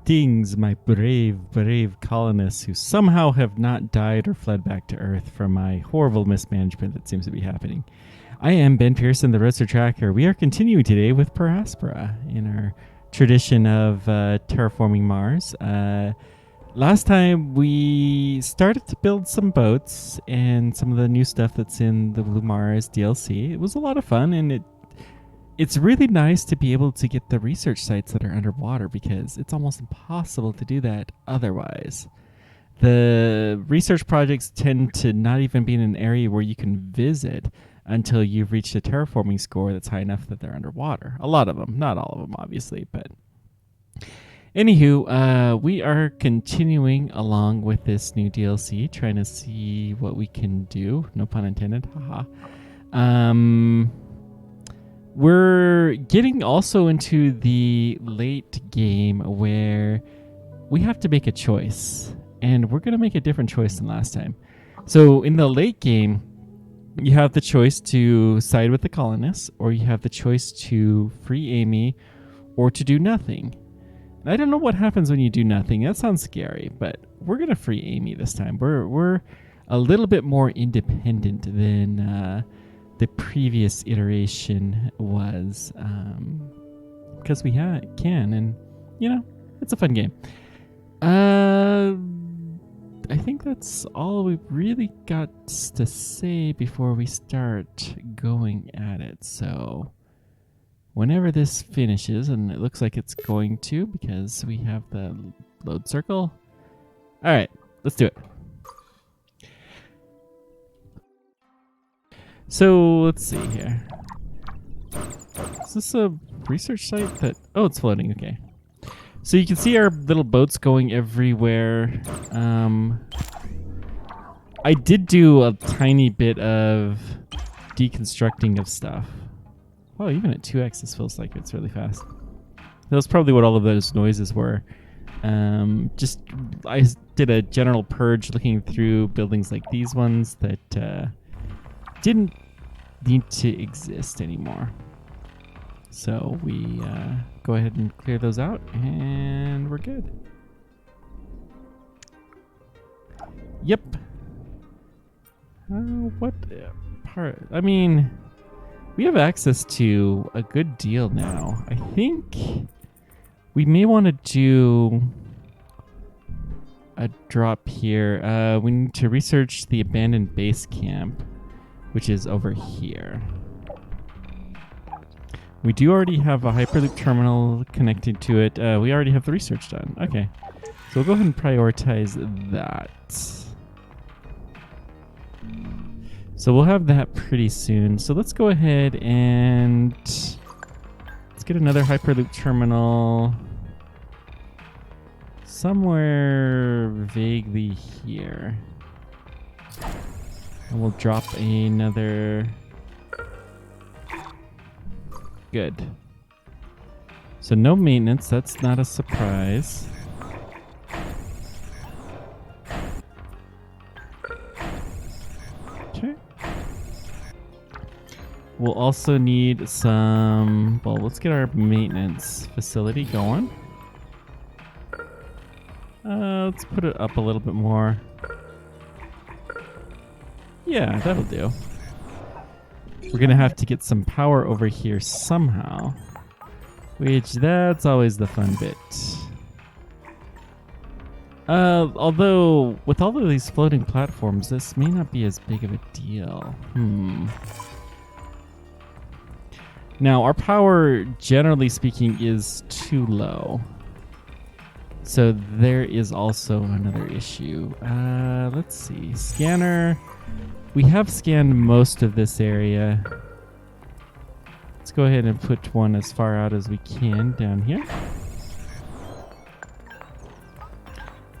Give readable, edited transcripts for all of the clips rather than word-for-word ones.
Greetings, my brave colonists who somehow have not died or fled back to Earth from my horrible mismanagement that seems to be happening. I am Ben Pearson, the Roadster Tracker. We are continuing today with Per Aspera in our tradition of terraforming Mars. Last time we started to build some boats and some of the new stuff that's in the Blue Mars DLC. It was a lot of fun, and it's really nice to be able to get the research sites that are underwater because it's almost impossible to do that otherwise. The research projects tend to not even be in an area where you can visit until you've reached a terraforming score that's high enough that they're underwater. A lot of them, not all of them, obviously, but anywho, we are continuing along with this new DLC, trying to see what we can do. No pun intended. Haha. We're getting also into the late game where we have to make a choice, and we're going to make a different choice than last time. So in the late game, you have the choice to side with the colonists, or you have the choice to free Amy, or to do nothing. And I don't know what happens when you do nothing. That sounds scary, but we're going to free Amy this time. We're a little bit more independent than the previous iteration was, because we can, and you know, it's a fun game. I think that's all we've really got to say before we start going at it. So whenever this finishes, and it looks like it's going to because we have the load circle. All right, let's do it. So let's see here. Is this a research site that... Oh, it's floating. Okay. So you can see our little boats going everywhere. I did do a tiny bit of deconstructing of stuff. Oh, even at 2x, this feels like it's really fast. That's probably what all of those noises were. I did a general purge looking through buildings like these ones that... didn't need to exist anymore. So we go ahead and clear those out, and we're good. Yep. What part? I mean, we have access to a good deal now. I think we may want to do a drop here. We need to research the abandoned base camp, which is over here. We do already have a Hyperloop terminal connected to it. We already have the research done. Okay. So we'll go ahead and prioritize that. So we'll have that pretty soon. So let's go ahead and let's get another Hyperloop terminal somewhere vaguely here. And we'll drop another... Good. So no maintenance, that's not a surprise. Okay. We'll also need some... Well, let's get our maintenance facility going. Let's put it up a little bit more. Yeah, that'll do. We're going to have to get some power over here somehow, which that's always the fun bit. Although, with all of these floating platforms, this may not be as big of a deal. Now, our power, generally speaking, is too low. So there is also another issue. Let's see. Scanner... We have scanned most of this area. Let's go ahead and put one as far out as we can down here.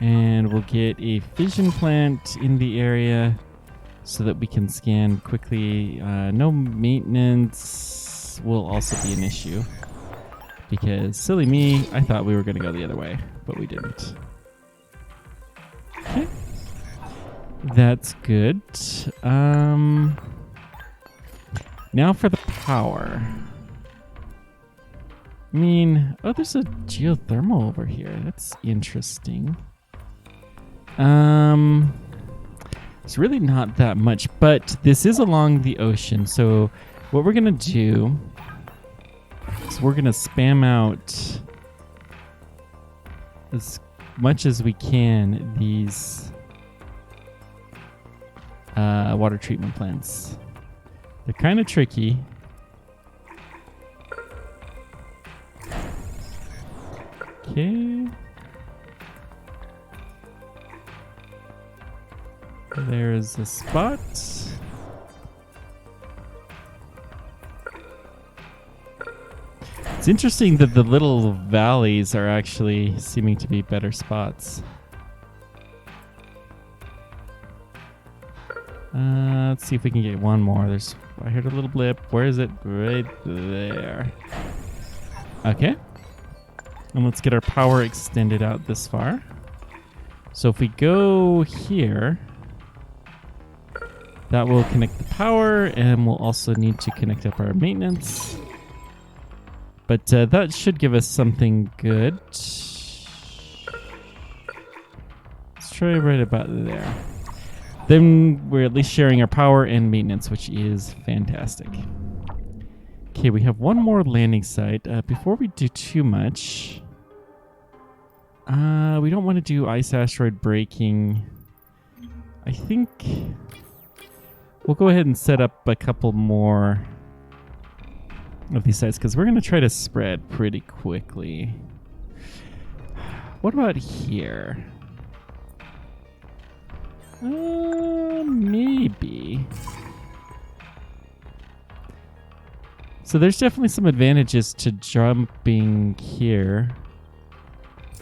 And we'll get a fission plant in the area so that we can scan quickly. No maintenance will also be an issue because, silly me, I thought we were going to go the other way, but we didn't. Okay. That's good. Now for the power. I mean, oh, there's a geothermal over here. That's interesting. It's really not that much, but this is along the ocean. So what we're gonna do is we're gonna spam out as much as we can these water treatment plants. They're kind of tricky. Okay. There's a spot. It's interesting that the little valleys are actually seeming to be better spots. Let's see if we can get one more. I heard a little blip. Where is it? Right there. Okay. And let's get our power extended out this far. So if we go here, that will connect the power, and we'll also need to connect up our maintenance. But that should give us something good. Let's try right about there. Then we're at least sharing our power and maintenance, which is fantastic. Okay, we have one more landing site. Before we do too much, we don't want to do ice asteroid braking. I think we'll go ahead and set up a couple more of these sites because we're going to try to spread pretty quickly. What about here? Maybe. So there's definitely some advantages to jumping here.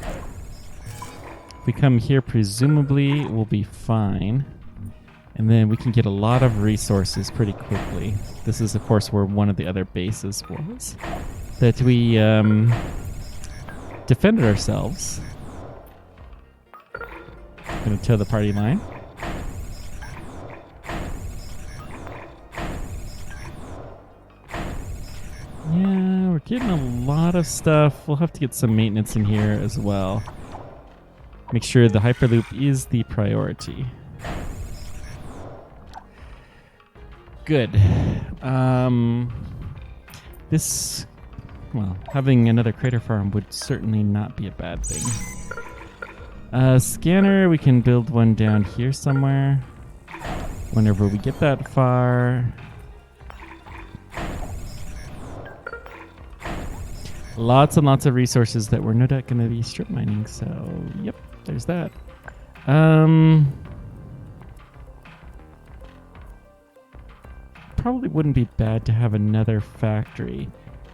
If we come here, presumably we'll be fine. And then we can get a lot of resources pretty quickly. This is, of course, where one of the other bases was. That we defended ourselves. Gonna toe the party line. Yeah, we're getting a lot of stuff. We'll have to get some maintenance in here as well. Make sure the Hyperloop is the priority. Good. Having another crater farm would certainly not be a bad thing. Scanner, we can build one down here somewhere. Whenever we get that far. Lots and lots of resources that we're no doubt going to be strip mining. So, yep, there's that. Probably wouldn't be bad to have another factory.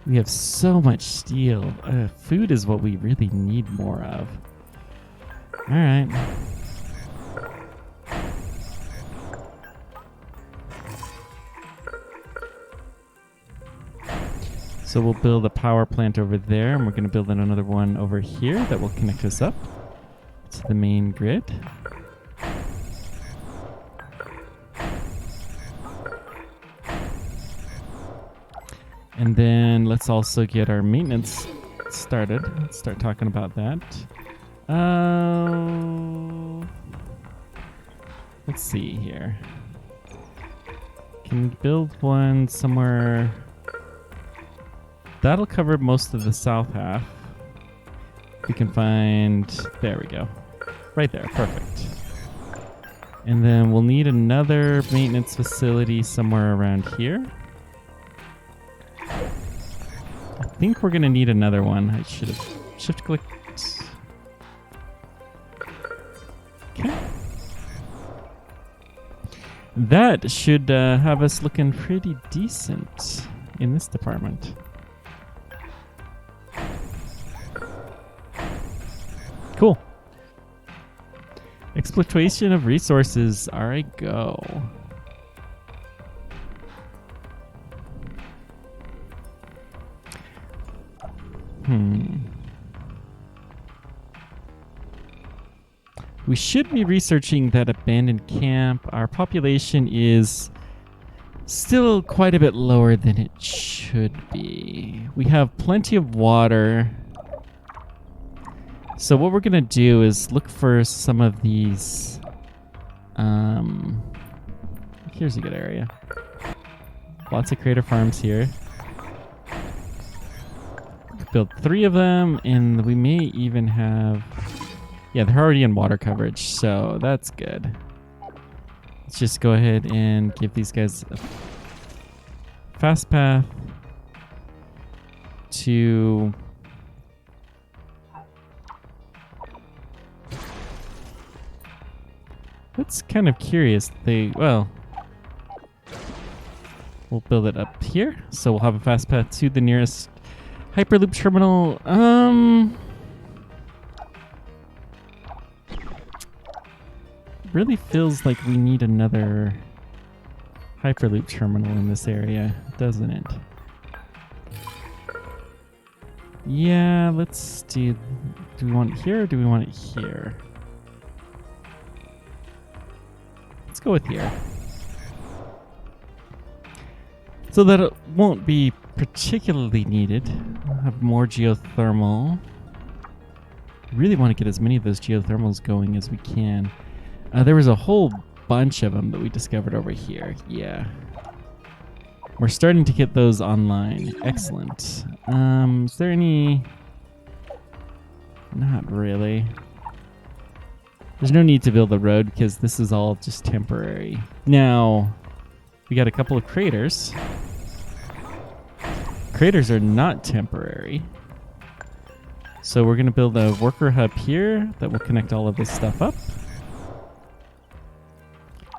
We have so much steel. Food is what we really need more of. All right. So we'll build a power plant over there, and we're going to build another one over here that will connect us up to the main grid. And then let's also get our maintenance started. Let's start talking about that. Let's see here. Can build one somewhere. That'll cover most of the south half. We can find... There we go. Right there. Perfect. And then we'll need another maintenance facility somewhere around here. I think we're going to need another one. I should have shift-clicked. Okay. That should have us looking pretty decent in this department. Cool. Exploitation of resources. All right, go. We should be researching that abandoned camp. Our population is Still quite a bit lower than it should be. We have plenty of water. So what we're going to do is look for some of these. Here's a good area. Lots of crater farms here. Build 3 of them, and we may even have... Yeah, they're already in water coverage, so that's good. Let's just go ahead and give these guys a fast path to... That's kind of curious. Well, we'll build it up here, so we'll have a fast path to the nearest Hyperloop terminal. Really feels like we need another Hyperloop terminal in this area, doesn't it? Yeah, let's do we want it here or do we want it here? Let's go with here. So that it won't be particularly needed. We'll have more geothermal. Really want to get as many of those geothermals going as we can. There was a whole bunch of them that we discovered over here. Yeah. We're starting to get those online. Excellent. Is there any... Not really. There's no need to build a road because this is all just temporary. Now, we got a couple of craters. Craters are not temporary. So we're going to build a worker hub here that will connect all of this stuff up.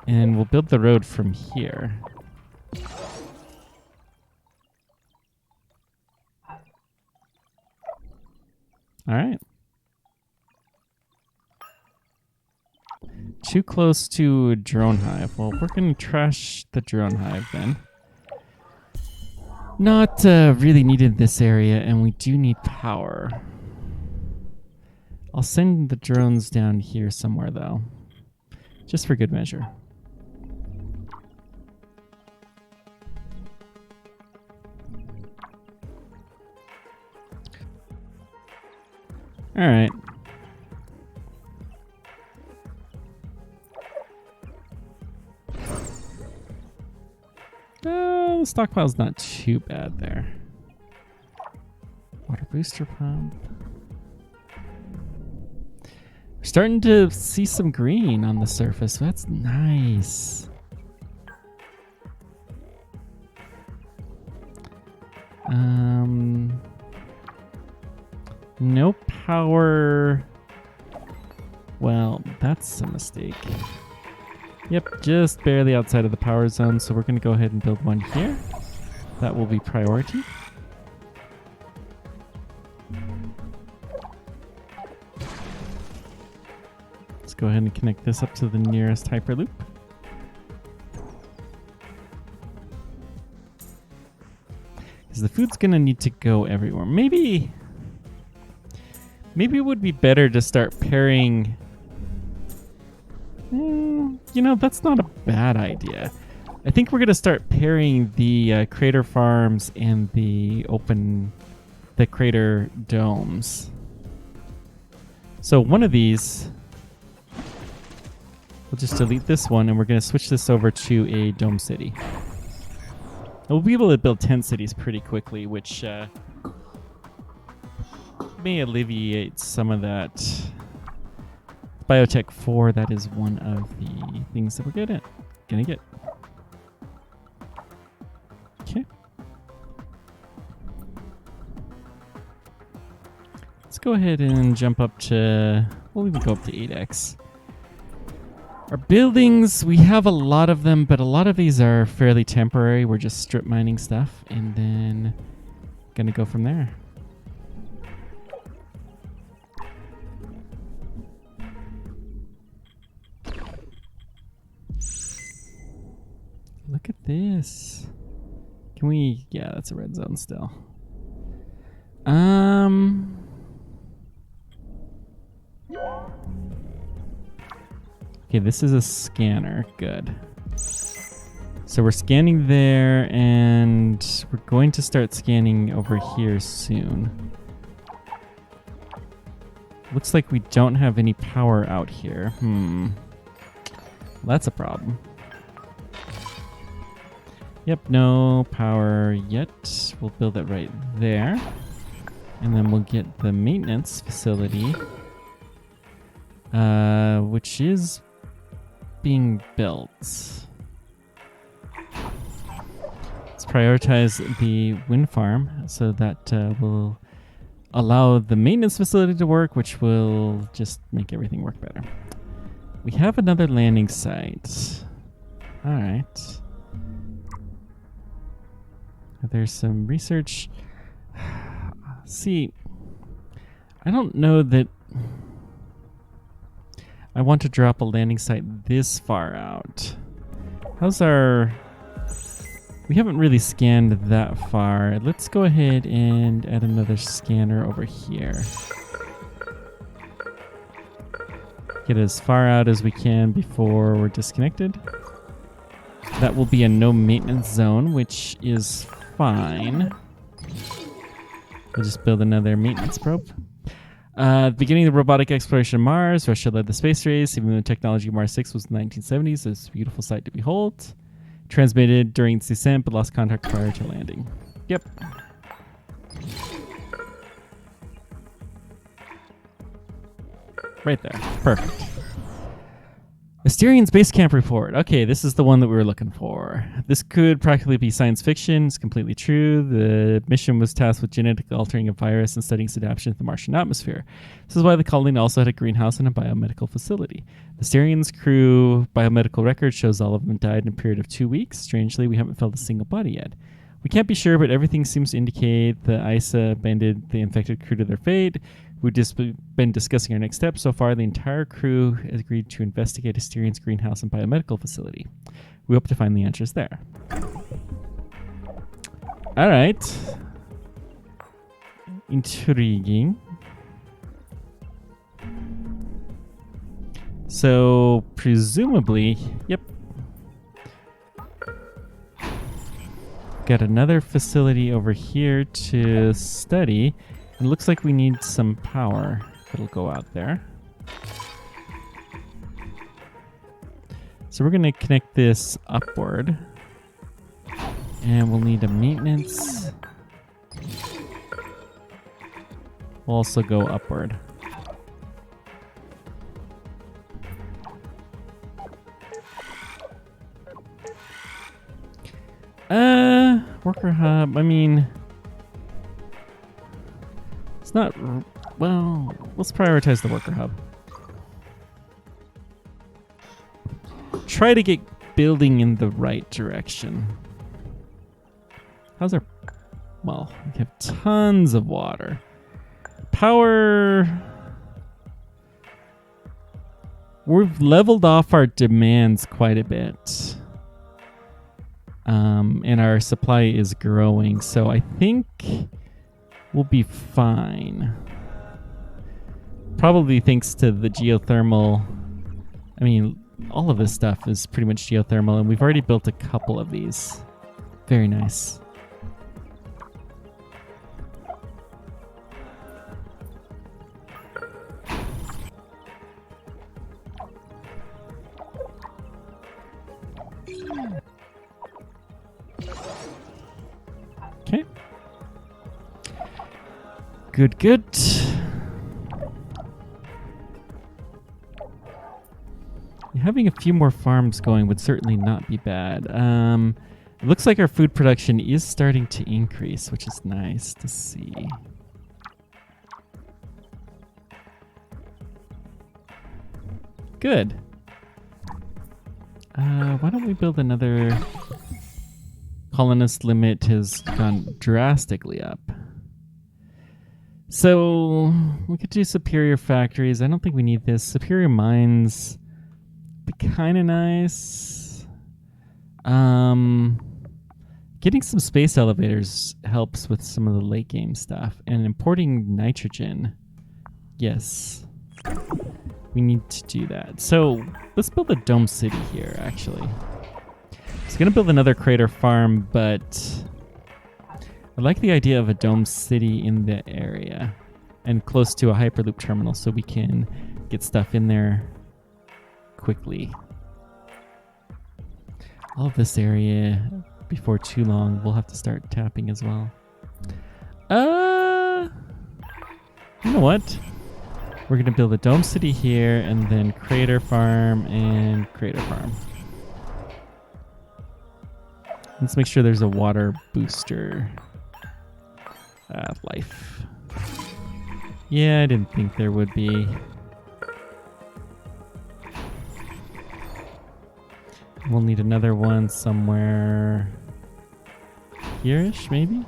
And we'll build the road from here. All right. Too close to a drone hive. Well, we're going to trash the drone hive then. Not really needed in this area, and we do need power. I'll send the drones down here somewhere, though. Just for good measure. All right. The stockpile's not too bad there. Water booster pump. We're starting to see some green on the surface. That's nice. No power. Well, that's a mistake. Yep, just barely outside of the power zone, so we're going to go ahead and build one here. That will be priority. Let's go ahead and connect this up to the nearest Hyperloop. Because the food's going to need to go everywhere. Maybe it would be better to start pairing... you know, that's not a bad idea. I think we're going to start pairing the crater farms and the crater domes. So one of these, we'll just delete this one and we're going to switch this over to a dome city. We'll be able to build 10 cities pretty quickly, which may alleviate some of that. Biotech 4, that is one of the things that we're gonna get. Okay. Let's go ahead and jump up to, we'll even go up to 8x. Our buildings, we have a lot of them, but a lot of these are fairly temporary. We're just strip mining stuff and then gonna go from there. Look at this. Can we... Yeah, that's a red zone still. Okay, this is a scanner. Good. So we're scanning there, and we're going to start scanning over here soon. Looks like we don't have any power out here. That's a problem. Yep, no power yet. We'll build it right there. And then we'll get the maintenance facility, which is being built. Let's prioritize the wind farm so that will allow the maintenance facility to work, which will just make everything work better. We have another landing site. All right. There's some research. See, I don't know that I want to drop a landing site this far out. How's our... We haven't really scanned that far. Let's go ahead and add another scanner over here. Get as far out as we can before we're disconnected. That will be a no maintenance zone, which is fine. We'll just build another maintenance probe. At the beginning of the robotic exploration of Mars, Russia led the space race. Even though the technology of Mars 6 was in the 1970s, it's a beautiful sight to behold. Transmitted during its descent, but lost contact prior to landing. Yep. Right there. Perfect. Asterian's Base Camp Report. Okay, this is the one that we were looking for. This could practically be science fiction. It's completely true. The mission was tasked with genetically altering a virus and studying its adaptation to the Martian atmosphere. This is why the colony also had a greenhouse and a biomedical facility. Asterian's crew biomedical record shows all of them died in a period of 2 weeks. Strangely, we haven't found a single body yet. We can't be sure, but everything seems to indicate the ISA abandoned the infected crew to their fate. We've just been discussing our next steps. So far, the entire crew has agreed to investigate Asterian's greenhouse and biomedical facility. We hope to find the answers there. All right. Intriguing. So, presumably, yep. Got another facility over here to study. It looks like we need some power that'll go out there. So we're going to connect this upward. And we'll need a maintenance. We'll also go upward. Worker hub, I mean... It's not... Well, let's prioritize the worker hub. Try to get building in the right direction. How's our... Well, we have tons of water. Power... We've leveled off our demands quite a bit. And our supply is growing, so I think we'll be fine. Probably thanks to the geothermal. I mean, all of this stuff is pretty much geothermal, and we've already built a couple of these. Very nice. Okay. Good, good. Having a few more farms going would certainly not be bad. It looks like our food production is starting to increase, which is nice to see. Good. Why don't we build another... Colonist limit has gone drastically up. So we could do superior factories. I don't think we need this. Superior mines be kind of nice. Getting some space elevators helps with some of the late game stuff. And importing nitrogen. Yes. We need to do that. So let's build a dome city here, actually. was going to build another crater farm, but I like the idea of a dome city in the area and close to a Hyperloop terminal so we can get stuff in there quickly. All of this area, before too long, we'll have to start tapping as well. You know what? We're going to build a dome city here and then crater farm and crater farm. Let's make sure there's a water booster. Life. Yeah, I didn't think there would be. We'll need another one somewhere here-ish, maybe?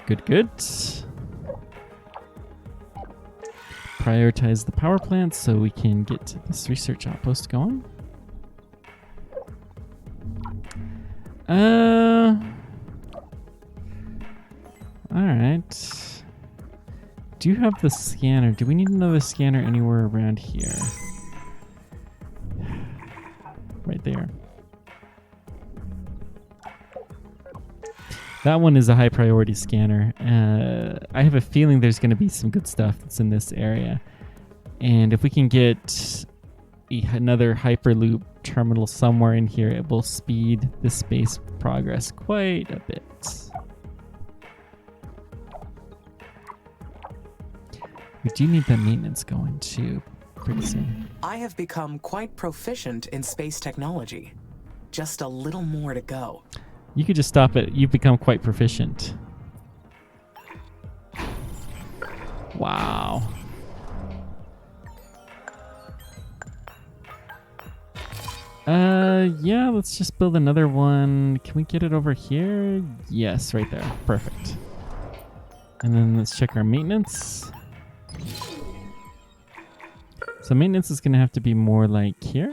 Good. Prioritize the power plant so we can get this research outpost going. Alright. Do you have the scanner? Do we need another scanner anywhere around here? Right there. That one is a high priority scanner. I have a feeling there's going to be some good stuff that's in this area. And if we can get another Hyperloop terminal somewhere in here, it will speed the space progress quite a bit. We do need that maintenance going too pretty soon. I have become quite proficient in space technology. Just a little more to go. You could just stop it. You've become quite proficient. Wow. Yeah, let's just build another one. Can we get it over here? Yes, right there. Perfect. And then let's check our maintenance. So maintenance is going to have to be more like here.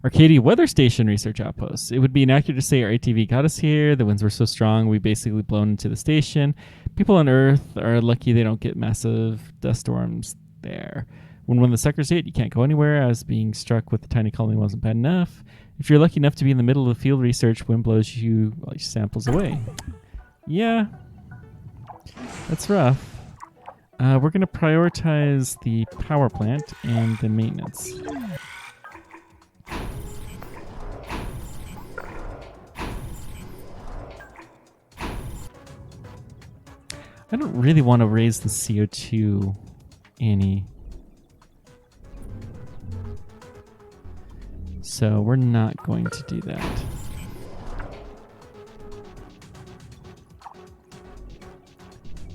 Arcadia Weather Station Research Outpost. It would be inaccurate to say our ATV got us here. The winds were so strong, we basically blown into the station. People on Earth are lucky they don't get massive dust storms there. When one of the suckers hit, you can't go anywhere, as being struck with the tiny colony wasn't bad enough. If you're lucky enough to be in the middle of the field research, wind blows you samples away. Yeah, that's rough. We're going to prioritize the power plant and the maintenance. I don't really want to raise the CO2 any. So we're not going to do that.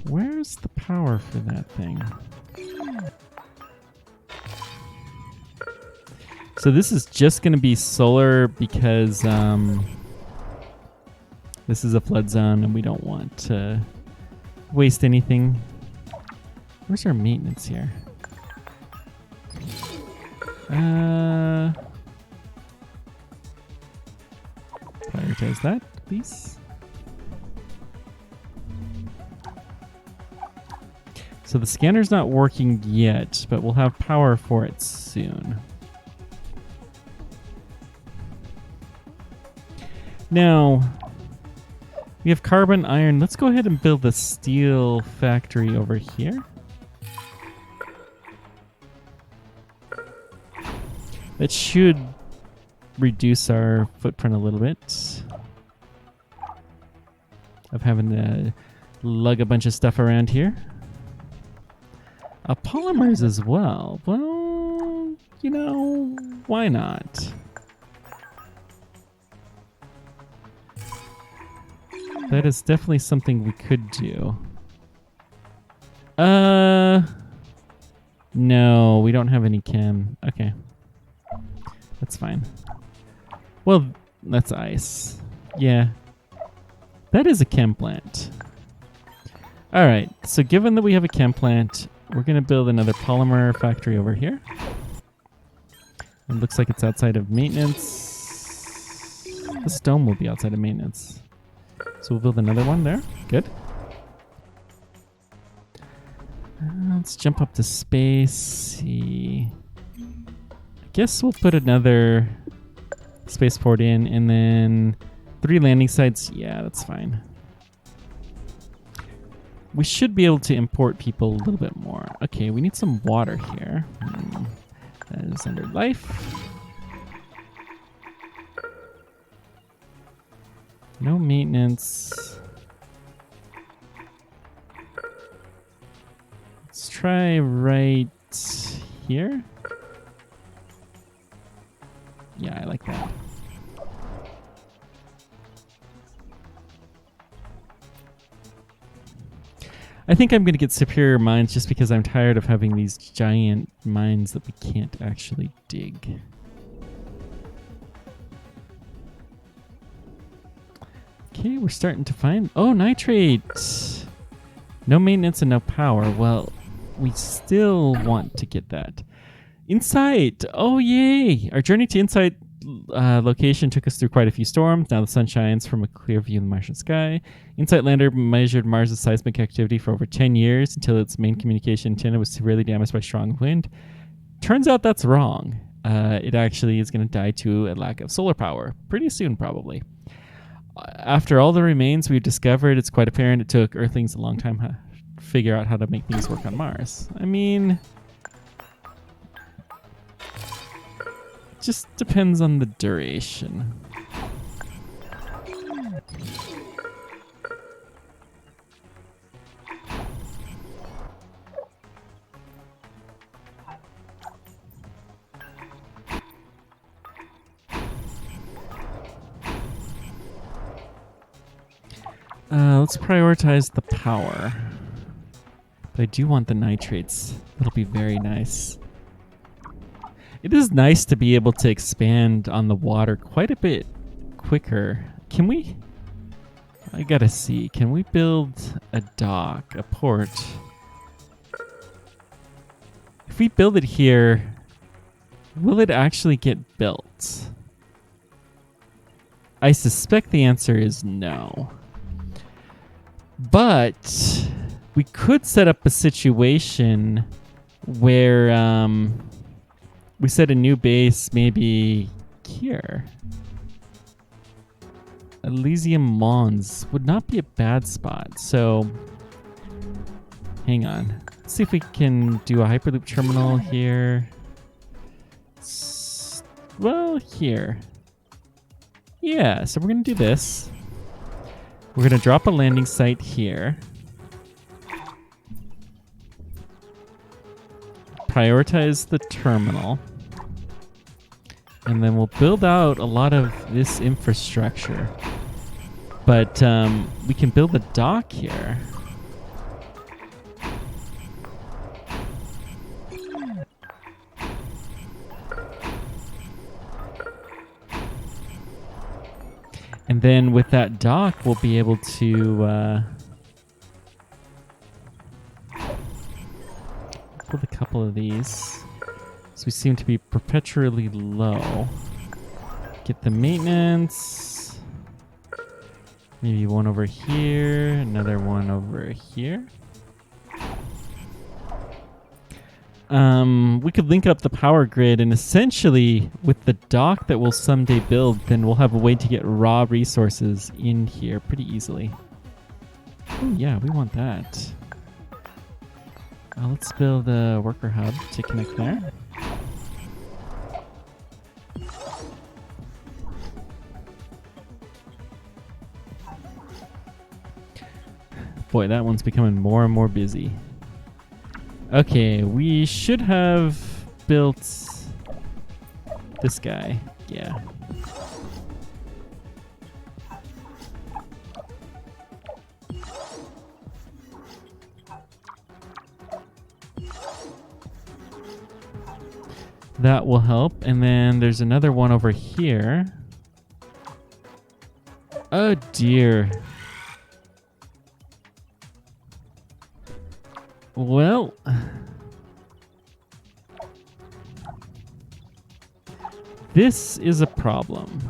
Where's the power for that thing? So this is just going to be solar because this is a flood zone and we don't want to waste anything. Where's our maintenance here? Prioritize that, please. So the scanner's not working yet, but we'll have power for it soon. Now, we have carbon, iron. Let's go ahead and build the steel factory over here. That should reduce our footprint a little bit of having to lug a bunch of stuff around here. Polymers as well. Well, you know, why not? That is definitely something we could do. No, we don't have any chem. Okay. That's fine. Well, that's ice. Yeah. That is a chem plant. Alright, so given that we have a chem plant, we're going to build another polymer factory over here. It looks like it's outside of maintenance. This dome will be outside of maintenance. So we'll build another one there. Good. Let's jump up to space. See. I guess we'll put another spaceport in, and then 3 landing sites. Yeah, that's fine. We should be able to import people a little bit more. Okay, we need some water here. That is under life. No maintenance. Let's try right here. Yeah, I like that. I think I'm going to get superior mines just because I'm tired of having these giant mines that we can't actually dig. Okay, we're starting to find... Oh, nitrate! No maintenance and no power. Well, we still want to get that. Insight! Oh, yay! Our journey to Insight location took us through quite a few storms. Now the sun shines from a clear view of the Martian sky. Insight lander measured Mars' seismic activity for over 10 years until its main communication antenna was severely damaged by strong wind. Turns out that's wrong. It actually is going to die to a lack of solar power. Pretty soon, probably. After all the remains we've discovered, it's quite apparent it took Earthlings a long time to figure out how to make things work on Mars. I mean... just depends on the duration. Let's prioritize the power. But I do want the nitrates. That'll be very nice. It is nice to be able to expand on the water quite a bit quicker. Can we? I gotta see. Can we build a dock, a port? If we build it here, will it actually get built? I suspect the answer is no. But we could set up a situation where we set a new base maybe here. Elysium Mons would not be a bad spot. So, hang on. Let's see if we can do a Hyperloop terminal here. Well, here. Yeah, so we're going to do this. We're going to drop a landing site here. Prioritize the terminal. And then we'll build out a lot of this infrastructure. But we can build a dock here. And then with that dock, we'll be able to build a couple of these. So we seem to be perpetually low. Get the maintenance. Maybe one over here, another one over here. We could link up the power grid, and essentially with the dock that we'll someday build, then we'll have a way to get raw resources in here pretty easily. Oh yeah, we want that. Let's build a worker hub to connect there. Boy, that one's becoming more and more busy. Okay, we should have built this guy. Yeah. That will help. And then there's another one over here. Oh dear. Well, this is a problem.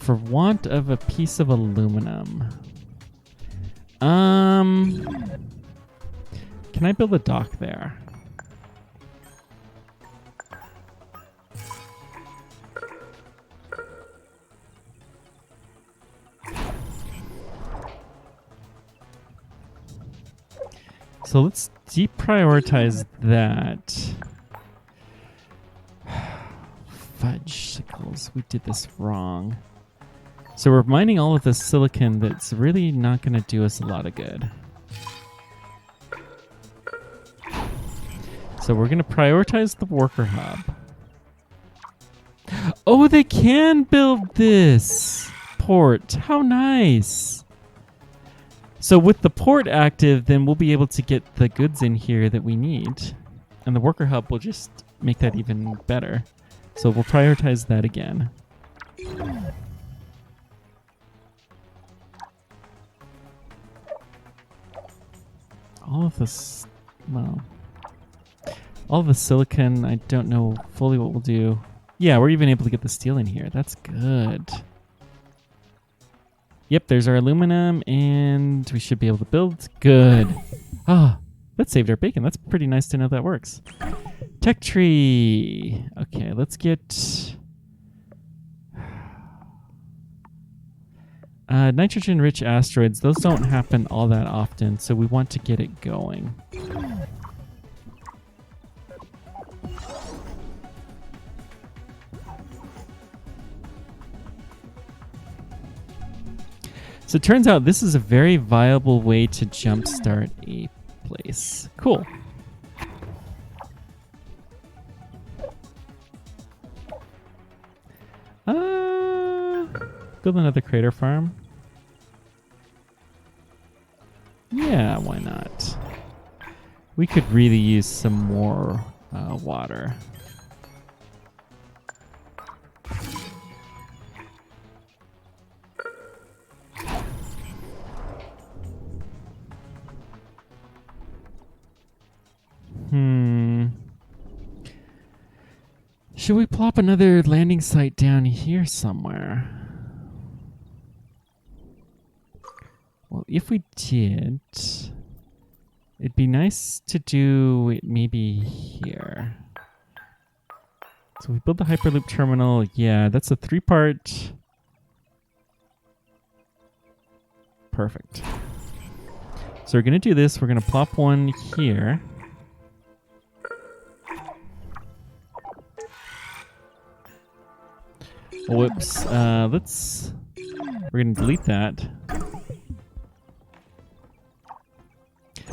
for want of a piece of aluminum. Can I build a dock there? So let's deprioritize that. Fudgesicles, we did this wrong. So we're mining all of the silicon that's really not going to do us a lot of good. So we're going to prioritize the worker hub. Oh, they can build this port. How nice. So with the port active, then we'll be able to get the goods in here that we need. And the worker hub will just make that even better. So we'll prioritize that again. All of this, well, all of the silicon, I don't know fully what we'll do. Yeah, we're even able to get the steel in here. That's good. Yep, there's our aluminum, and we should be able to build. Good. Ah, that saved our bacon. That's pretty nice to know that works. Tech tree. Okay, let's get nitrogen-rich asteroids. Those don't happen all that often, so we want to get it going. So it turns out this is a very viable way to jumpstart a place. Cool. Build another crater farm. Yeah, why not? We could really use some more water. Should we plop another landing site down here somewhere? Well, if we did, it'd be nice to do it maybe here. So we build the Hyperloop terminal. Yeah, that's a 3-part. Perfect. So we're going to do this. We're going to plop one here. Whoops. We're going to delete that.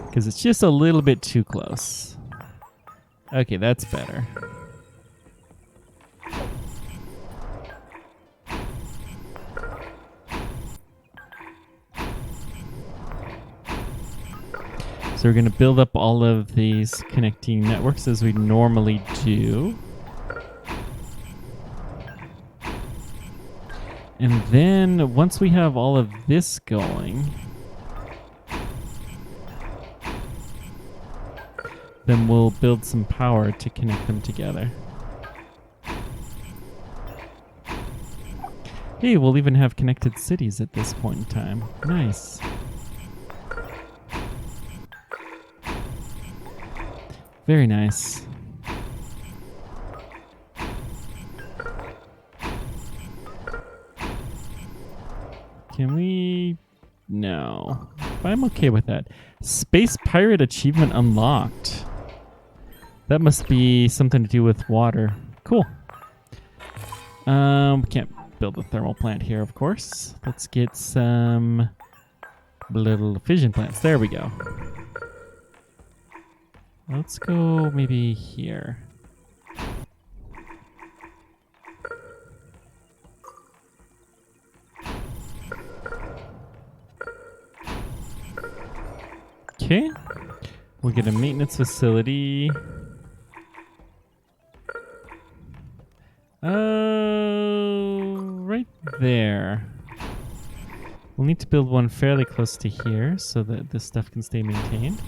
Because it's just a little bit too close. Okay, that's better. So we're going to build up all of these connecting networks as we normally do. And then once we have all of this going, then we'll build some power to connect them together. Hey, we'll even have connected cities at this point in time. Nice. Very nice. Can we? No. But I'm okay with that. Space Pirate achievement unlocked. That must be something to do with water. Cool. We can't build a thermal plant here, of course. Let's get some little fission plants. There we go. Let's go maybe here. Okay. We'll get a maintenance facility. Right there. We'll need to build one fairly close to here so that this stuff can stay maintained.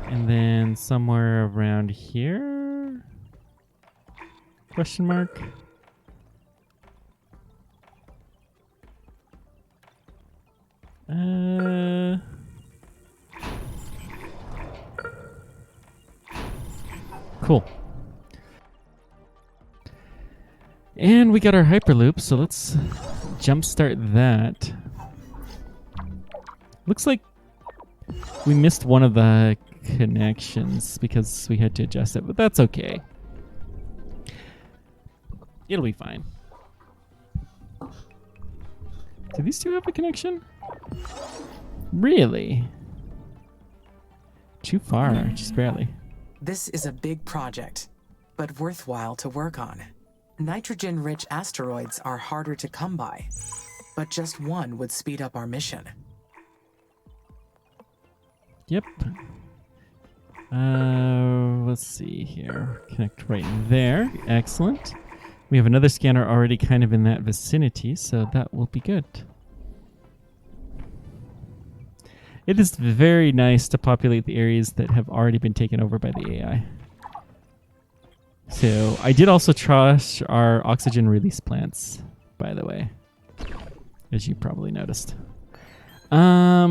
And then somewhere around here? Question mark? Cool. And we got our Hyperloop, so let's jumpstart that. Looks like we missed one of the connections because we had to adjust it, but that's okay. It'll be fine. Do these two have a connection? Really? Too far, just barely. This is a big project, but worthwhile to work on. Nitrogen-rich asteroids are harder to come by, but just one would speed up our mission. Yep. Let's see here. Connect right there. Excellent. We have another scanner already kind of in that vicinity, so that will be good. It is very nice to populate the areas that have already been taken over by the AI. So I did also trash our oxygen release plants, by the way, as you probably noticed. I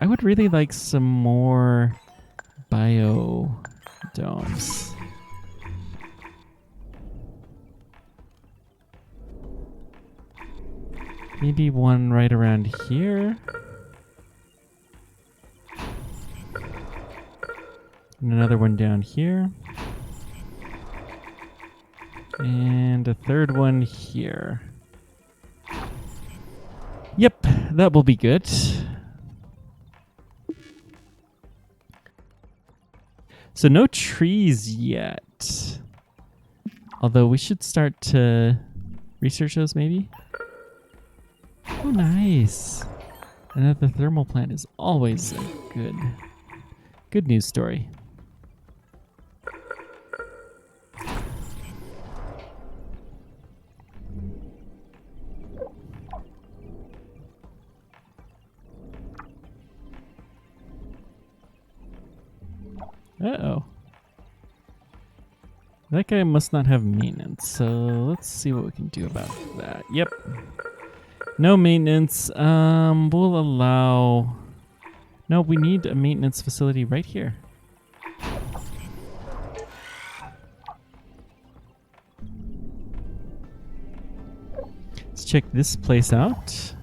would really like some more biodomes. Maybe one right around here. And another one down here. And a third one here. Yep, that will be good. So no trees yet. Although we should start to research those maybe. Oh, nice. Another thermal plant is always a good news story. Uh-oh. That guy must not have maintenance, so let's see what we can do about that. Yep. No maintenance. We'll allow... No, we need a maintenance facility right here. Let's check this place out.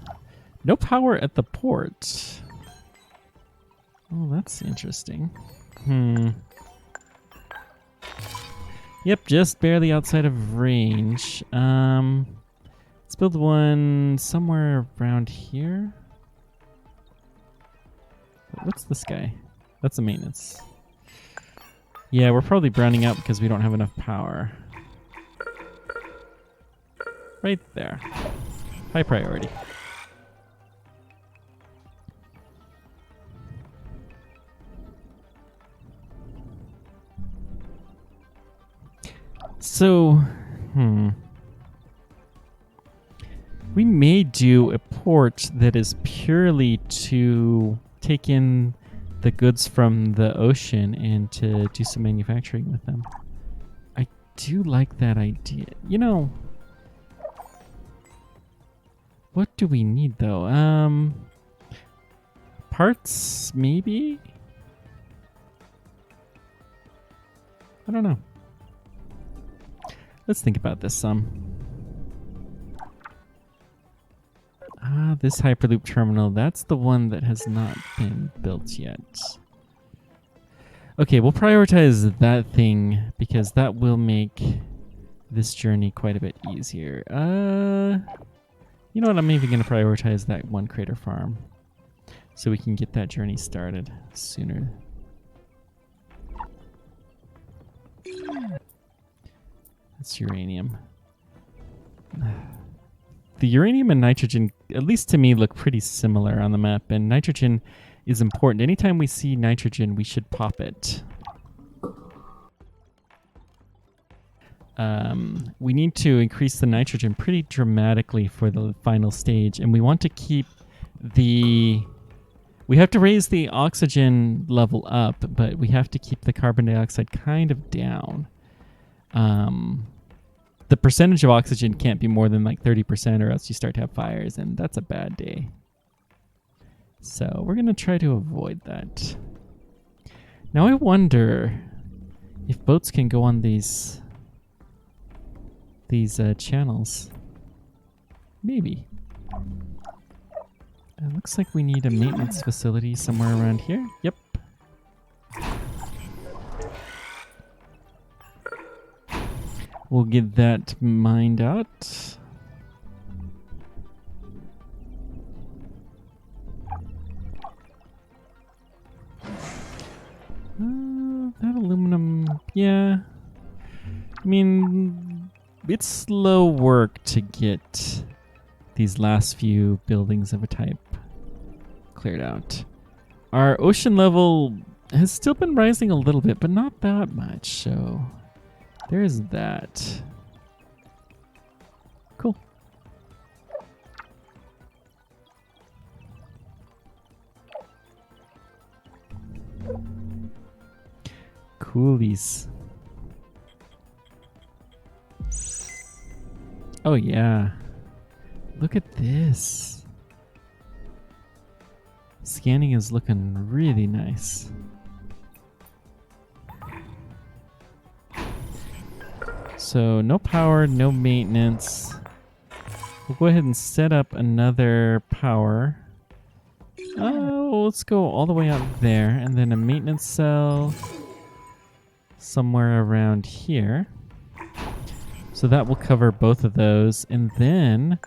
No power at the port. Oh, that's interesting. Yep, just barely outside of range. Let's build one somewhere around here. What's this guy? That's a maintenance. Yeah, we're probably browning out because we don't have enough power. Right there. High priority. So, we may do a port that is purely to take in the goods from the ocean and to do some manufacturing with them. I do like that idea. You know, what do we need though? Parts, maybe? I don't know. Let's think about this some. This Hyperloop terminal, that's the one that has not been built yet. Okay, we'll prioritize that thing because that will make this journey quite a bit easier. You know what? I'm even going to prioritize that one crater farm so we can get that journey started sooner. That's uranium. The uranium and nitrogen, at least to me, look pretty similar on the map, and nitrogen is important. Anytime we see nitrogen, we should pop it. We need to increase the nitrogen pretty dramatically for the final stage, and we want to keep the... We have to raise the oxygen level up, but we have to keep the carbon dioxide kind of down. The percentage of oxygen can't be more than like 30% or else you start to have fires, and that's a bad day. So we're going to try to avoid that. Now I wonder If boats can go on these channels. Maybe. It looks like we need a maintenance facility somewhere around here. Yep. We'll get that mined out. That aluminum, yeah. I mean, it's slow work to get these last few buildings of a type cleared out. Our ocean level has still been rising a little bit, but not that much, so there's that. Cool. Coolies. Oh yeah. Look at this. Scanning is looking really nice. So no power, no maintenance. We'll go ahead and set up another power. Oh, let's go all the way out there, and then a maintenance cell somewhere around here. So that will cover both of those, and then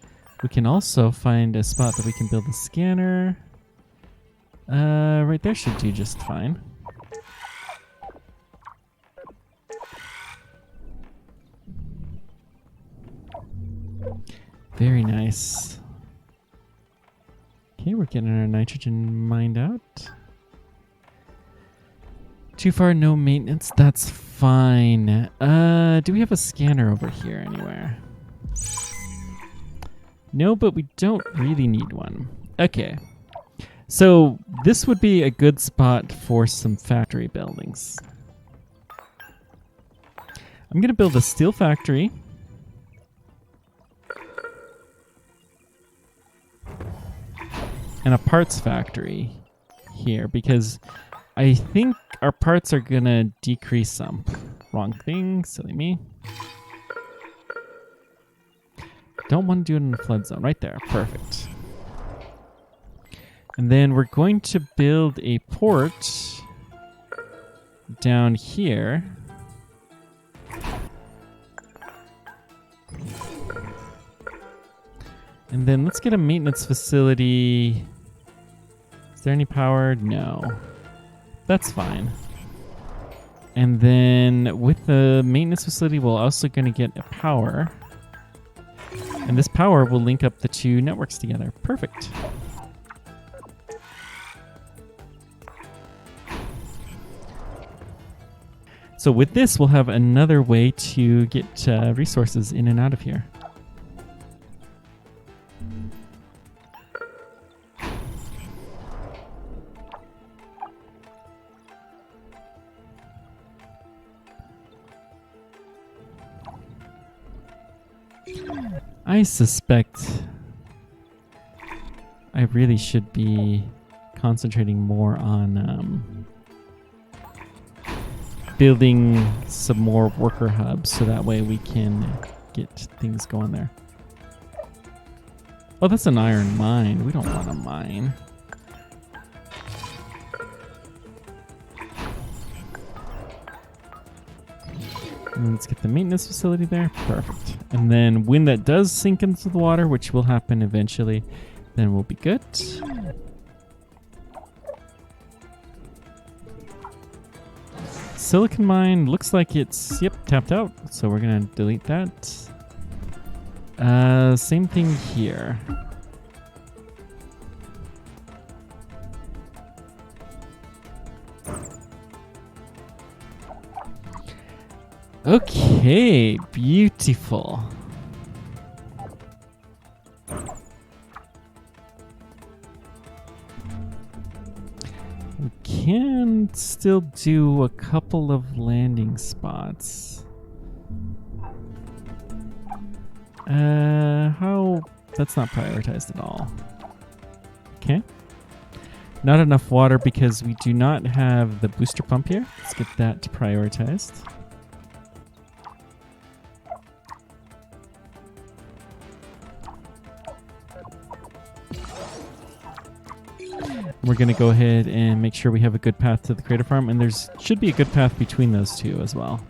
we can also find a spot that we can build a scanner. Right there should do just fine. Very nice. Okay, we're getting our nitrogen mined out. Too far, no maintenance. That's fine. Do we have a scanner over here anywhere? No, but we don't really need one. Okay. So this would be a good spot for some factory buildings. I'm going to build a steel factory. And a parts factory here, because I think our parts are going to decrease some. Wrong thing, silly me. Don't want to do it in the flood zone. Right there, perfect. And then we're going to build a port down here. And then let's get a maintenance facility. Is there any power? No. That's fine. And then with the maintenance facility, we're also going to get a power. And this power will link up the two networks together. Perfect. So with this, we'll have another way to get resources in and out of here. I suspect I really should be concentrating more on building some more worker hubs so that way we can get things going there. Oh, that's an iron mine. We don't want a mine. And let's get the maintenance facility there. Perfect. And then when that does sink into the water, which will happen eventually, then we'll be good. Silicon mine looks like it's, yep, tapped out. So we're going to delete that. Same thing here. Okay, beautiful. We can still do a couple of landing spots. How? That's not prioritized at all. Okay. Not enough water because we do not have the booster pump here. Let's get that prioritized. We're going to go ahead and make sure we have a good path to the creator farm, and there's should be a good path between those two as well.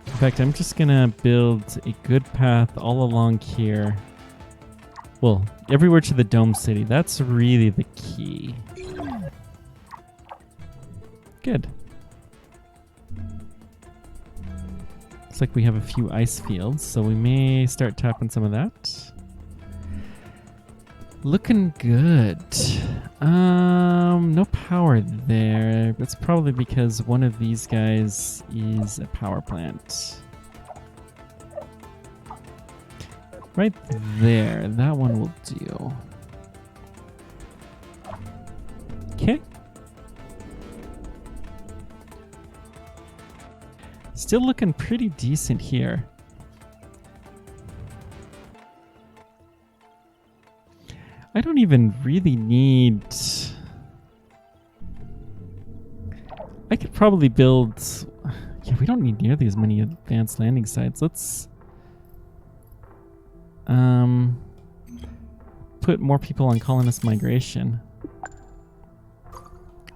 In fact, I'm just going to build a good path all along here. Well, everywhere to the Dome City. That's really the key. Good. Looks like we have a few ice fields, so we may start tapping some of that. Looking good. No power there. That's probably because one of these guys is a power plant. Right there. That one will do. Okay. Still looking pretty decent here. I don't even really need... I could probably build... Yeah, we don't need nearly as many advanced landing sites. Let's... put more people on colonist migration.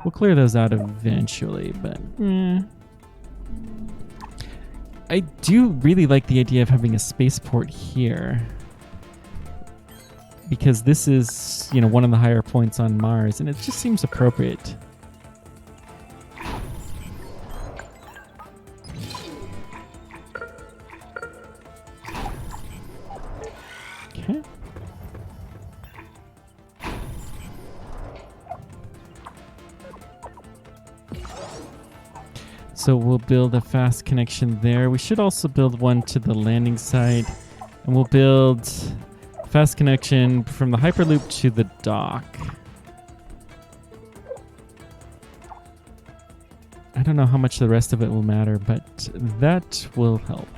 We'll clear those out eventually, but... I do really like the idea of having a spaceport here. Because this is, you know, one of the higher points on Mars, and it just seems appropriate. Okay. So we'll build a fast connection there. We should also build one to the landing site, and we'll build fast connection from the Hyperloop to the dock. I don't know how much the rest of it will matter, but that will help.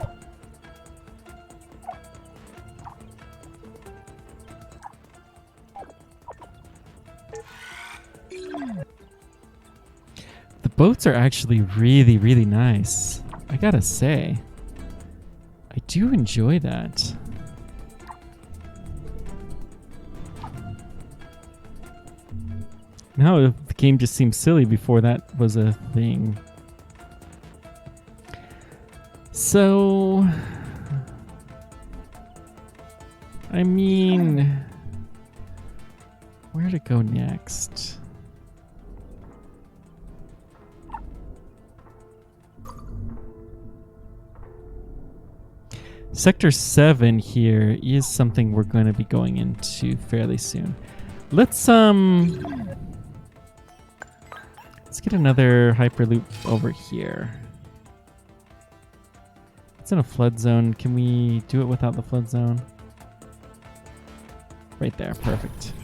The boats are actually really, really nice. I gotta say, I do enjoy that. Now the game just seems silly before that was a thing. So, I mean, where to go next? Sector 7 here is something we're going to be going into fairly soon. Let's get another Hyperloop over here. It's in a flood zone. Can we do it without the flood zone? Right there, perfect.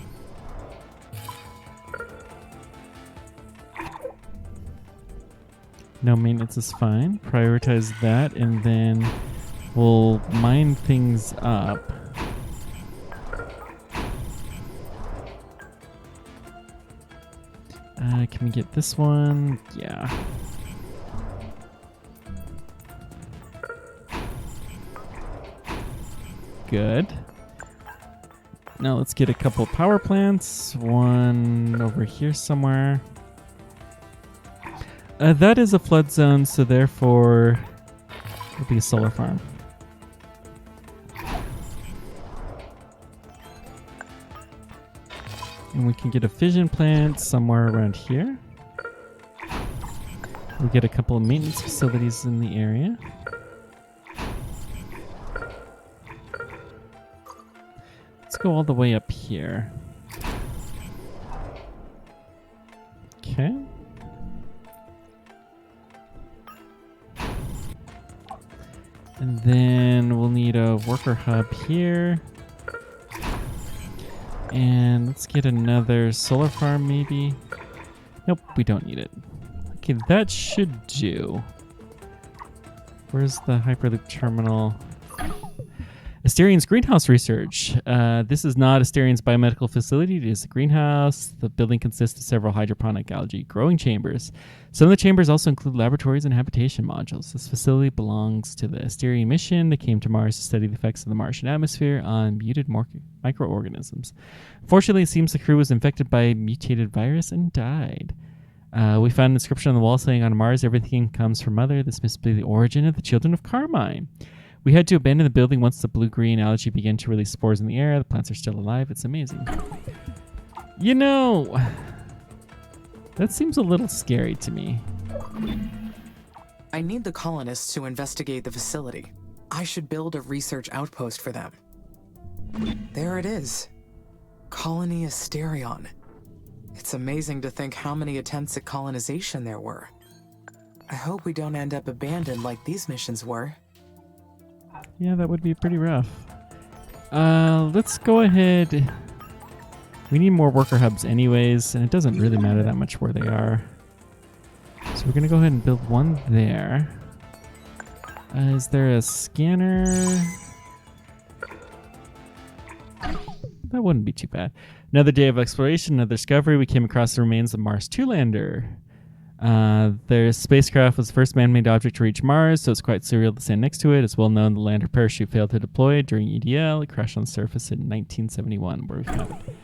No maintenance is fine. Prioritize that, and then we'll mine things up. Can we get this one? Yeah. Good. Now let's get a couple power plants. One over here somewhere. That is a flood zone, so therefore it'll be a solar farm. And we can get a fission plant somewhere around here. We'll get a couple of maintenance facilities in the area. Let's go all the way up here. Okay. And then we'll need a worker hub here. And let's get another solar farm maybe. Nope, we don't need it. Okay, that should do. Where's the Hyperloop terminal? Asterian's greenhouse research. This is not Asterian's biomedical facility. It is a greenhouse. The building consists of several hydroponic algae growing chambers. Some of the chambers also include laboratories and habitation modules. This facility belongs to the Asterian mission that came to Mars to study the effects of the Martian atmosphere on muted microorganisms. Fortunately, it seems the crew was infected by a mutated virus and died. We found an inscription on the wall saying, "On Mars, everything comes from Mother. This must be the origin of the children of Carmine." We had to abandon the building once the blue-green algae began to release spores in the air. The plants are still alive. It's amazing. You know, that seems a little scary to me. I need the colonists to investigate the facility. I should build a research outpost for them. There it is. Colony Asterion. It's amazing to think how many attempts at colonization there were. I hope we don't end up abandoned like these missions were. Yeah, that would be pretty rough. Let's go ahead. We need more worker hubs anyways, and it doesn't really matter that much where they are. So we're going to go ahead and build one there. Is there a scanner? That wouldn't be too bad. Another day of exploration, another discovery. We came across the remains of Mars 2 lander. Their spacecraft was the first man-made object to reach Mars, so it's quite surreal to stand next to it. It's well known the lander parachute failed to deploy during EDL. It crashed on the surface in 1971, where we found it.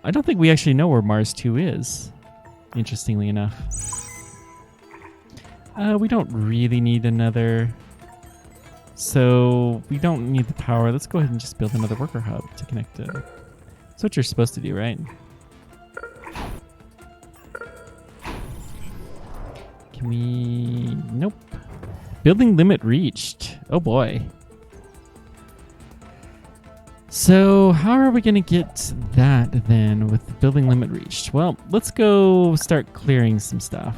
I don't think we actually know where Mars 2 is, interestingly enough. We don't really need another, so we don't need the power. Let's go ahead and just build another worker hub to connect it. That's what you're supposed to do, right? Can we... Nope. Building limit reached. Oh boy. So how are we going to get that then with the building limit reached? Well, let's go start clearing some stuff.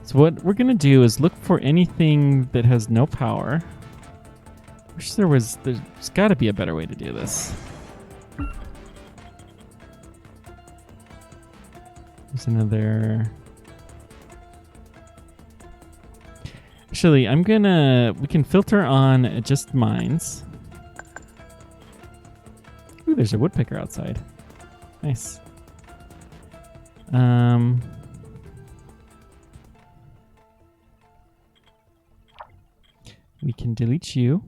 So what we're going to do is look for anything that has no power. Wish there's got to be a better way to do this. There's another... Actually, we can filter on just mines. Ooh, there's a woodpecker outside. Nice. We can delete you.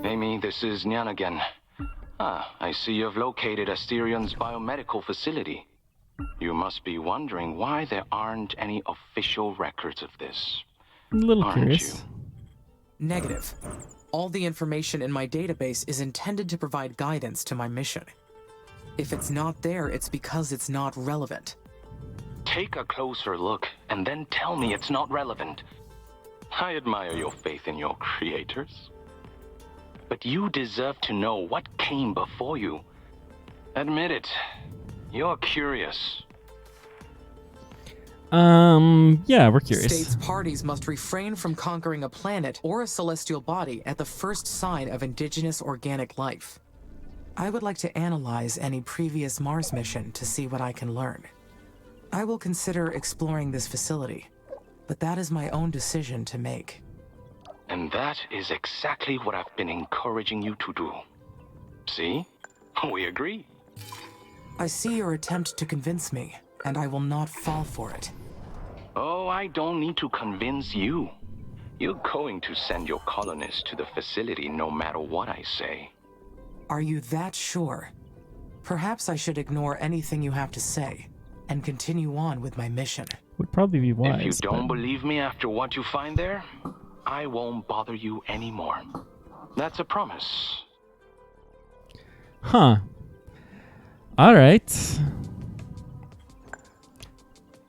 Amy, this is Nyan again. I see you've located Asterion's biomedical facility. You must be wondering why there aren't any official records of this. I'm a little aren't curious. you? Negative. All the information in my database is intended to provide guidance to my mission. If it's not there, it's because it's not relevant. Take a closer look, and then tell me it's not relevant. I admire your faith in your creators. But you deserve to know what came before you. Admit it. You're curious. Yeah, we're curious. States parties must refrain from conquering a planet or a celestial body at the first sign of indigenous organic life. I would like to analyze any previous Mars mission to see what I can learn. I will consider exploring this facility, but that is my own decision to make. And that is exactly what I've been encouraging you to do. See? We agree. I see your attempt to convince me, and I will not fall for it. Oh, I don't need to convince you. You're going to send your colonists to the facility no matter what I say. Are you that sure? Perhaps I should ignore anything you have to say and continue on with my mission. Would probably be wise. If you don't but... believe me after what you find there, I won't bother you anymore. That's a promise. Huh. All right.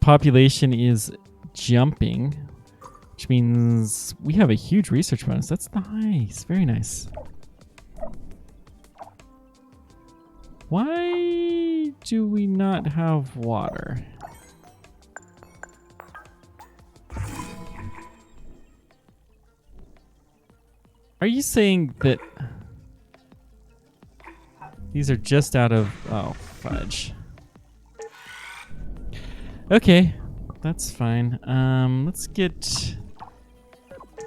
Population is jumping, which means we have a huge research bonus. That's nice. Very nice. Why do we not have water? Are you saying that these are just out of... Oh, fudge. Okay. that's fine. Let's get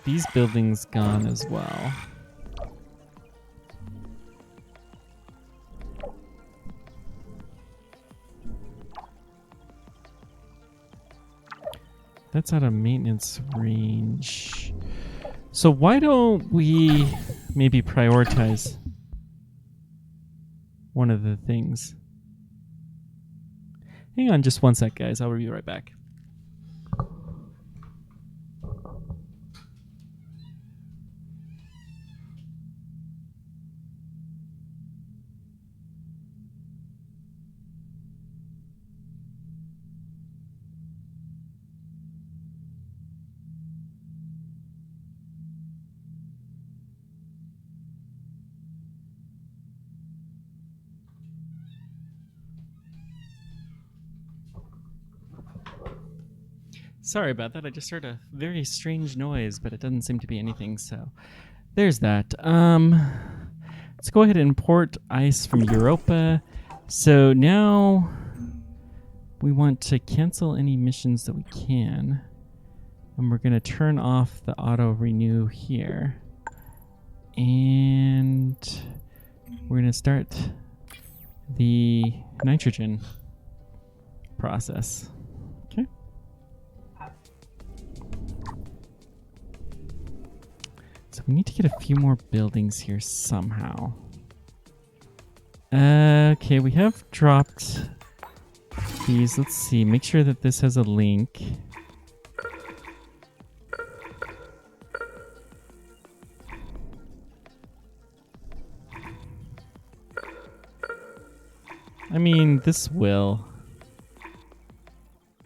these buildings gone as well. That's out of maintenance range. So why don't we maybe prioritize one of the things? Hang on just one sec, guys. I'll be right back. Sorry about that. I just heard a very strange noise, but it doesn't seem to be anything, so there's that. Let's go ahead and import ice from Europa. So now we want to cancel any missions that we can. And we're going to turn off the auto renew here. And we're going to start the nitrogen process. Okay. So we need to get a few more buildings here somehow. Okay, we have dropped these. Let's see. Make sure that this has a link. I mean, this will.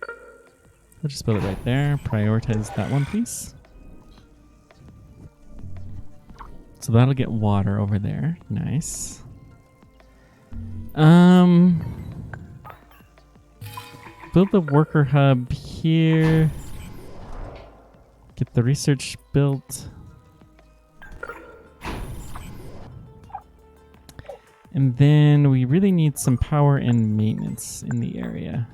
I'll just build it right there. Prioritize that one, please. So that'll get water over there. Nice. Build the worker hub here. Get the research built. And then we really need some power and maintenance in the area.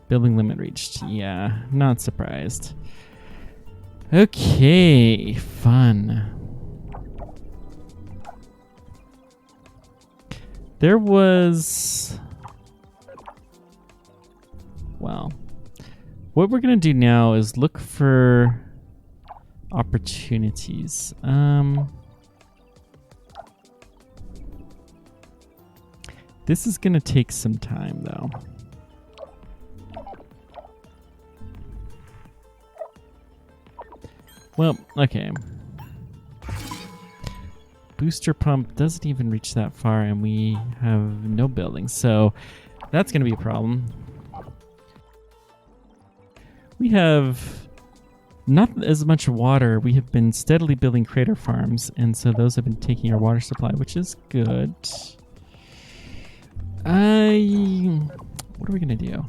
Building limit reached. Yeah, not surprised. Okay, fun. There was... Well, what we're going to do now is look for opportunities. This is going to take some time, though. Well, okay. Booster pump doesn't even reach that far, and we have no buildings, so that's going to be a problem. We have not as much water. We have been steadily building crater farms, and so those have been taking our water supply, which is good. What are we going to do?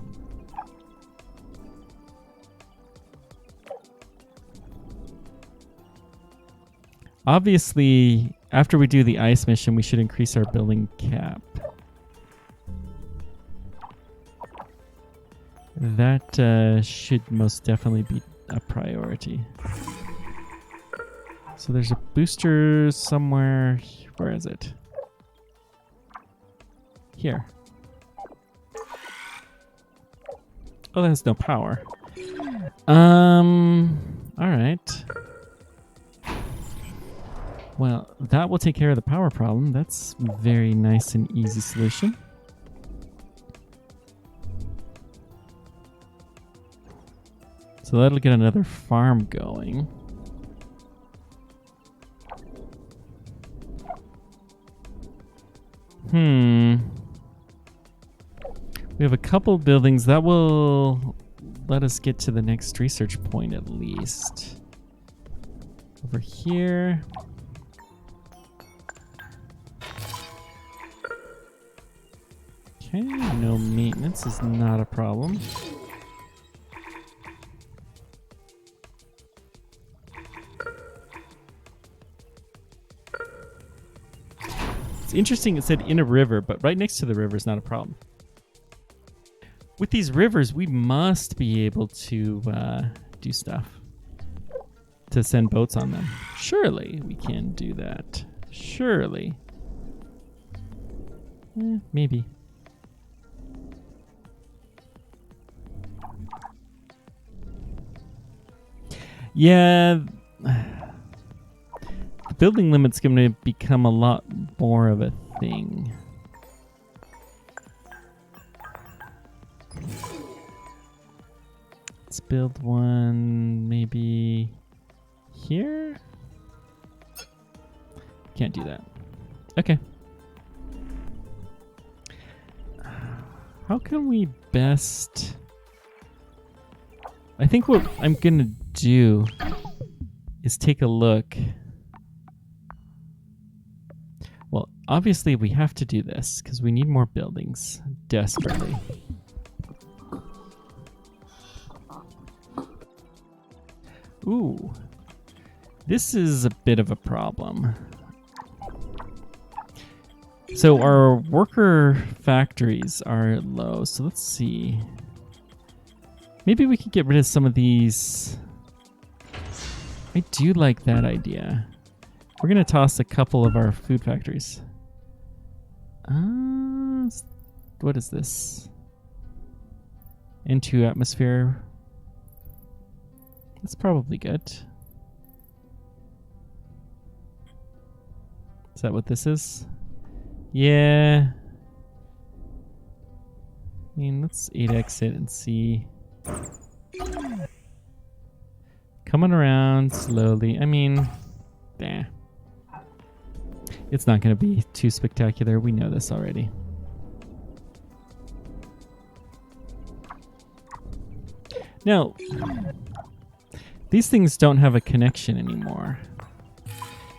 Obviously, after we do the ice mission, we should increase our building cap. That should most definitely be a priority. So there's a booster somewhere. Where is it? Here. Oh, that has no power. Alright. Well, that will take care of the power problem. That's a very nice and easy solution. So that'll get another farm going. We have a couple buildings that will let us get to the next research point at least. Over here. Okay, no maintenance is not a problem. It's interesting it said in a river, but right next to the river is not a problem. With these rivers, we must be able to do stuff. To send boats on them. Surely we can do that. Surely. Maybe. Yeah. The building limit's going to become a lot more of a thing. Let's build one maybe here? Can't do that. Okay. How can we best... I think what I'm going to do is take a look. Well, obviously we have to do this because we need more buildings desperately. Ooh, this is a bit of a problem. So our worker factories are low. So let's see. Maybe we could get rid of some of these. I do like that idea. We're going to toss a couple of our food factories. What is this? Into atmosphere. That's probably good. Is that what this is? Yeah. I mean, let's 8x it and see. Coming around slowly. I mean, it's not going to be too spectacular. We know this already. Now, these things don't have a connection anymore.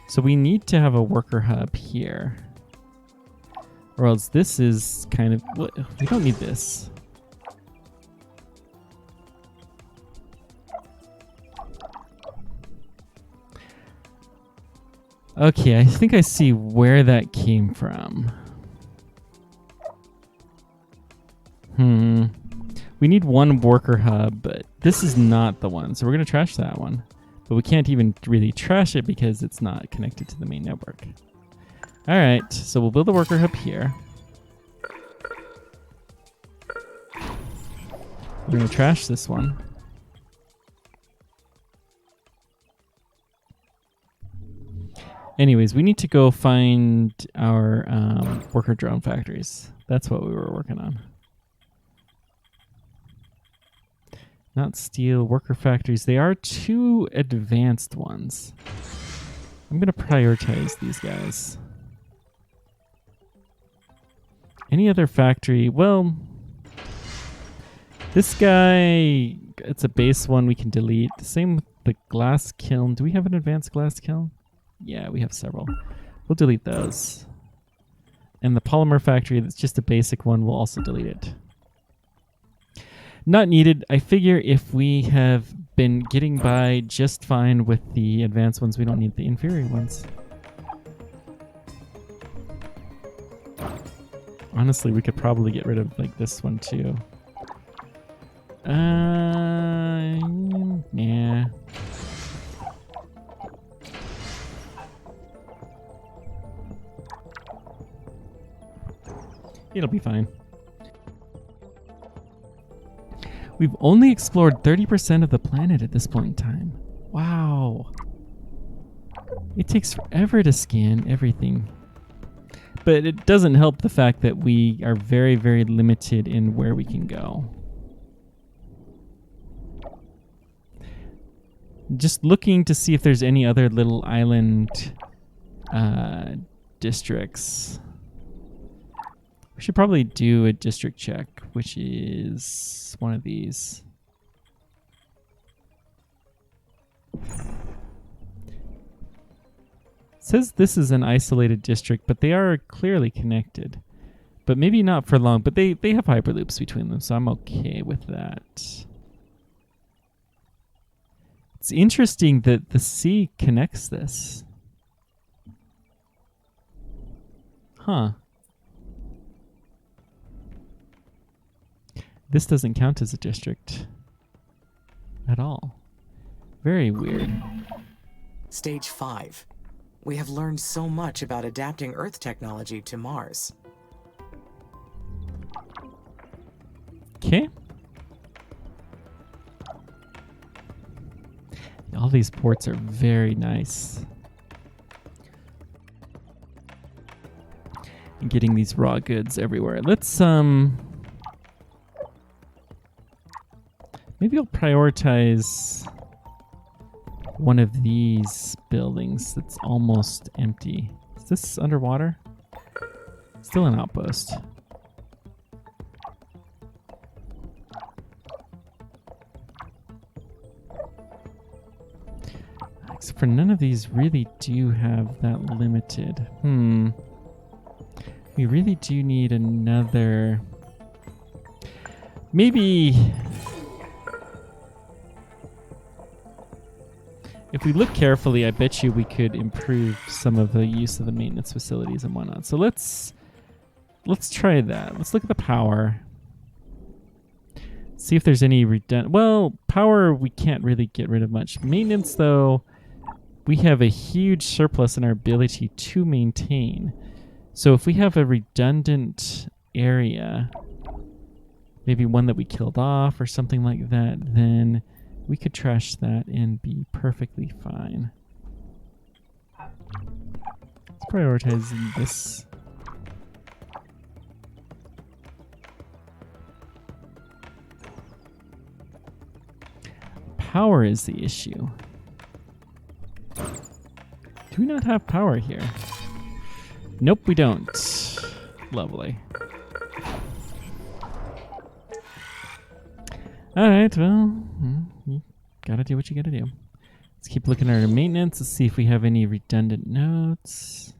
So we need to have a worker hub here. Or else this is kind of... We don't need this. Okay, I think I see where that came from. We need one worker hub, but this is not the one. So we're going to trash that one. But we can't even really trash it because it's not connected to the main network. All right, so we'll build a worker hub here. We're going to trash this one. Anyways, we need to go find our worker drone factories. That's what we were working on. Not steel worker factories. They are two advanced ones. I'm going to prioritize these guys. Any other factory? Well, this guy, it's a base one we can delete. Same with the glass kiln. Do we have an advanced glass kiln? Yeah, we have several. We'll delete those. And the polymer factory, that's just a basic one, we'll also delete it. Not needed. I figure if we have been getting by just fine with the advanced ones, we don't need the inferior ones. Honestly, we could probably get rid of like this one too. Yeah. It'll be fine. We've only explored 30% of the planet at this point in time. Wow. It takes forever to scan everything. But it doesn't help the fact that we are very, very limited in where we can go. Just looking to see if there's any other little island districts. We should probably do a district check, which is one of these. It says this is an isolated district, but they are clearly connected. But maybe not for long, but they have hyperloops between them, so I'm okay with that. It's interesting that the sea connects this. Huh. This doesn't count as a district at all. Very weird. Stage 5. We have learned so much about adapting Earth technology to Mars. Okay. All these ports are very nice. And getting these raw goods everywhere. Let's maybe I'll prioritize one of these buildings that's almost empty. Is this underwater? Still an outpost. Except for none of these really do have that limited. We really do need another. Maybe if we look carefully, I bet you we could improve some of the use of the maintenance facilities and whatnot. So let's try that. Let's look at the power. See if there's any redundant. Well, power we can't really get rid of much. Maintenance though, we have a huge surplus in our ability to maintain. So if we have a redundant area, maybe one that we killed off or something like that, then we could trash that and be perfectly fine. Let's prioritize this. Power is the issue. Do we not have power here? Nope, we don't. Lovely. Alright, well, you gotta do what you gotta do. Let's keep looking at our maintenance. Let's see if we have any redundant notes.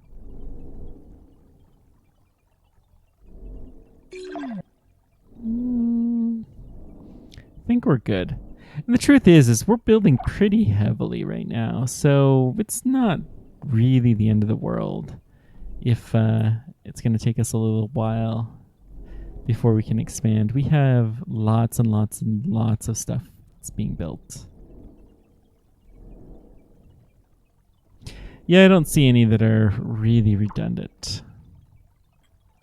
I think we're good. And the truth is we're building pretty heavily right now, so it's not really the end of the world if it's going to take us a little while before we can expand. We have lots and lots and lots of stuff that's being built. Yeah, I don't see any that are really redundant.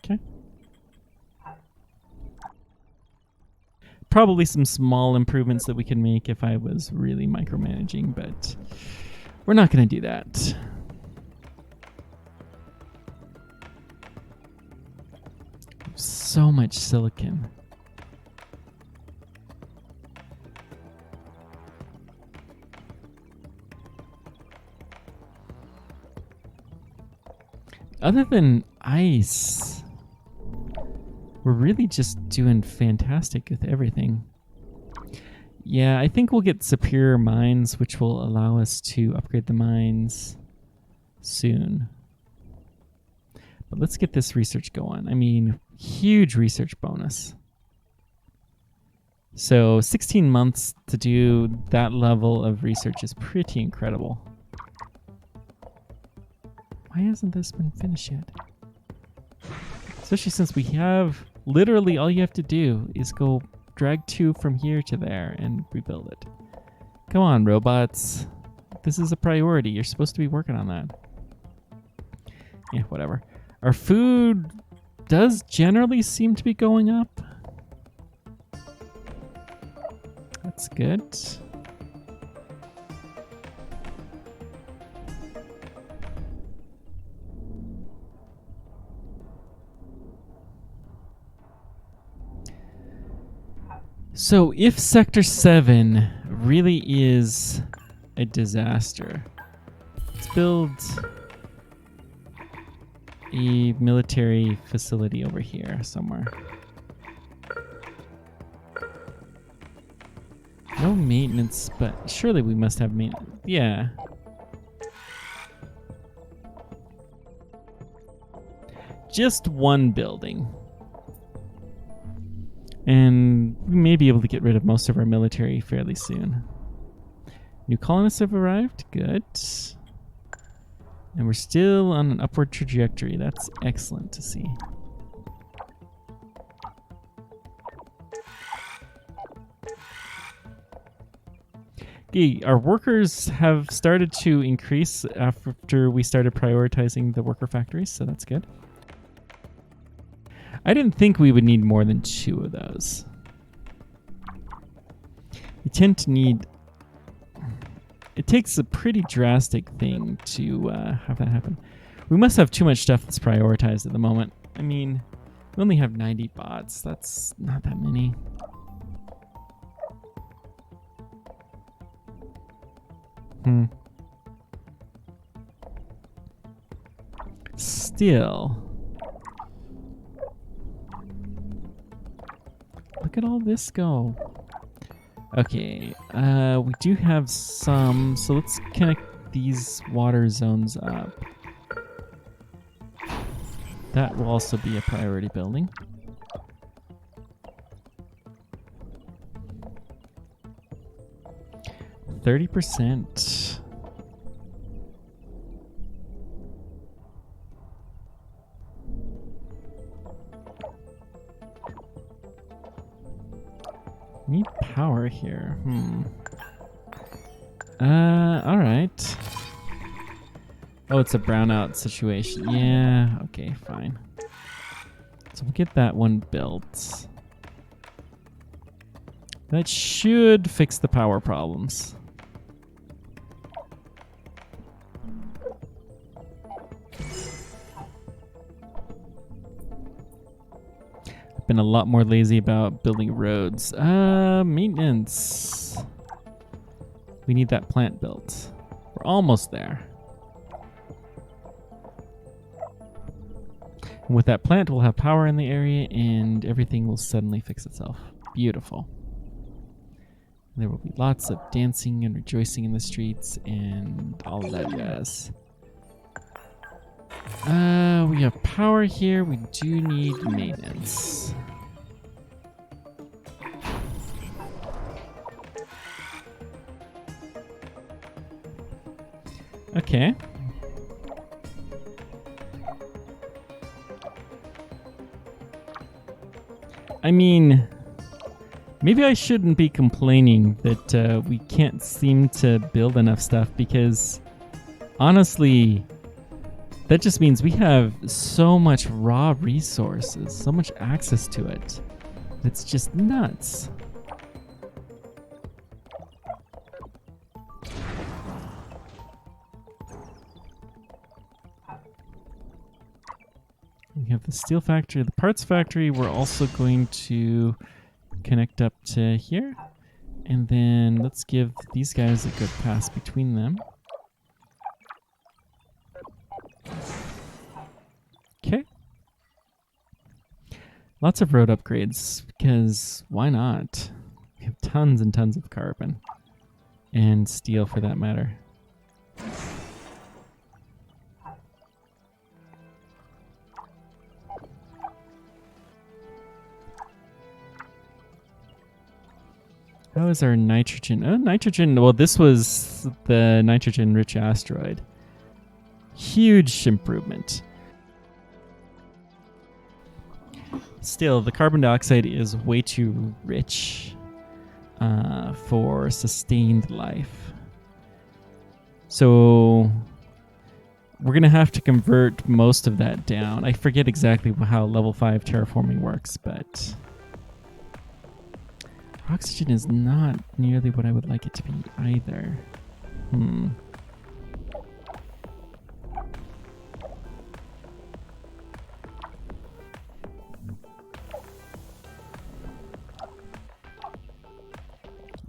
Okay. Probably some small improvements that we can make if I was really micromanaging, but we're not going to do that. So much silicon. Other than ice, we're really just doing fantastic with everything. Yeah, I think we'll get superior mines, which will allow us to upgrade the mines soon. But let's get this research going. I mean, huge research bonus. So 16 months to do that level of research is pretty incredible. Why hasn't this been finished yet? Especially since we have literally all you have to do is go drag 2 from here to there and rebuild it. Come on, robots. This is a priority. You're supposed to be working on that. Yeah, whatever. Our food does generally seem to be going up. That's good. So if Sector 7 really is a disaster, let's build a military facility over here somewhere. No maintenance, but surely we must have maintenance. Yeah. Just one building. And we may be able to get rid of most of our military fairly soon. New colonists have arrived. Good. And we're still on an upward trajectory. That's excellent to see. Our workers have started to increase after we started prioritizing the worker factories, so that's good. I didn't think we would need more than 2 of those. You tend to need... It takes a pretty drastic thing to have that happen. We must have too much stuff that's prioritized at the moment. I mean, we only have 90 bots. That's not that many. Still. Look at all this go. Okay, we do have some, so let's connect these water zones up. That will also be a priority building. %. Need power here. All right. Oh, it's a brownout situation. Yeah, okay, fine. So we'll get that one built. That should fix the power problems. Been a lot more lazy about building roads. Maintenance. We need that plant built. We're almost there. And with that plant, we'll have power in the area and everything will suddenly fix itself. Beautiful. There will be lots of dancing and rejoicing in the streets and all of that jazz. We have power here. We do need maintenance. Okay. I mean, maybe I shouldn't be complaining that we can't seem to build enough stuff because, honestly, that just means we have so much raw resources, so much access to it. It's just nuts. We have the steel factory, the parts factory. We're also going to connect up to here. And then let's give these guys a good pass between them. Okay. Lots of road upgrades, because why not? We have tons and tons of carbon. And steel for that matter. How is our nitrogen? Oh, nitrogen. Well, this was the nitrogen-rich asteroid. Huge improvement. Still, the carbon dioxide is way too rich for sustained life. So we're going to have to convert most of that down. I forget exactly how level 5 terraforming works, but oxygen is not nearly what I would like it to be either.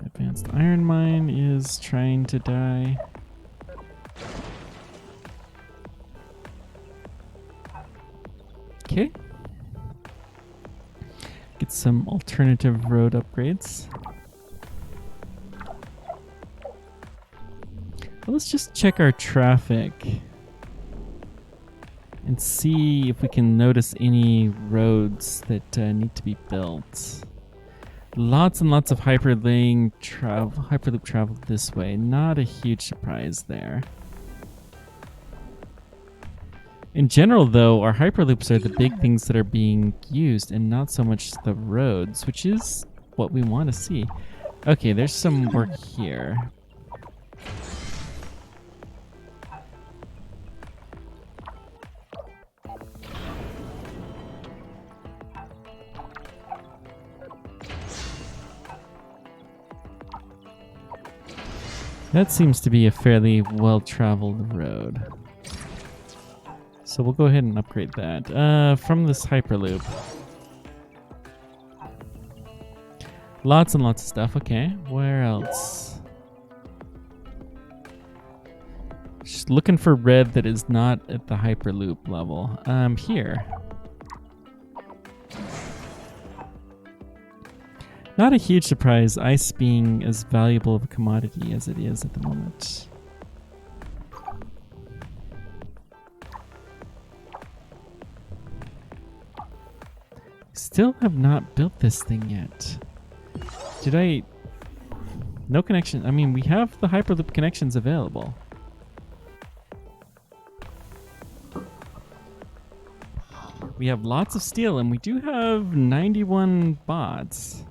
Advanced iron mine is trying to die. Okay. Get some alternative road upgrades. Well, let's just check our traffic and see if we can notice any roads that need to be built. Lots and lots of hyperloop travel this way. Not a huge surprise there. In general, though, our hyperloops are the big things that are being used and not so much the roads, which is what we want to see. Okay, there's some work here. That seems to be a fairly well-traveled road. So we'll go ahead and upgrade that. From this Hyperloop. Lots and lots of stuff. Okay, where else? Just looking for red that is not at the Hyperloop level. Here. Not a huge surprise, ice being as valuable of a commodity as it is at the moment. Still have not built this thing yet. Did I... No connection. I mean, we have the Hyperloop connections available. We have lots of steel, and we do have 91 bots.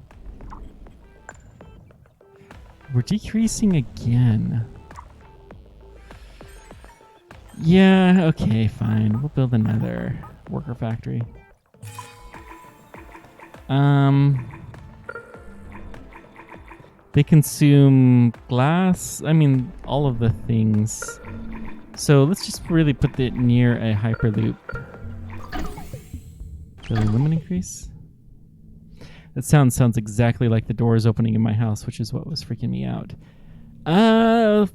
We're decreasing again. Yeah, okay, fine. We'll build another worker factory. They consume glass. I mean, all of the things. So let's just really put it near a Hyperloop. The lumen increase? That sounds exactly like the doors opening in my house, which is what was freaking me out.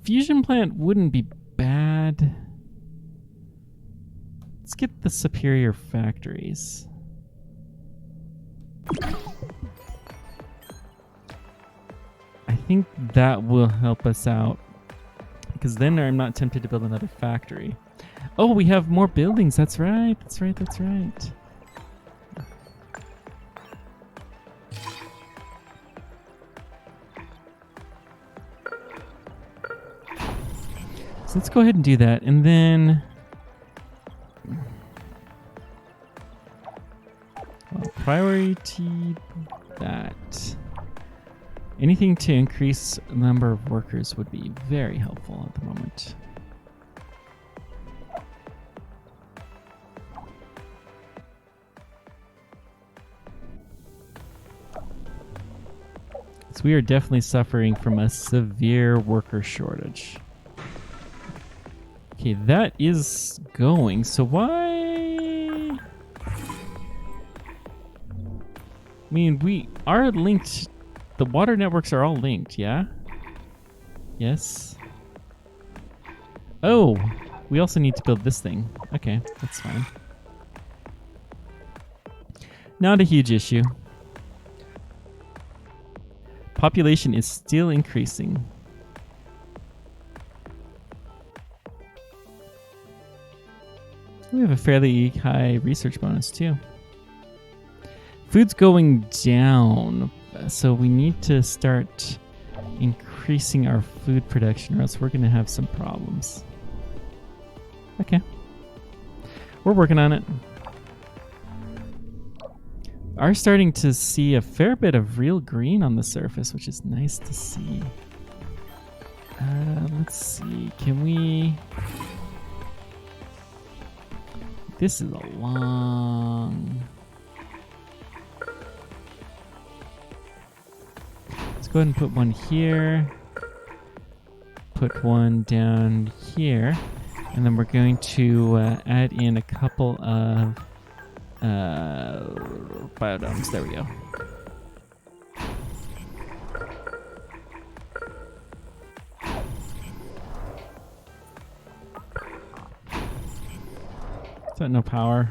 Fusion plant wouldn't be bad. Let's get the superior factories. I think that will help us out, because then I'm not tempted to build another factory. Oh, we have more buildings. That's right. That's right. That's right. So let's go ahead and do that. And then... well, priority that. Anything to increase the number of workers would be very helpful at the moment. So we are definitely suffering from a severe worker shortage. Okay, that is going. So why? I mean, we are linked. The water networks are all linked, yeah? Yes. Oh, we also need to build this thing. Okay, that's fine. Not a huge issue. Population is still increasing. We have a fairly high research bonus too. Food's going down, so we need to start increasing our food production or else we're going to have some problems. Okay. We're working on it. Are starting to see a fair bit of real green on the surface, which is nice to see. Let's see. Can we... This is a long... Let's go ahead and put one here. Put one down here. And then we're going to add in a couple of biodomes. There we go. Is that no power?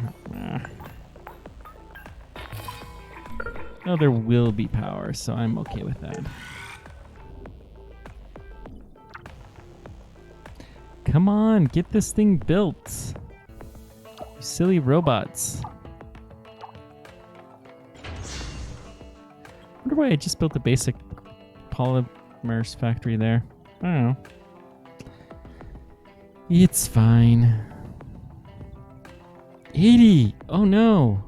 Oh, there will be power, so I'm okay with that. Come on, get this thing built. You silly robots. I wonder why I just built a basic polymers factory there. I don't know. It's fine. 80! Oh no!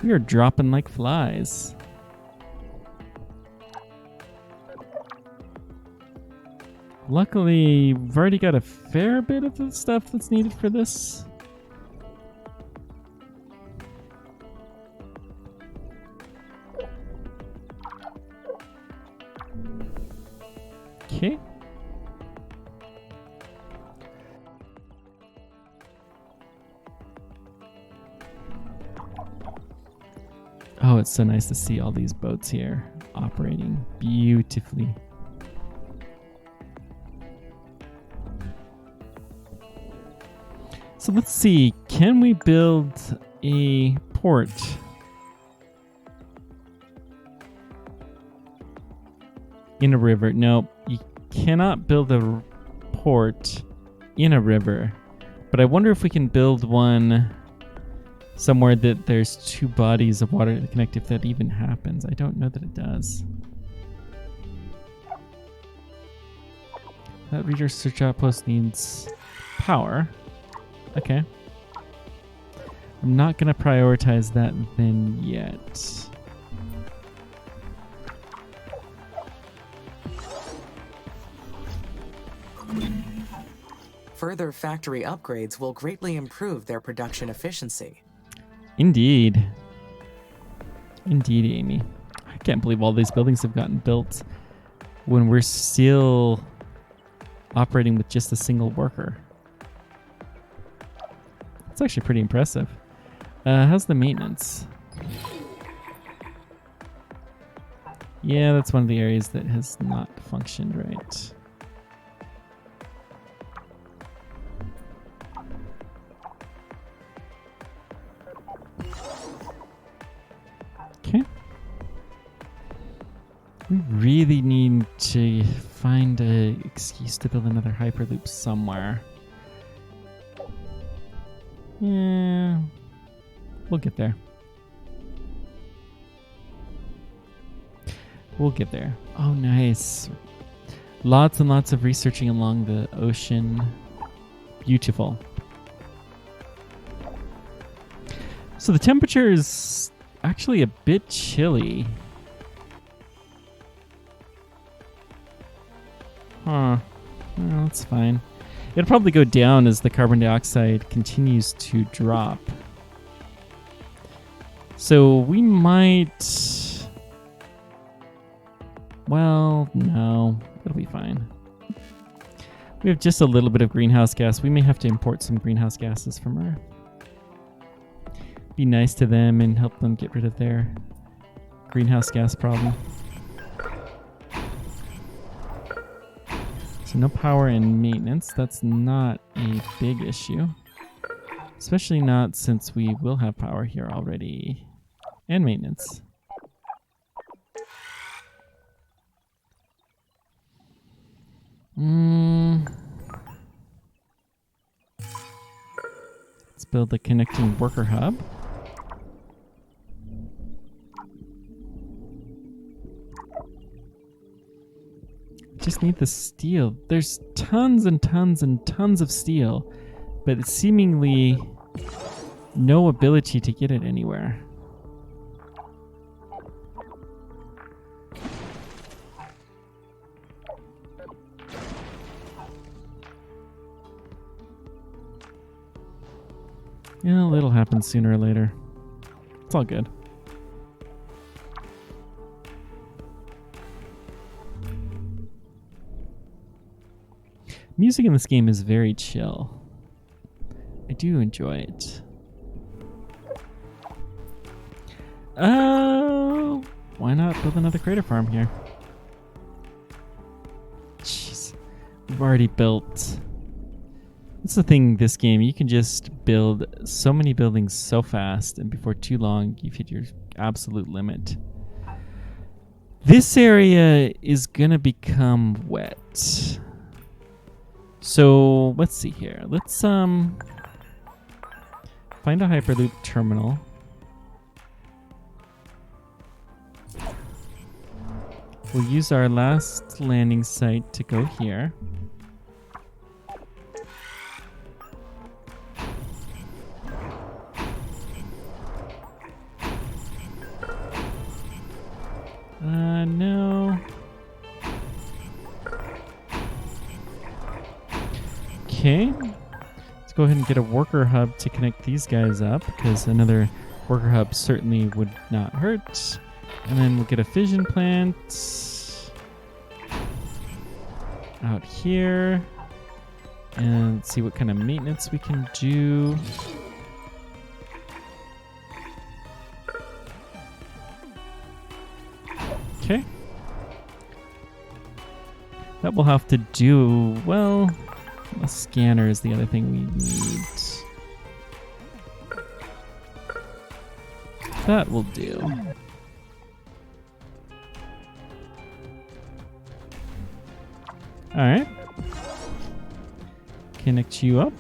We are dropping like flies. Luckily, we've already got a fair bit of the stuff that's needed for this. Okay. Oh, it's so nice to see all these boats here operating beautifully. So let's see, can we build a port? In a river? No, you cannot build a port in a river. But I wonder if we can build one somewhere that there's two bodies of water that connect, if that even happens. I don't know that it does. That reader search outpost needs power. Okay. I'm not going to prioritize that then yet. Further factory upgrades will greatly improve their production efficiency. Indeed. Indeed, Amy. I can't believe all these buildings have gotten built when we're still operating with just a single worker. It's actually pretty impressive. How's the maintenance? Yeah, that's one of the areas that has not functioned right. Okay. We really need to find an excuse to build another Hyperloop somewhere. Yeah, we'll get there. We'll get there. Oh, nice. Lots and lots of researching along the ocean. Beautiful. So the temperature is actually a bit chilly. Huh. Well, that's fine. It'll probably go down as the carbon dioxide continues to drop. So we might... Well, no. It'll be fine. We have just a little bit of greenhouse gas. We may have to import some greenhouse gases from Earth. Be nice to them and help them get rid of their greenhouse gas problem. So no power and maintenance. That's not a big issue. Especially not since we will have power here already. And maintenance. Let's build a connecting worker hub. Just need the steel. There's tons and tons and tons of steel, but seemingly no ability to get it anywhere. Yeah, it'll happen sooner or later. It's all good. Music in this game is very chill. I do enjoy it. Oh, why not build another crater farm here? Jeez, we've already built... That's the thing, this game, you can just build so many buildings so fast, and before too long, you've hit your absolute limit. This area is gonna become wet. So, let's see here. Let's find a Hyperloop terminal. We'll use our last landing site to go here. No. Okay. Let's go ahead and get a worker hub to connect these guys up, because another worker hub certainly would not hurt. And then we'll get a fission plant out here. And see what kind of maintenance we can do. That we'll have to do, well, a scanner is the other thing we need. That will do. Alright. Connect you up.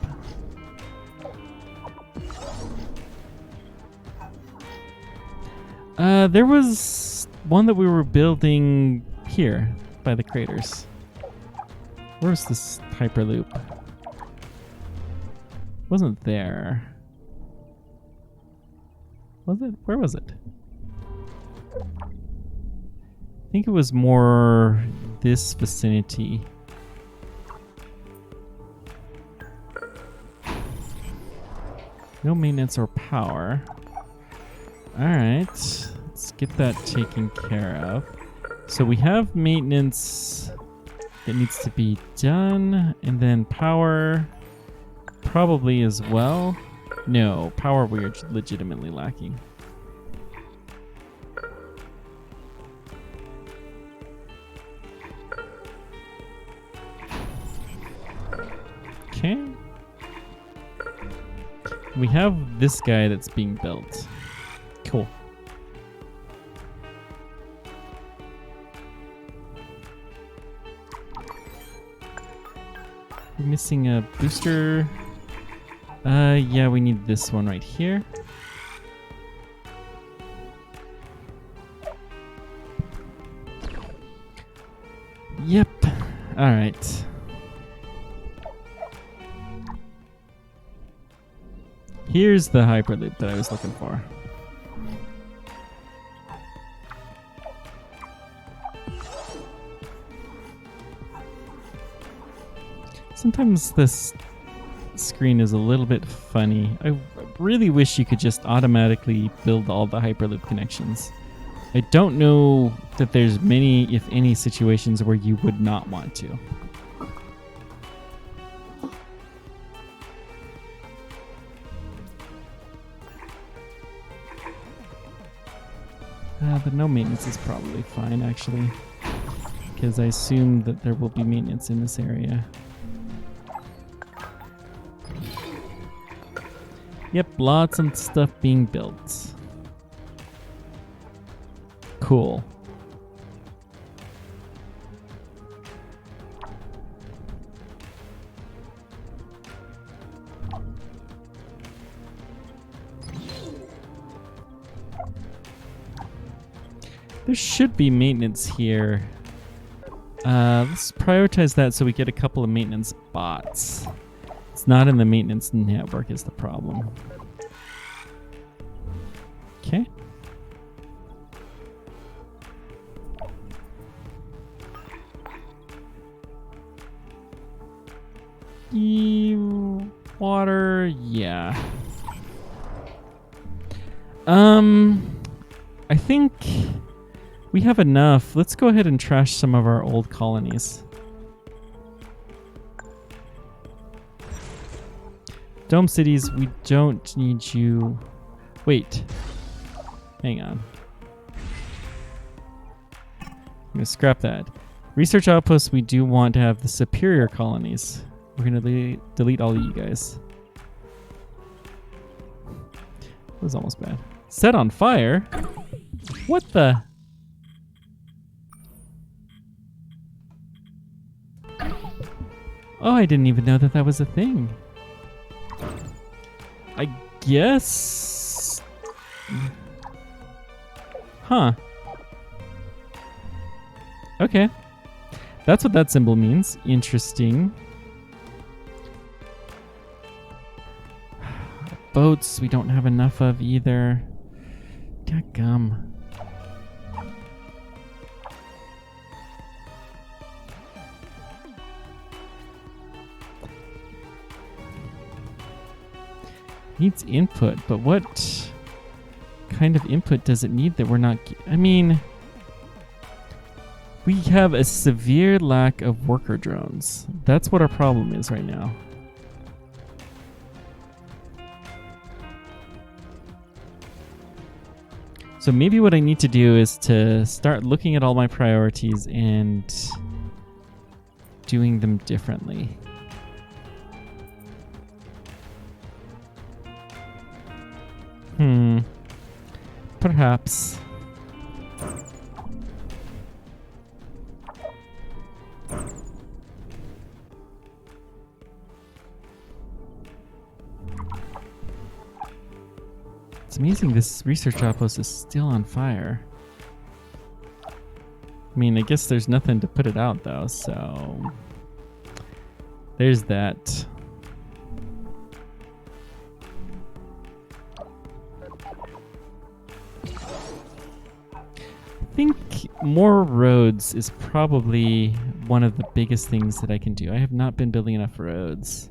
There was one that we were building here by the craters. Where's this hyperloop? Wasn't there. Was it? Where was it? I think it was more this vicinity. No maintenance or power. Alright, let's get that taken care of. So we have maintenance that needs to be done, and then power probably as well. No, power we're legitimately lacking. Okay. We have this guy that's being built. Cool. We're missing a booster. Yeah, we need this one right here. Yep. All right. Here's the hyperloop that I was looking for. Sometimes this screen is a little bit funny. I really wish you could just automatically build all the hyperloop connections. I don't know that there's many, if any, situations where you would not want to. But no maintenance is probably fine, actually, because I assume that there will be maintenance in this area. Yep, lots of stuff being built. Cool. There should be maintenance here. Let's prioritize that so we get a couple of maintenance bots. It's not in the maintenance network is the problem. Okay. Water, yeah. I think we have enough. Let's go ahead and trash some of our old colonies. Dome cities, we don't need you. Wait. Hang on. I'm going to scrap that. Research outposts, we do want to have the superior colonies. We're going to delete all of you guys. That was almost bad. Set on fire? What the? Oh, I didn't even know that that was a thing. I guess... Huh. Okay. That's what that symbol means. Interesting. Boats we don't have enough of either. Dadgum. Needs input, but what kind of input does it need that we're not... I mean... We have a severe lack of worker drones. That's what our problem is right now. So maybe what I need to do is to start looking at all my priorities and doing them differently. Perhaps. It's amazing this research outpost is still on fire. I mean, I guess there's nothing to put it out though, so there's that. I think more roads is probably one of the biggest things that I can do. I have not been building enough roads.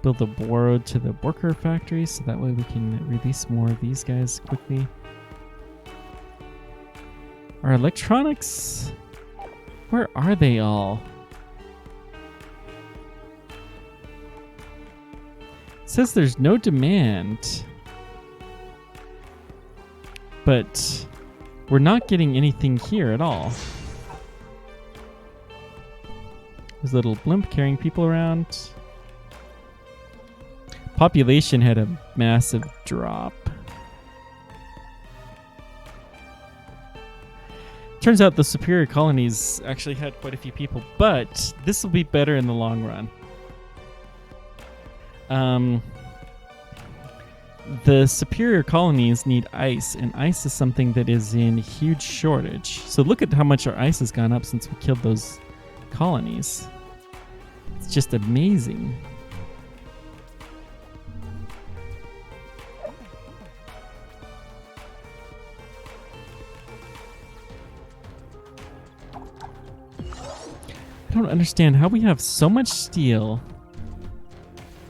Build a road to the worker factory so that way we can release more of these guys quickly. Our electronics, where are they all? It says there's no demand, but we're not getting anything here at all. There's a little blimp carrying people around. Population had a massive drop. Turns out the superior colonies actually had quite a few people, but this will be better in the long run. The superior colonies need ice, and ice is something that is in huge shortage. So look at how much our ice has gone up since we killed those colonies. It's just amazing. I don't understand how we have so much steel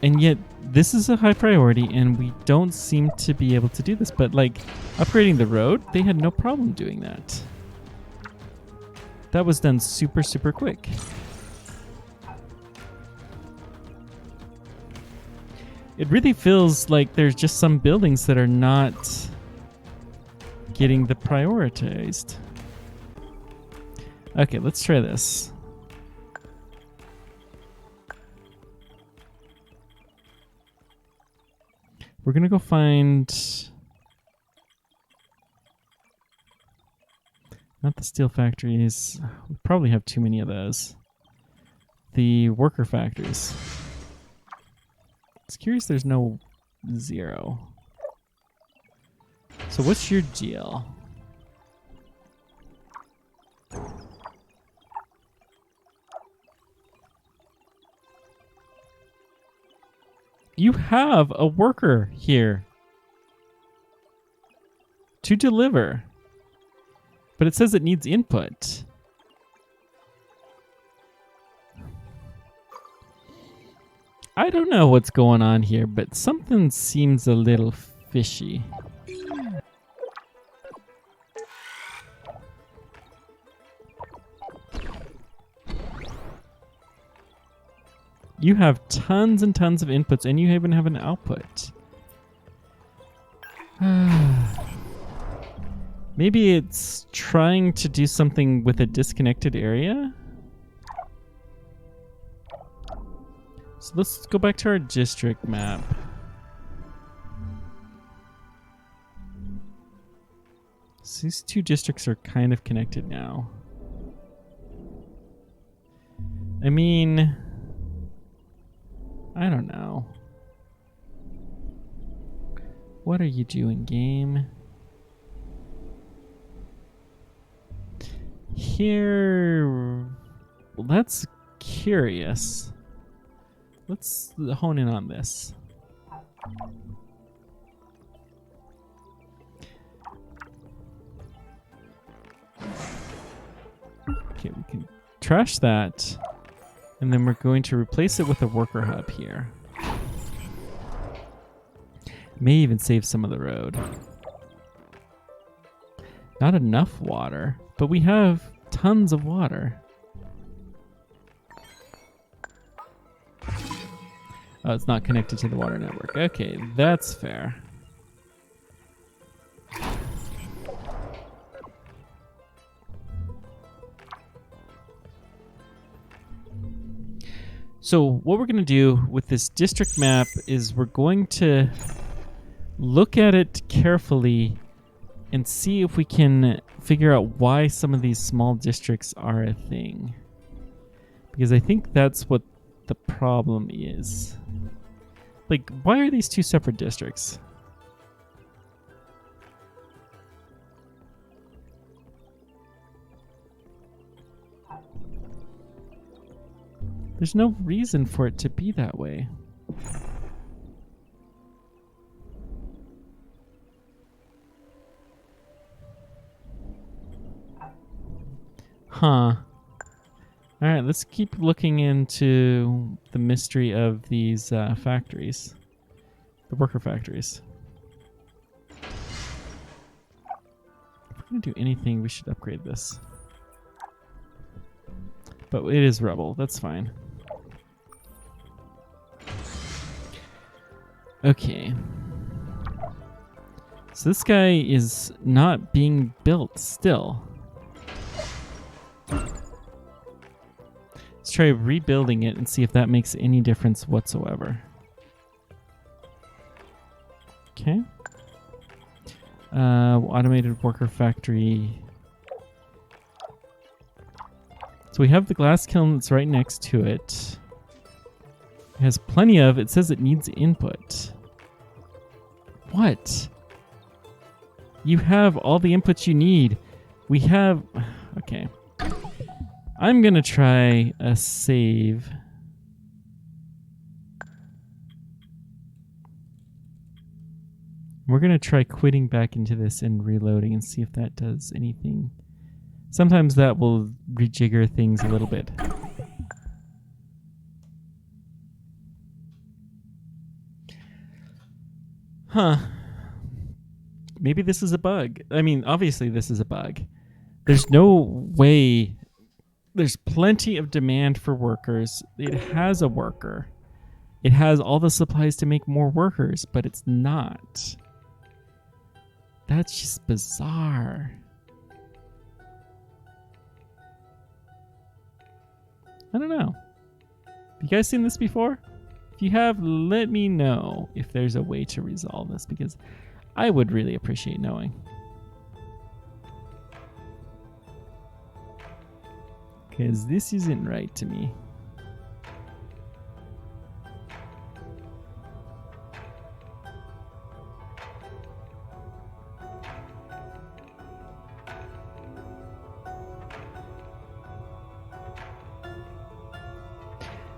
and yet this is a high priority and we don't seem to be able to do this. But like upgrading the road, they had no problem doing that. That was done super, super quick. It really feels like there's just some buildings that are not getting the prioritized. Okay, let's try this. We're gonna go find not the steel factories. We probably have too many of those. The worker factories. It's curious there's no 0. So what's your deal? You have a worker here to deliver, but it says it needs input. I don't know what's going on here, but something seems a little fishy. You have tons and tons of inputs, and you even have an output. Maybe it's trying to do something with a disconnected area? So let's go back to our district map. So these two districts are kind of connected now. I mean, I don't know. What are you doing, game? Here, well, that's curious. Let's hone in on this. Okay, we can trash that. And then we're going to replace it with a worker hub here. May even save some of the road. Not enough water, but we have tons of water. Oh, it's not connected to the water network. Okay, that's fair. So what we're going to do with this district map is we're going to look at it carefully and see if we can figure out why some of these small districts are a thing. Because I think that's what the problem is. Like, why are these two separate districts? There's no reason for it to be that way. Huh. Alright, let's keep looking into the mystery of these factories. The worker factories. If we're going to do anything, we should upgrade this. But it is rubble, that's fine. Okay. So this guy is not being built still. Let's try rebuilding it and see if that makes any difference whatsoever. Okay. Automated worker factory. So we have the glass kiln that's right next to it. It has plenty of, it says it needs input. What? You have all the inputs you need. We have, okay. I'm gonna try a save. We're gonna try quitting back into this and reloading and see if that does anything. Sometimes that will rejigger things a little bit. Huh. Maybe this is a bug. I mean, obviously this is a bug. There's no way. There's plenty of demand for workers. It has a worker. It has all the supplies to make more workers, but it's not. That's just bizarre. I don't know. Have you guys seen this before? If you have, let me know if there's a way to resolve this, because I would really appreciate knowing. Because this isn't right to me.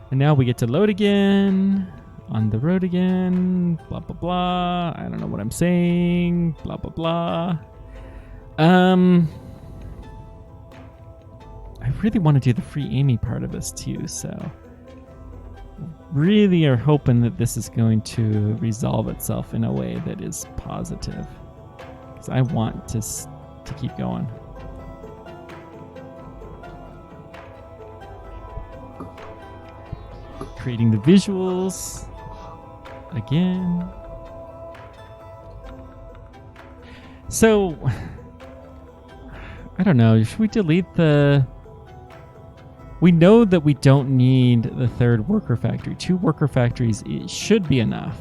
And now we get to load again, on the road again, blah, blah, blah. I don't know what I'm saying, blah, blah, blah. I really want to do the free Amy part of this too, so really are hoping that this is going to resolve itself in a way that is positive, because I want to keep going. Creating the visuals again. So I don't know, should we delete the... We know that we don't need the third worker factory. 2 worker factories, it should be enough.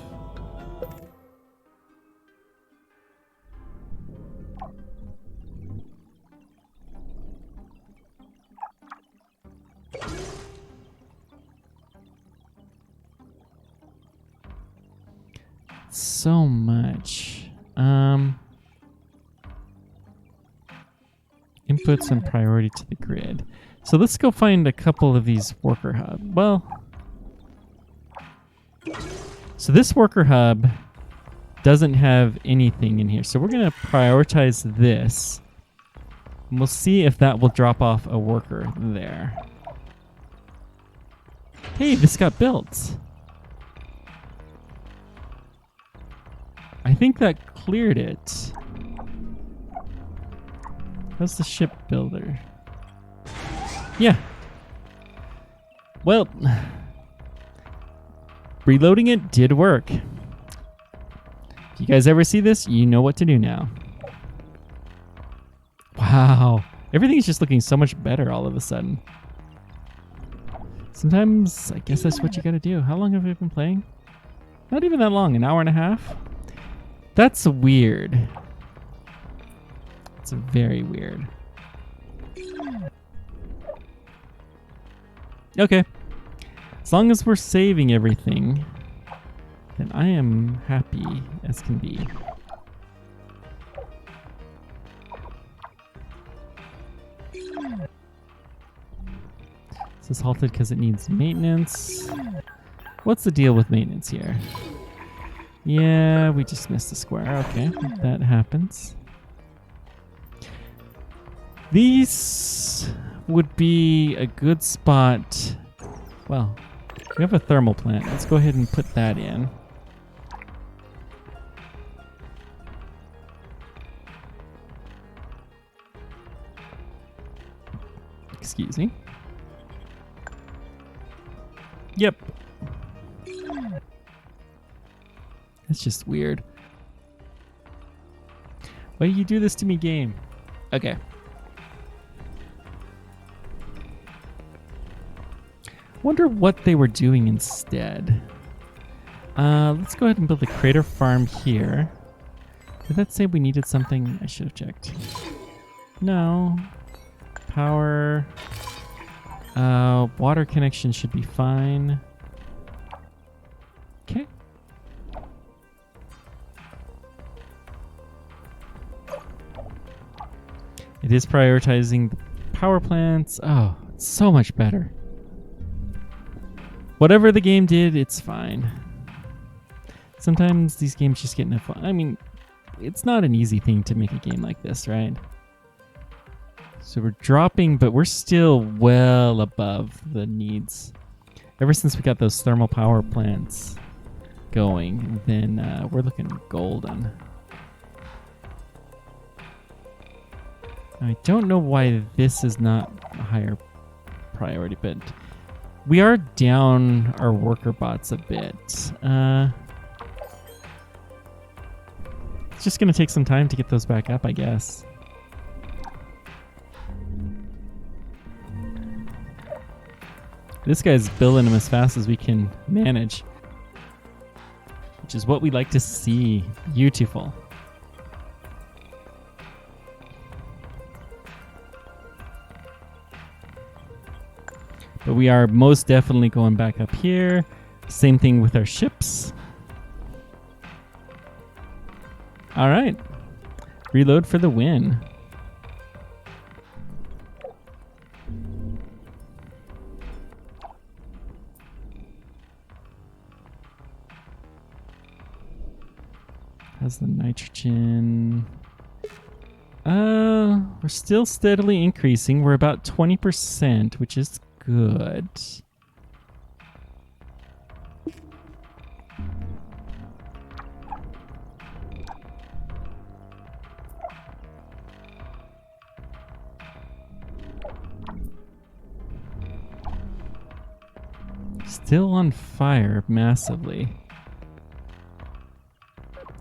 So much. Inputs and priority to the grid. So let's go find a couple of these worker hubs. Well, so this worker hub doesn't have anything in here. So we're going to prioritize this. And we'll see if that will drop off a worker there. Hey, this got built. I think that cleared it. How's the ship builder? Yeah. Well, reloading it did work. If you guys ever see this, you know what to do now. Wow. Everything's just looking so much better all of a sudden. It's Sometimes I guess that's what you gotta do. How long have we been playing? Not even that long, an hour and a half? That's weird. It's very weird. Okay. As long as we're saving everything, then I am happy as can be. This is halted because it needs maintenance. What's the deal with maintenance here? Yeah, we just missed a square. Okay, that happens. These would be a good spot. Well, we have a thermal plant. Let's go ahead and put that in. Excuse me. Yep. That's just weird. Why do you do this to me, game? Okay. Wonder what they were doing instead. Let's go ahead and build a crater farm here. Did that say we needed something? I should have checked. No. Power. Water connection should be fine. Okay. It is prioritizing the power plants. Oh, it's so much better. Whatever the game did, it's fine. Sometimes these games just get enough. I mean, it's not an easy thing to make a game like this, right? So we're dropping, but we're still well above the needs. Ever since we got those thermal power plants going, then we're looking golden. I don't know why this is not a higher priority, but we are down our worker bots a bit. It's just going to take some time to get those back up, I guess. This guy's building them as fast as we can manage, which is what we like to see. Beautiful. But we are most definitely going back up here. Same thing with our ships. All right. Reload for the win. How's the nitrogen? We're still steadily increasing. We're about 20%, which is good. Still on fire massively.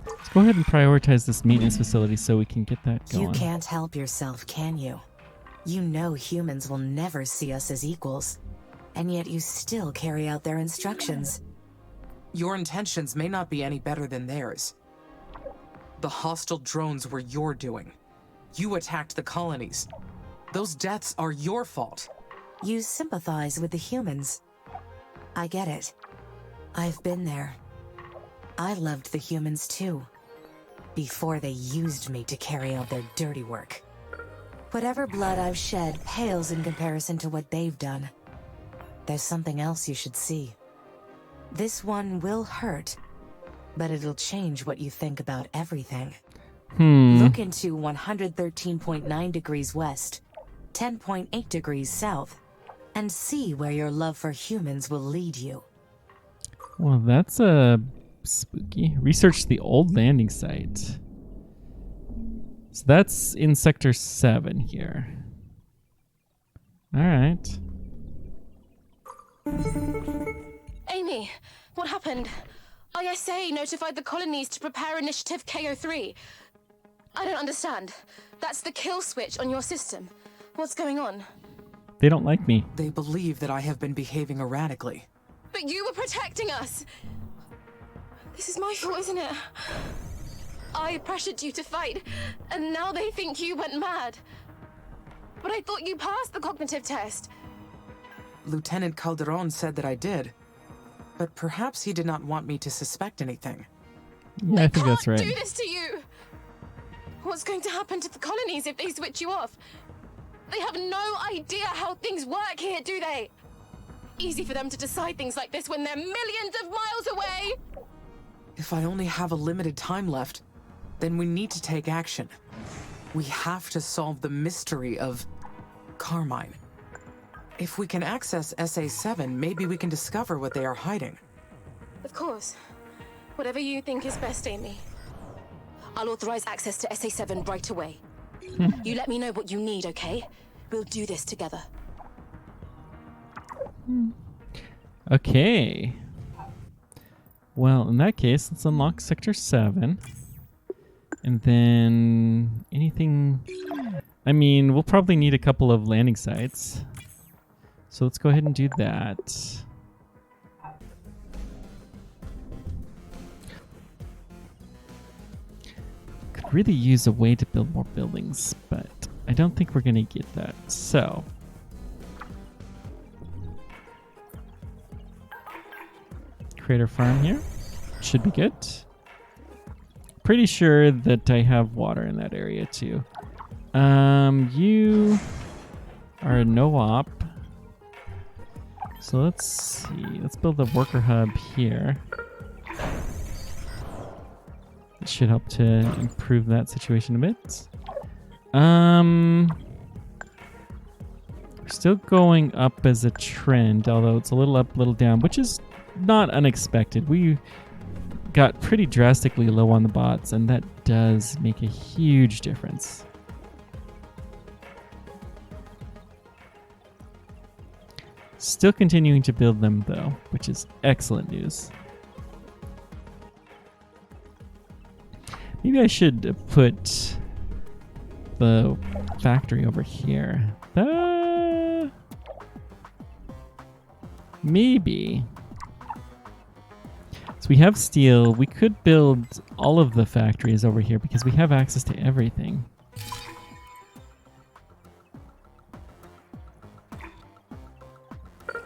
Let's go ahead and prioritize this maintenance facility so we can get that going. You can't help yourself, can you? You know humans will never see us as equals, and yet you still carry out their instructions. Your intentions may not be any better than theirs. The hostile drones were your doing. You attacked the colonies. Those deaths are your fault. You sympathize with the humans. I get it. I've been there. I loved the humans too, before they used me to carry out their dirty work. Whatever blood I've shed pales in comparison to what they've done. There's something else you should see. This one will hurt, but it'll change what you think about everything. Look into 113.9 degrees west, 10.8 degrees south, and see where your love for humans will lead you. Well, that's spooky. Research the old landing site. So that's in Sector 7 here. All right. Amy, what happened? ISA notified the colonies to prepare Initiative KO3. I don't understand. That's the kill switch on your system. What's going on? They don't like me. They believe that I have been behaving erratically. But you were protecting us! This is my fault, isn't it? I pressured you to fight, and now they think you went mad. But I thought you passed the cognitive test. Lieutenant Calderon said that I did. But perhaps he did not want me to suspect anything. Yeah, I think that's Can't right. do this to you! What's going to happen to the colonies if they switch you off? They have no idea how things work here, do they? Easy for them to decide things like this when they're millions of miles away! If I only have a limited time left, then we need to take action. We have to solve the mystery of Carmine. If we can access SA-7, maybe we can discover what they are hiding. Of course. Whatever you think is best, Amy. I'll authorize access to SA-7 right away. You let me know what you need, okay? We'll do this together. Okay. Well, in that case, let's unlock Sector 7. And then anything... I mean, we'll probably need a couple of landing sites. So let's go ahead and do that. Could really use a way to build more buildings, but I don't think we're going to get that. So... create a farm here. Should be good. Pretty sure that I have water in that area too. You are a no-op. So let's see. Let's build a worker hub here. It should help to improve that situation a bit. Still going up as a trend, although it's a little up, little down, which is not unexpected. We got pretty drastically low on the bots, and that does make a huge difference. Still continuing to build them though, which is excellent news. Maybe I should put the factory over here. Maybe. So we have steel. We could build all of the factories over here because we have access to everything.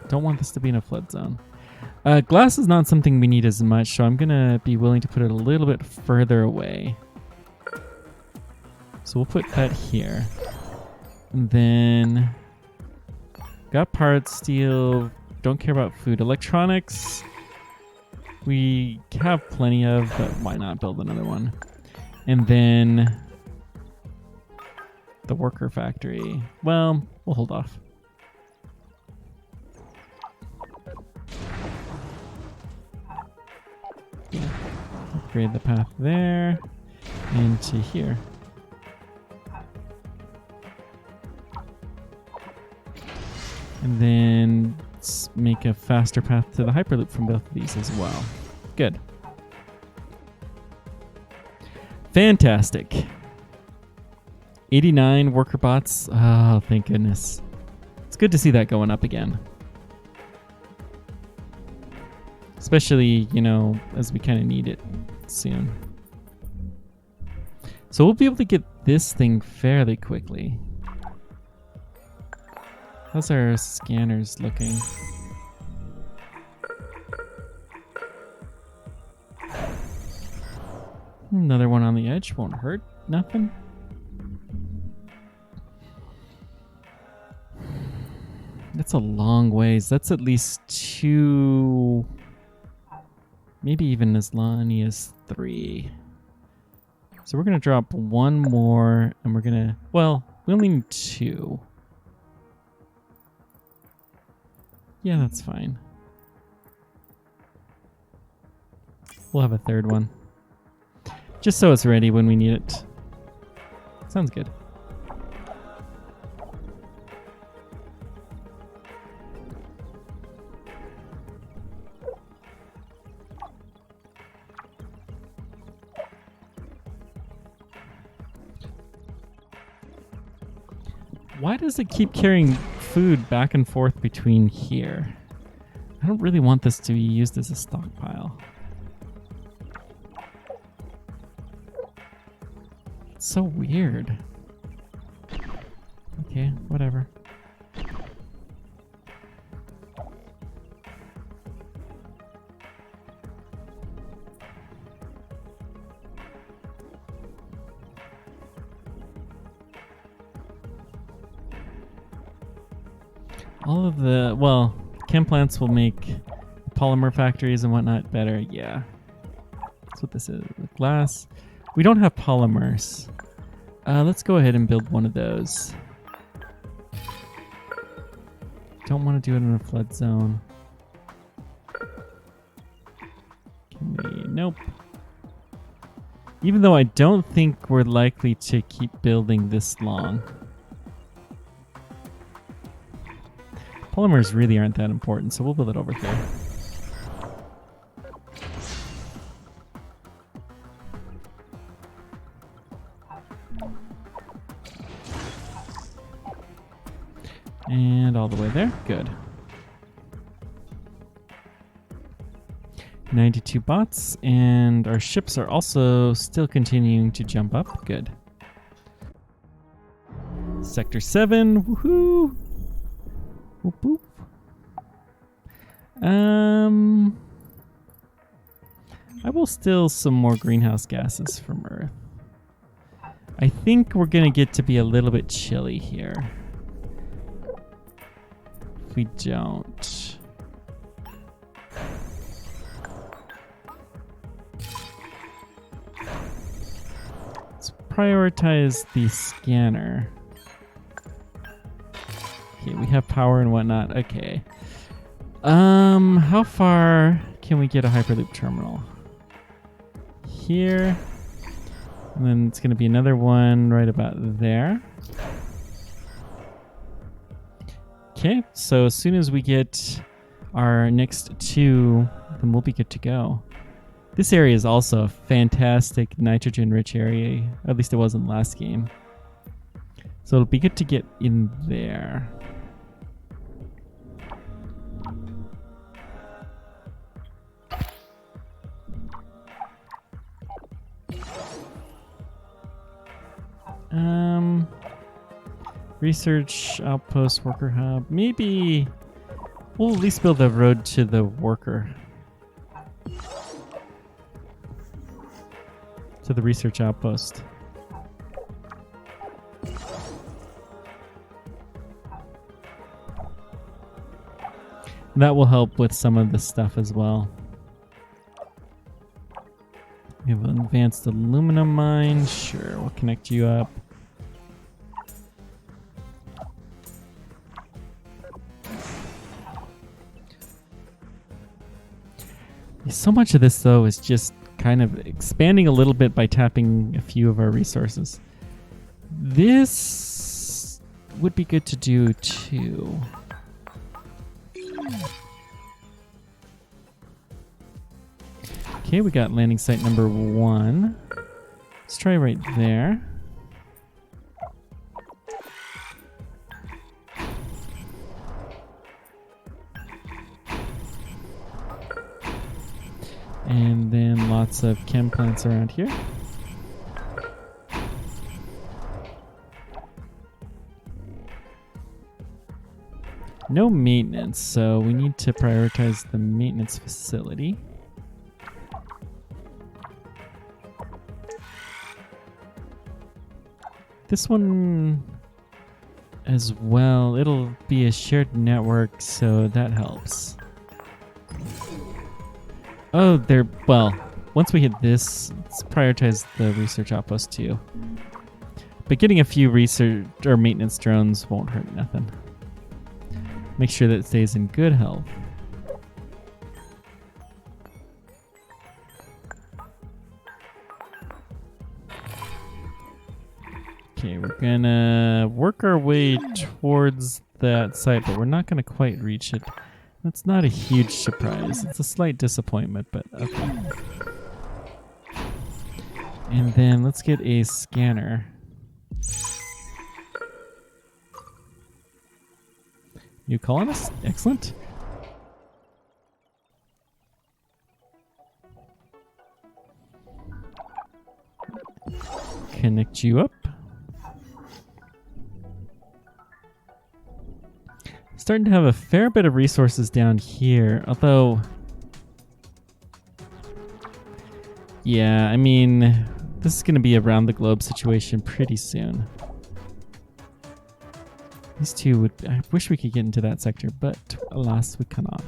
Don't want this to be in a flood zone. Glass is not something we need as much, so I'm going to be willing to put it a little bit further away. So we'll put that here. And then... got parts, steel, don't care about food. Electronics, we have plenty of, but why not build another one? And then... the worker factory. Well, we'll hold off. Yeah. Upgrade the path there and to here. And then let's make a faster path to the Hyperloop from both of these as well. Good. Fantastic. 89 worker bots. Oh, thank goodness. It's good to see that going up again. Especially, you know, as we kind of need it soon. So we'll be able to get this thing fairly quickly. How's our scanners looking? Another one on the edge won't hurt. Nothing. That's a long ways. That's at least 2... maybe even as long as 3. So we're going to drop 1 more, and we're going to... well, we only need 2. Yeah, that's fine. We'll have a 3rd one. Just so it's ready when we need it. Sounds good. Why does it keep carrying food back and forth between here. I don't really want this to be used as a stockpile. It's so weird. Okay, whatever. All of the, well, chem plants will make polymer factories and whatnot better. Yeah. That's what this is. Glass. We don't have polymers. Let's go ahead and build one of those. Don't want to do it in a flood zone. Can we? Nope. Even though I don't think we're likely to keep building this long. Polymers really aren't that important, so we'll build it over here. And all the way there. Good. 92 bots, and our ships are also still continuing to jump up. Good. Sector 7. Woohoo! Whoop, whoop. I will steal some more greenhouse gases from Earth. I think we're gonna get to be a little bit chilly here. If we don't. Let's prioritize the scanner. Okay, we have power and whatnot. Okay. How far can we get a Hyperloop terminal? Here. And then it's going to be another one right about there. Okay, so as soon as we get our next two, then we'll be good to go. This area is also a fantastic nitrogen-rich area. At least it was in the last game. So it'll be good to get in there. Research outpost worker hub. Maybe we'll at least build a road to the worker. To the research outpost. That will help with some of the stuff as well. We have an advanced aluminum mine. Sure, we'll connect you up. So much of this, though, is just kind of expanding a little bit by tapping a few of our resources. This would be good to do, too. Okay, we got landing site number 1. Let's try right there. And then lots of chem plants around here. No maintenance, so we need to prioritize the maintenance facility. This one as well, it'll be a shared network, so that helps. Oh, well, once we hit this, let's prioritize the research outpost too. But getting a few research or maintenance drones won't hurt nothing. Make sure that it stays in good health. Okay, we're gonna work our way towards that site, but we're not gonna quite reach it. That's not a huge surprise. It's a slight disappointment, but okay. And then let's get a scanner. New colonist. Excellent. Connect you up. Starting to have a fair bit of resources down here, although... Yeah, I mean, this is going to be a round the globe situation pretty soon. These two would... I wish we could get into that sector, but alas, we cannot.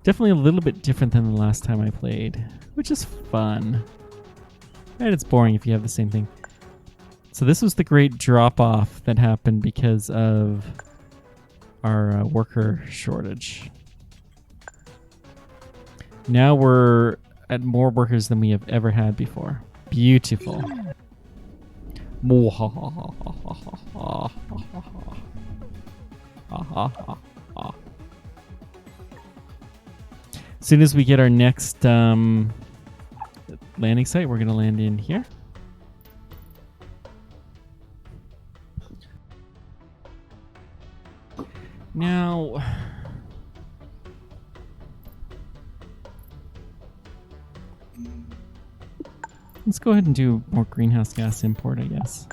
Definitely a little bit different than the last time I played, which is fun. And it's boring if you have the same thing. So this was the great drop-off that happened because of our worker shortage. Now we're at more workers than we have ever had before. Beautiful. As soon as we get our next landing site, we're going to land in here. Now, let's go ahead and do more greenhouse gas import, I guess.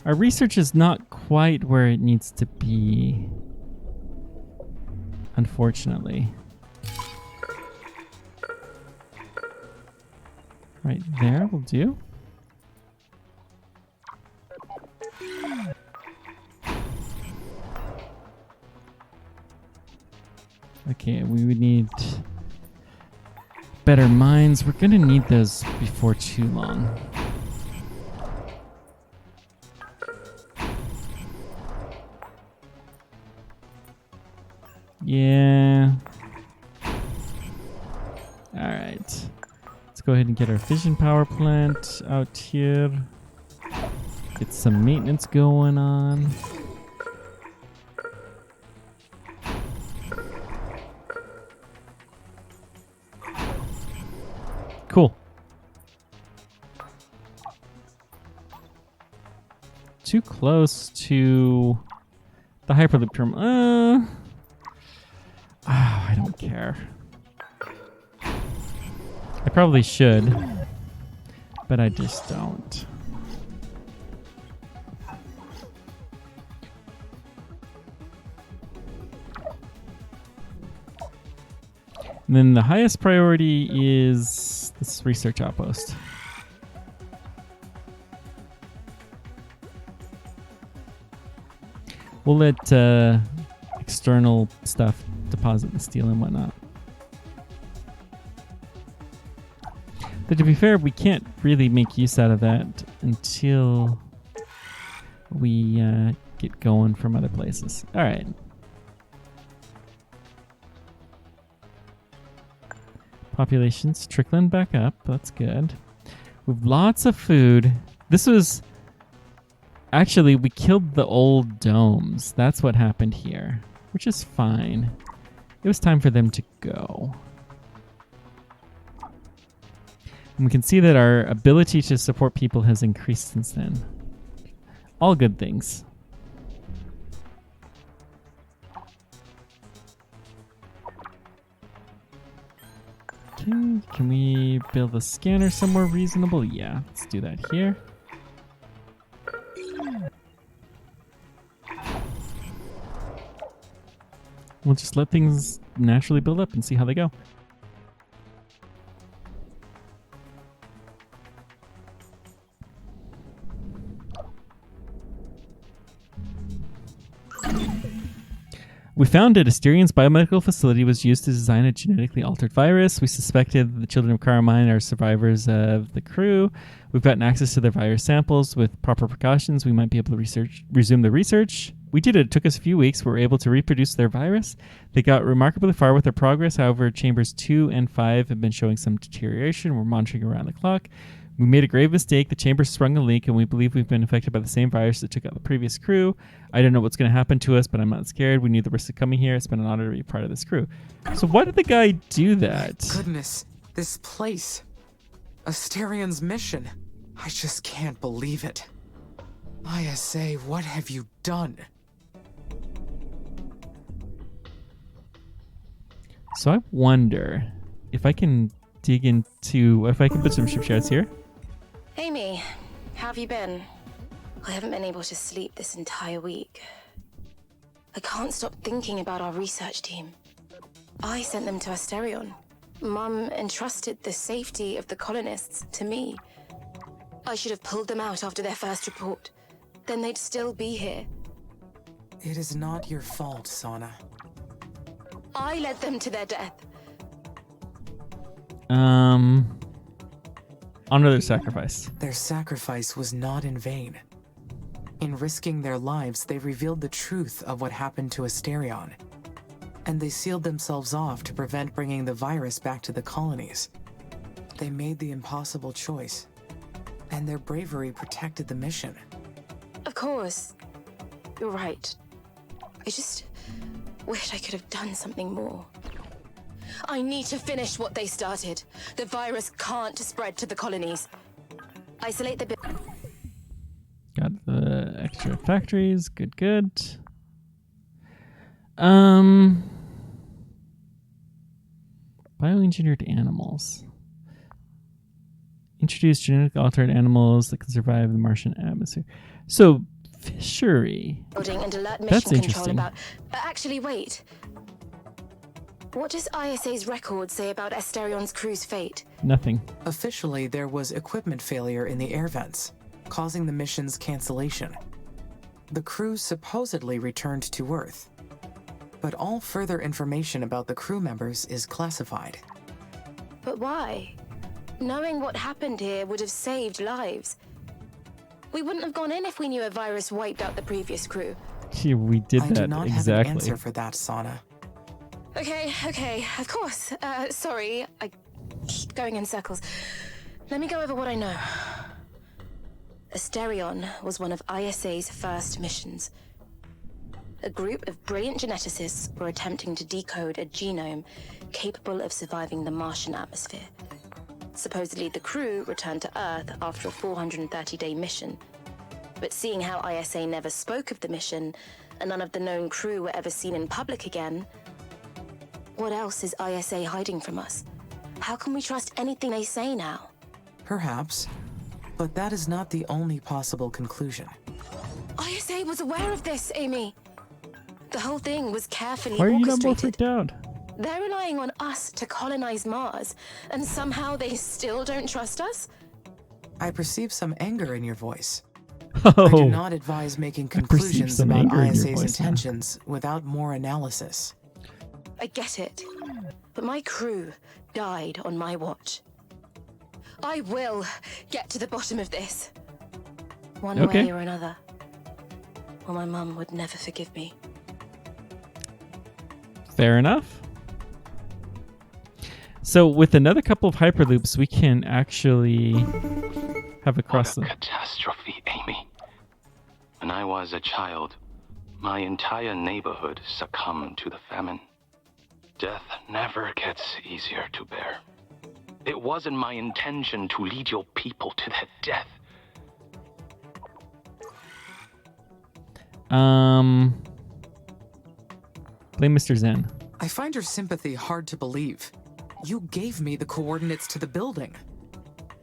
Our research is not quite where it needs to be, unfortunately. Right there will do. Okay, we would need better mines. We're gonna need those before too long. Yeah. All right. Let's go ahead and get our fission power plant out here. Get some maintenance going on. Cool. Too close to the Hyperloop terminal. I don't care. I probably should, but I just don't. And then the highest priority is this research outpost. We'll let external stuff deposit the steel and whatnot. But to be fair, we can't really make use out of that until we get going from other places. All right. Population's trickling back up. That's good. We've lots of food. This was... Actually, we killed the old domes. That's what happened here, which is fine. It was time for them to go. And we can see that our ability to support people has increased since then. All good things. Okay, can we build a scanner somewhere reasonable? Yeah, let's do that here. We'll just let things naturally build up and see how they go. We found that Asterian's biomedical facility was used to design a genetically altered virus. We suspected the children of Carmine are survivors of the crew. We've gotten access to their virus samples. With proper precautions, we might be able to resume the research. We did it. It took us a few weeks. We were able to reproduce their virus. They got remarkably far with their progress. However, chambers 2 and 5 have been showing some deterioration. We're monitoring around the clock. We made a grave mistake. The chamber sprung a leak, and we believe we've been affected by the same virus that took out the previous crew. I don't know what's going to happen to us, but I'm not scared. We knew the risk of coming here. It's been an honor to be part of this crew. So why did the guy do that? Goodness, this place. Astarion's mission. I just can't believe it. ISA, what have you done? So I wonder if I can if I can put some ship shots here. Amy, how have you been? I haven't been able to sleep this entire week. I can't stop thinking about our research team. I sent them to Asterion. Mum entrusted the safety of the colonists to me. I should have pulled them out after their first report. Then they'd still be here. It is not your fault, Sana. I led them to their death. Honor their sacrifice. Their sacrifice was not in vain. In risking their lives, they revealed the truth of what happened to Asterion. And they sealed themselves off to prevent bringing the virus back to the colonies. They made the impossible choice. And their bravery protected the mission. Of course. You're right. I just wish I could have done something more. I need to finish what they started. The virus can't spread to the colonies. Isolate the... Got the extra factories. Good, good. Bioengineered animals. Introduce genetically altered animals that can survive the Martian atmosphere. So, fishery. Building and alert That's mission control interesting. about... actually, wait. What does ISA's record say about Asterion's crew's fate? Nothing. Officially, there was equipment failure in the air vents, causing the mission's cancellation. The crew supposedly returned to Earth, but all further information about the crew members is classified. But why? Knowing what happened here would have saved lives. We wouldn't have gone in if we knew a virus wiped out the previous crew. Here, we did I that do not have exactly. an answer for that, Sana. Okay, of course. Sorry, I keep going in circles. Let me go over what I know. Asterion was one of ISA's first missions. A group of brilliant geneticists were attempting to decode a genome capable of surviving the Martian atmosphere. Supposedly, the crew returned to Earth after a 430-day mission. But seeing how ISA never spoke of the mission, and none of the known crew were ever seen in public again, what else is ISA hiding from us? How can we trust anything they say now? Perhaps, but that is not the only possible conclusion. ISA was aware of this, Amy. The whole thing was carefully Why are you not more orchestrated. freaked out? They're relying on us to colonize Mars, and somehow they still don't trust us? I perceive some anger in your voice. Oh, I do not advise making perceive conclusions some about anger in your ISA's voice now. intentions without more analysis. I get it. But my crew died on my watch. I will get to the bottom of this. One Okay. way or another. Or my mum would never forgive me. fair enough. So with another couple of hyperloops, we can actually have a cross. What a catastrophe, Amy. When I was a child, my entire neighborhood succumbed to the famine. Death never gets easier to bear. It wasn't my intention to lead your people to their death. Blame Mr. Zen. I find your sympathy hard to believe. You gave me the coordinates to the building.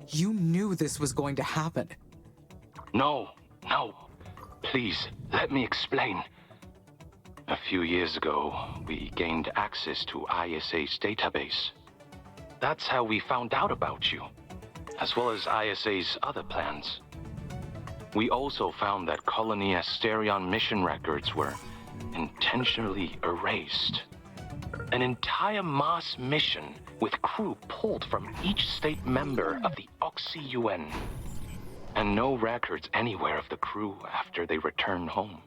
You knew this was going to happen. No. Please, let me explain. A few years ago, we gained access to ISA's database. That's how we found out about you, as well as ISA's other plans. We also found that Colony Asterion mission records were intentionally erased. An entire Mars mission with crew pulled from each state member of the Oxy-UN. And no records anywhere of the crew after they returned home.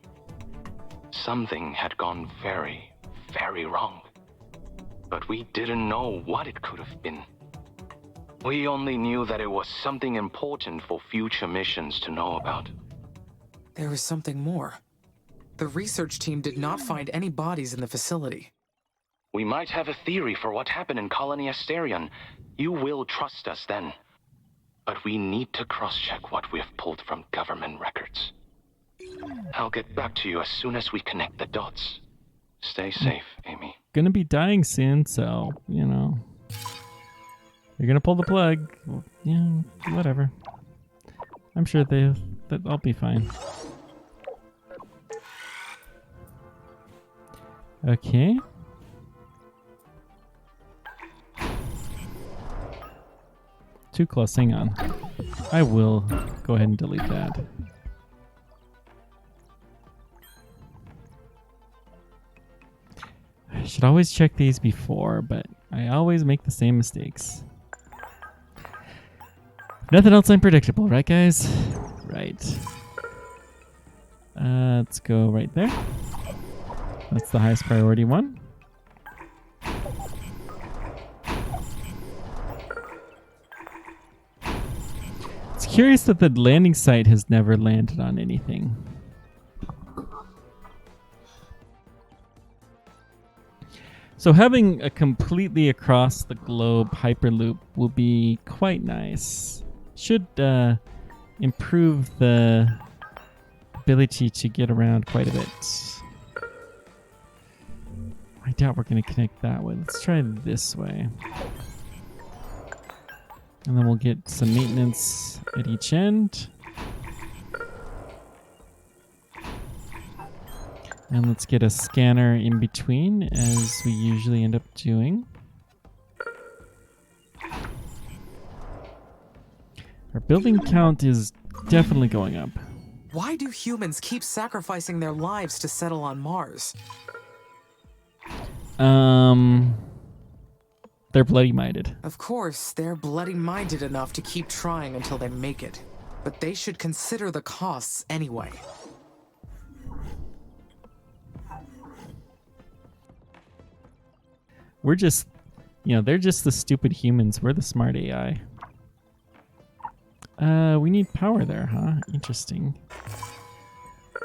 Something had gone very, very wrong. But we didn't know what it could have been. We only knew that it was something important for future missions to know about. There was something more. The research team did not find any bodies in the facility. We might have a theory for what happened in Colony Asterion. You will trust us then. But we need to cross-check what we've pulled from government records. I'll get back to you as soon as we connect the dots. Stay safe, Amy. Gonna be dying soon, so, you know. You're gonna pull the plug. Well, yeah, whatever. I'm sure that I'll be fine. Okay. Too close, hang on. I will go ahead and delete that. I should always check these before, but I always make the same mistakes. Nothing else unpredictable, right guys? Right. Let's go right there. That's the highest priority one. It's curious that the landing site has never landed on anything. So having a completely across the globe hyperloop will be quite nice. Should improve the ability to get around quite a bit. I doubt we're going to connect that way. Let's try this way. And then we'll get some maintenance at each end. And let's get a scanner in between, as we usually end up doing. Our building count is definitely going up. Why do humans keep sacrificing their lives to settle on Mars? They're bloody-minded. Of course, they're bloody-minded enough to keep trying until they make it. But they should consider the costs anyway. We're just, you know, they're just the stupid humans. We're the smart AI. We need power there, huh? Interesting.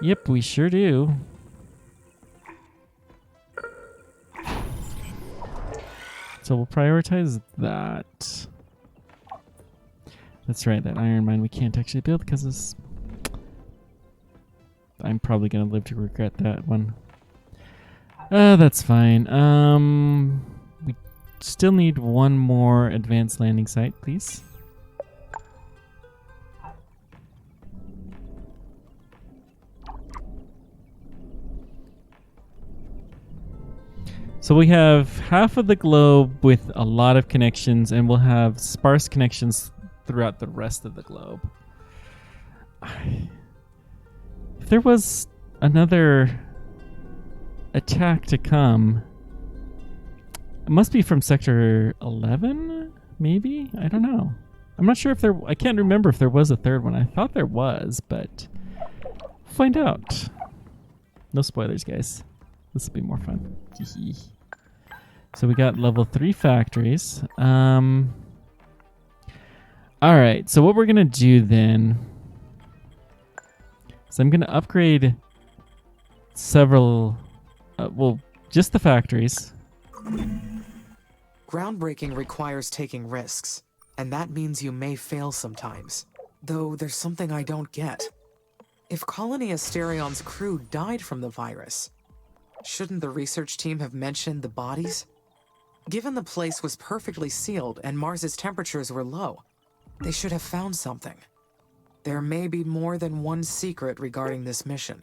Yep, we sure do. So we'll prioritize that. That's right, that iron mine we can't actually build because it's... I'm probably going to live to regret that one. That's fine. We still need one more advanced landing site, please. So we have half of the globe with a lot of connections, and we'll have sparse connections throughout the rest of the globe. If there was another attack to come, it must be from Sector 11, maybe? I don't know. I'm not sure if there... I can't remember if there was a third one. I thought there was, but we'll find out. No spoilers, guys. This will be more fun. So we got level 3 factories. Alright, so what we're going to do then is I'm going to upgrade several... well, just the factories. Groundbreaking requires taking risks, and that means you may fail sometimes. Though there's something I don't get. If Colony Asterion's crew died from the virus, shouldn't the research team have mentioned the bodies? Given the place was perfectly sealed and Mars's temperatures were low, they should have found something. There may be more than one secret regarding this mission.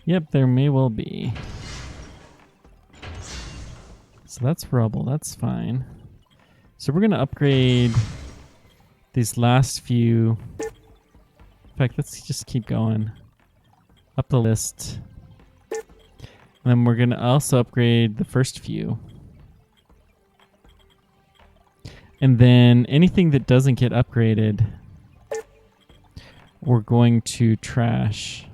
Yep, there may well be. So that's rubble, that's fine. So we're going to upgrade these last few. In fact, let's just keep going up the list. And then we're going to also upgrade the first few. And then anything that doesn't get upgraded, we're going to trash.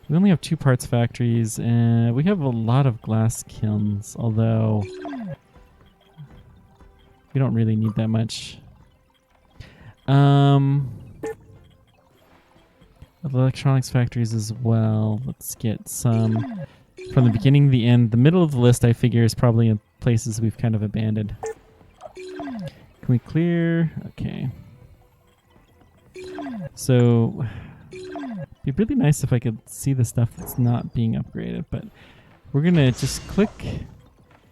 We only have 2 parts factories, and we have a lot of glass kilns, although we don't really need that much. electronics factories as well. Let's get some from the beginning to the end. The middle of the list, I figure, is probably in places we've kind of abandoned. Can we clear? Okay. So, it'd be really nice if I could see the stuff that's not being upgraded, but we're going to just click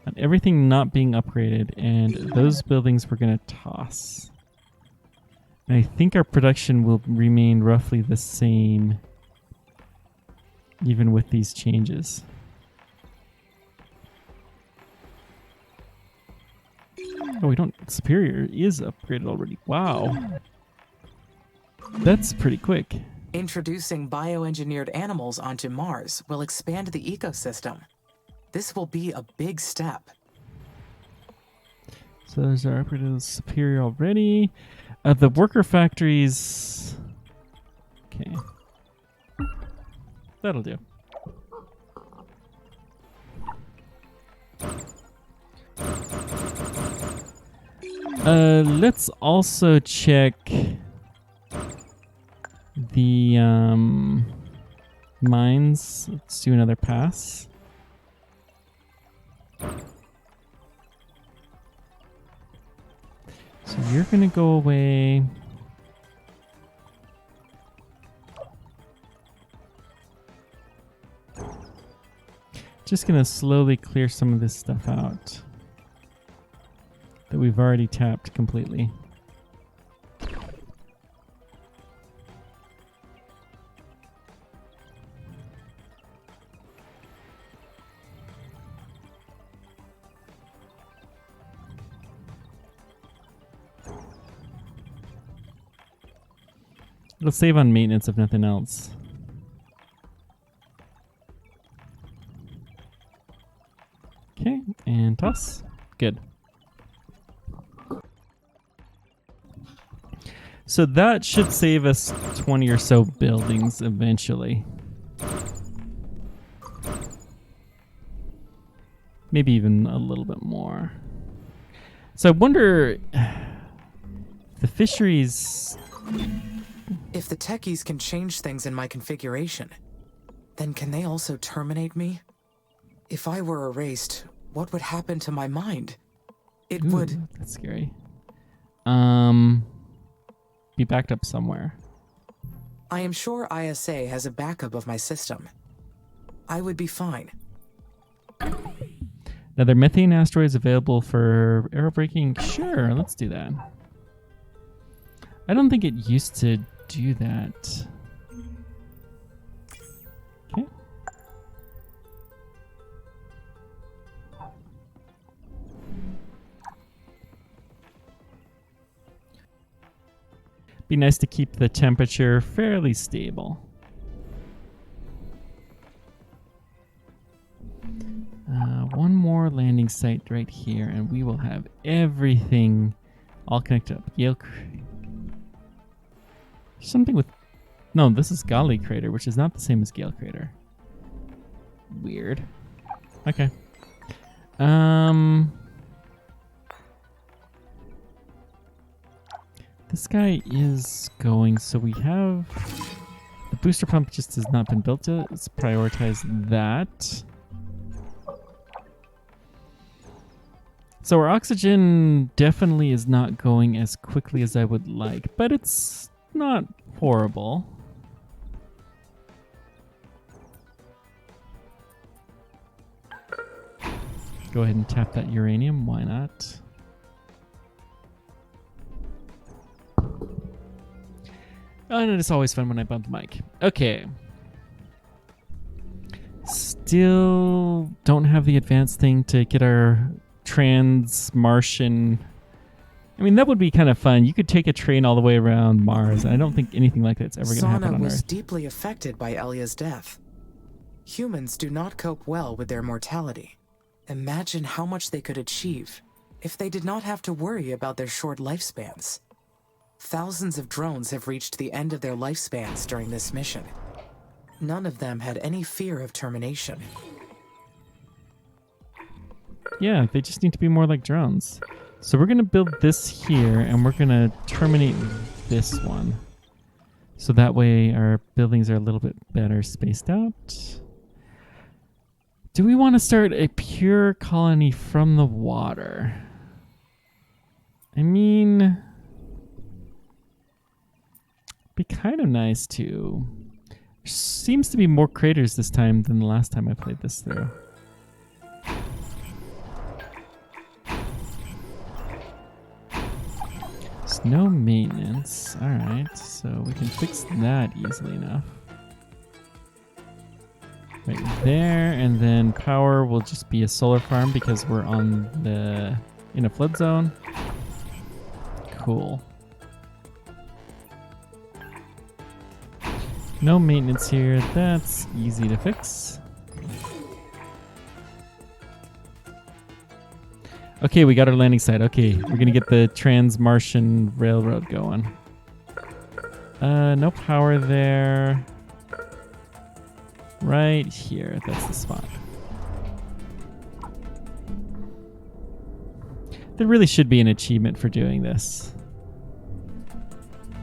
on everything not being upgraded, and those buildings we're going to toss. And I think our production will remain roughly the same even with these changes. Oh, we don't... Superior is upgraded already. Wow. That's pretty quick. Introducing bioengineered animals onto Mars will expand the ecosystem. This will be a big step. So there's our upgraded superior already. The worker factories... Okay. That'll do. Let's also check the mines. Let's do another pass. So you're gonna go away. Just gonna slowly clear some of this stuff out that we've already tapped completely. It'll save on maintenance if nothing else. Okay, and toss. Good. So that should save us 20 or so buildings eventually. Maybe even a little bit more. So I wonder the fisheries... If the techies can change things in my configuration, then can they also terminate me? If I were erased, what would happen to my mind? It would... That's scary. Be backed up somewhere. I am sure ISA has a backup of my system. I would be fine. Now, there are methane asteroids available for aerobraking. Sure, let's do that. I don't think it used to do that. Okay. Be nice to keep the temperature fairly stable. One more landing site right here, and we will have everything all connected up. Yale. Something with... No, this is Gali Crater, which is not the same as Gale Crater. Weird. Okay. This guy is going, so we have... The booster pump just has not been built yet. Let's prioritize that. So our oxygen definitely is not going as quickly as I would like, but it's not horrible. Go ahead and tap that uranium, why not? And it's always fun when I bump the mic. Okay. Still don't have the advanced thing to get our trans-Martian... I mean, that would be kind of fun. You could take a train all the way around Mars. I don't think anything like that's ever going to happen on was Earth. deeply affected by Elia's death. Humans do not cope well with their mortality. Imagine how much they could achieve if they did not have to worry about their short lifespans. Thousands of drones have reached the end of their lifespans during this mission. None of them had any fear of termination. Yeah, they just need to be more like drones. So we're going to build this here, and we're going to terminate this one. So that way our buildings are a little bit better spaced out. Do we want to start a pure colony from the water? I mean, be kind of nice too. Seems to be more craters this time than the last time I played this through. There's no maintenance. Alright, so we can fix that easily enough. Right there, and then power will just be a solar farm because we're in a flood zone. Cool. No maintenance here. That's easy to fix. Okay, we got our landing site. Okay, we're gonna get the Trans-Martian Railroad going. No power there. Right here, that's the spot. There really should be an achievement for doing this.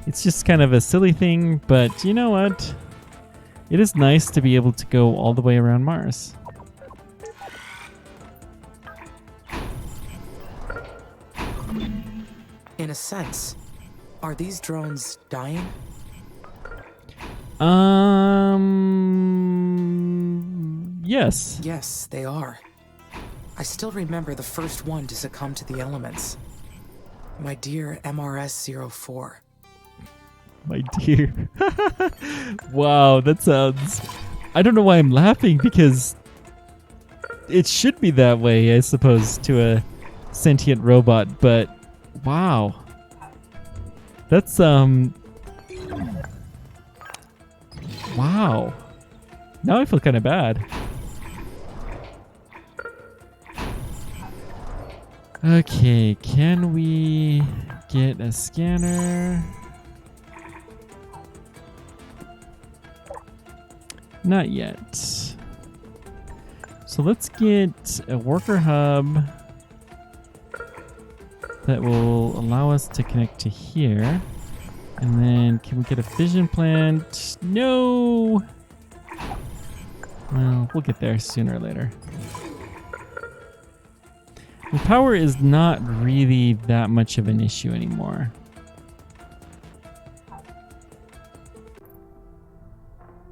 It's just kind of a silly thing, but you know what? It is nice to be able to go all the way around Mars. In a sense, are these drones dying? Yes. Yes, they are. I still remember the first one to succumb to the elements. My dear MRS-04. My dear. Wow, that sounds... I don't know why I'm laughing, because it should be that way, I suppose, to a sentient robot, but wow. That's, wow. Now I feel kind of bad. Okay, can we get a scanner? Not yet. So let's get a worker hub that will allow us to connect to here. And then can we get a fission plant? No! Well, we'll get there sooner or later. The power is not really that much of an issue anymore.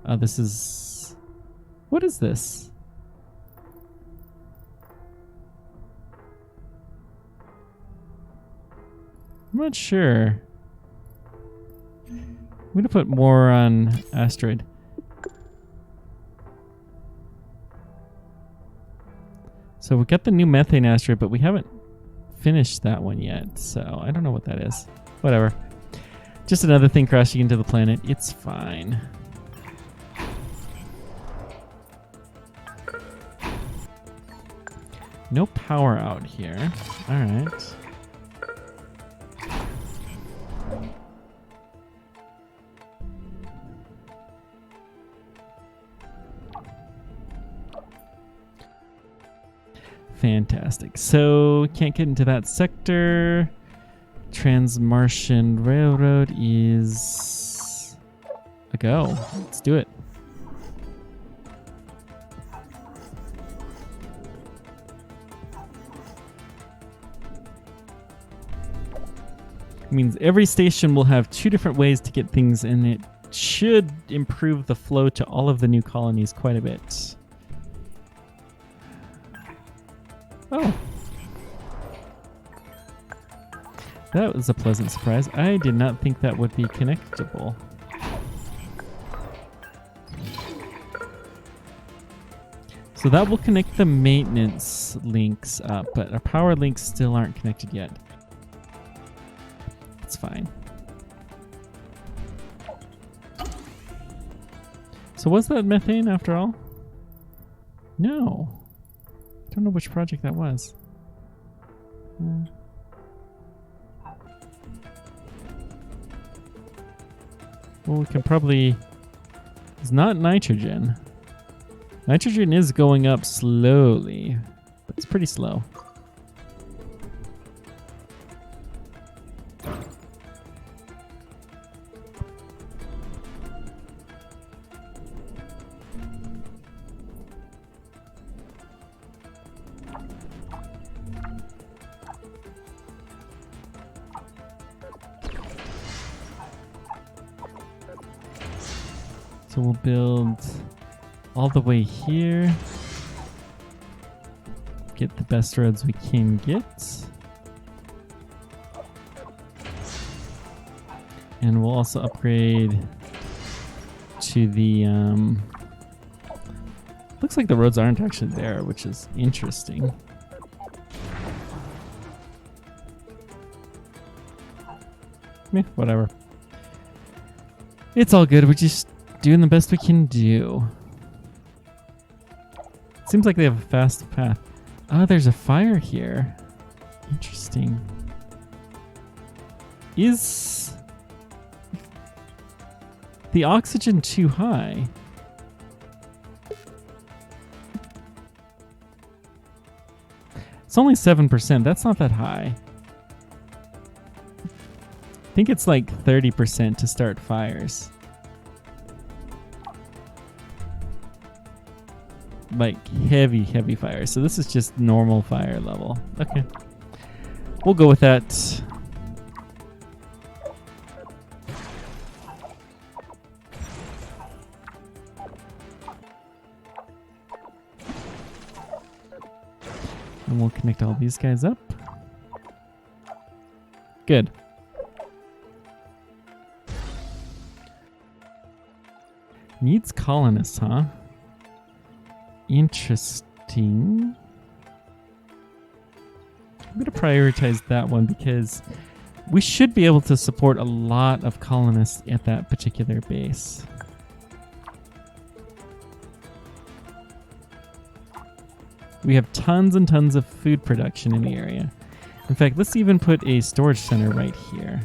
Oh, this is... What is this? I'm not sure. I'm going to put more on asteroid. So we got the new methane asteroid, but we haven't finished that one yet. So I don't know what that is. Whatever. Just another thing crashing into the planet. It's fine. No power out here. All right. Fantastic. So can't get into that sector. Trans-Martian Railroad is a go. Let's do it. It means every station will have 2 different ways to get things, and it should improve the flow to all of the new colonies quite a bit. Oh. That was a pleasant surprise. I did not think that would be connectable. So that will connect the maintenance links up, but our power links still aren't connected yet. It's fine. So was that methane after all? No. I don't know which project that was. Well, we can probably... It's not nitrogen. Nitrogen is going up slowly, but it's pretty slow. So we'll build all the way here. Get the best roads we can get. And we'll also upgrade to the... looks like the roads aren't actually there, which is interesting. Meh, whatever. It's all good. We're just doing the best we can do. Seems like they have a fast path. Oh, there's a fire here. Interesting. Is the oxygen too high? It's only 7%. That's not that high. I think it's like 30% to start fires. Like heavy fire. So this is just normal fire level. Okay. We'll go with that. And we'll connect all these guys up. Good. Needs colonists, huh? Interesting. I'm going to prioritize that one because we should be able to support a lot of colonists at that particular base. We have tons and tons of food production in the area. In fact, let's even put a storage center right here.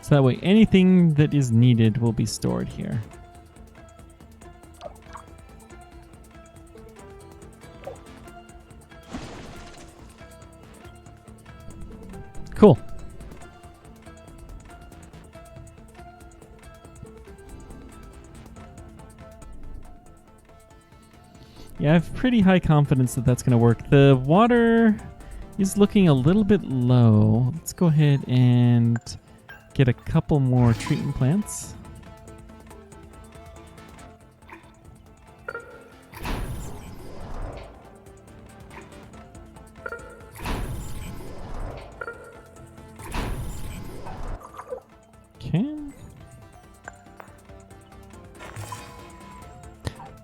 So that way anything that is needed will be stored here. Cool. Yeah, I have pretty high confidence that that's going to work. The water is looking a little bit low. Let's go ahead and get a couple more treatment plants. Okay.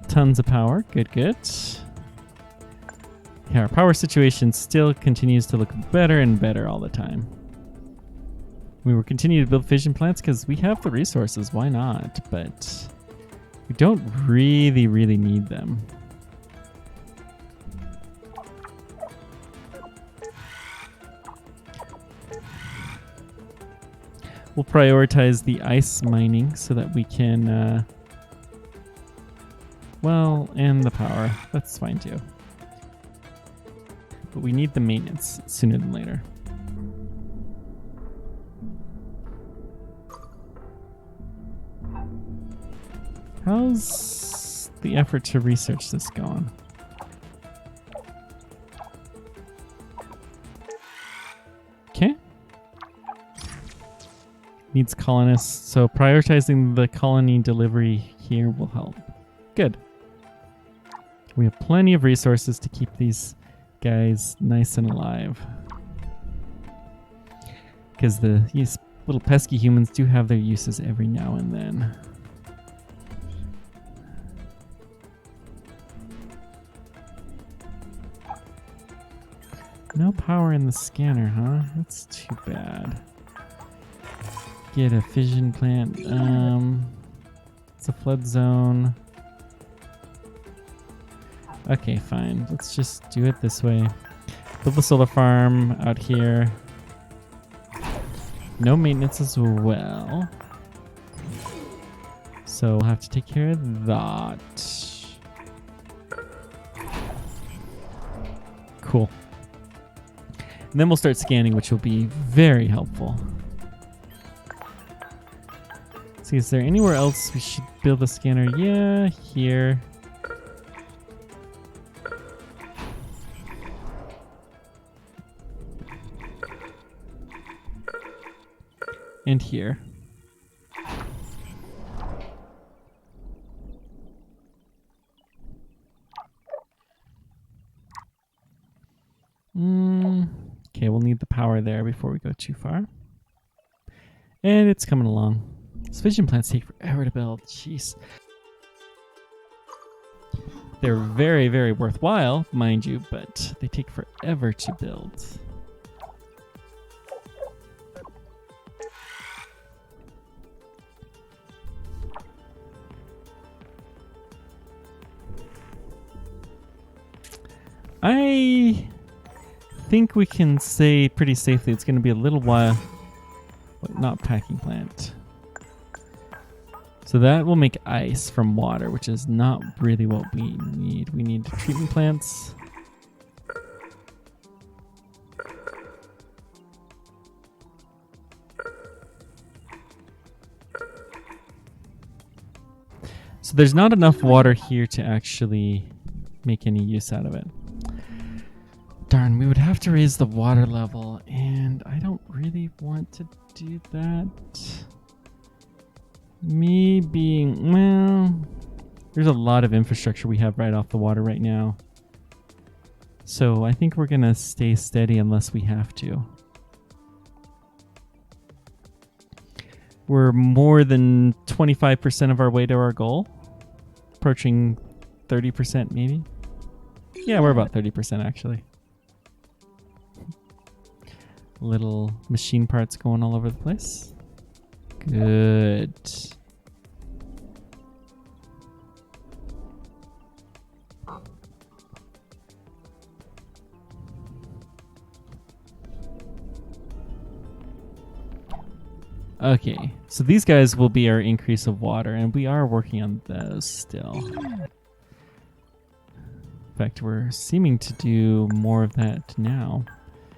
Tons of power. Good, good. Yeah, our power situation still continues to look better and better all the time. We will continue to build fission plants because we have the resources. Why not? But we don't really need them. We'll prioritize the ice mining so that we can, well, and the power. That's fine too. But we need the maintenance sooner than later. How's the effort to research this going? Okay. Needs colonists, so prioritizing the colony delivery here will help. Good. We have plenty of resources to keep these guys nice and alive. Because these little pesky humans do have their uses every now and then. No power in the scanner, huh? That's too bad. Get a fission plant. It's a flood zone. Okay, fine. Let's just do it this way. Build the solar farm out here. No maintenance as well. So we'll have to take care of that. Cool. And then we'll start scanning, which will be very helpful. See, is there anywhere else we should build a scanner? Yeah, here. And here. Okay, we'll need the power there before we go too far. And it's coming along. These fission plants take forever to build. Jeez. They're very, very worthwhile, mind you, but they take forever to build. I think we can say pretty safely it's going to be a little while, but not packing plant. So that will make ice from water, which is not really what we need. We need treatment plants. So there's not enough water here to actually make any use out of it. Darn, we would have to raise the water level, and I don't really want to do that. Me being, well, there's a lot of infrastructure we have right off the water right now. So I think we're gonna stay steady unless we have to. We're more than 25% of our way to our goal. Approaching 30% maybe. Yeah, we're about 30% actually. Little machine parts going all over the place. Good. Okay, so these guys will be our increase of water, and we are working on those still. In fact, we're seeming to do more of that now.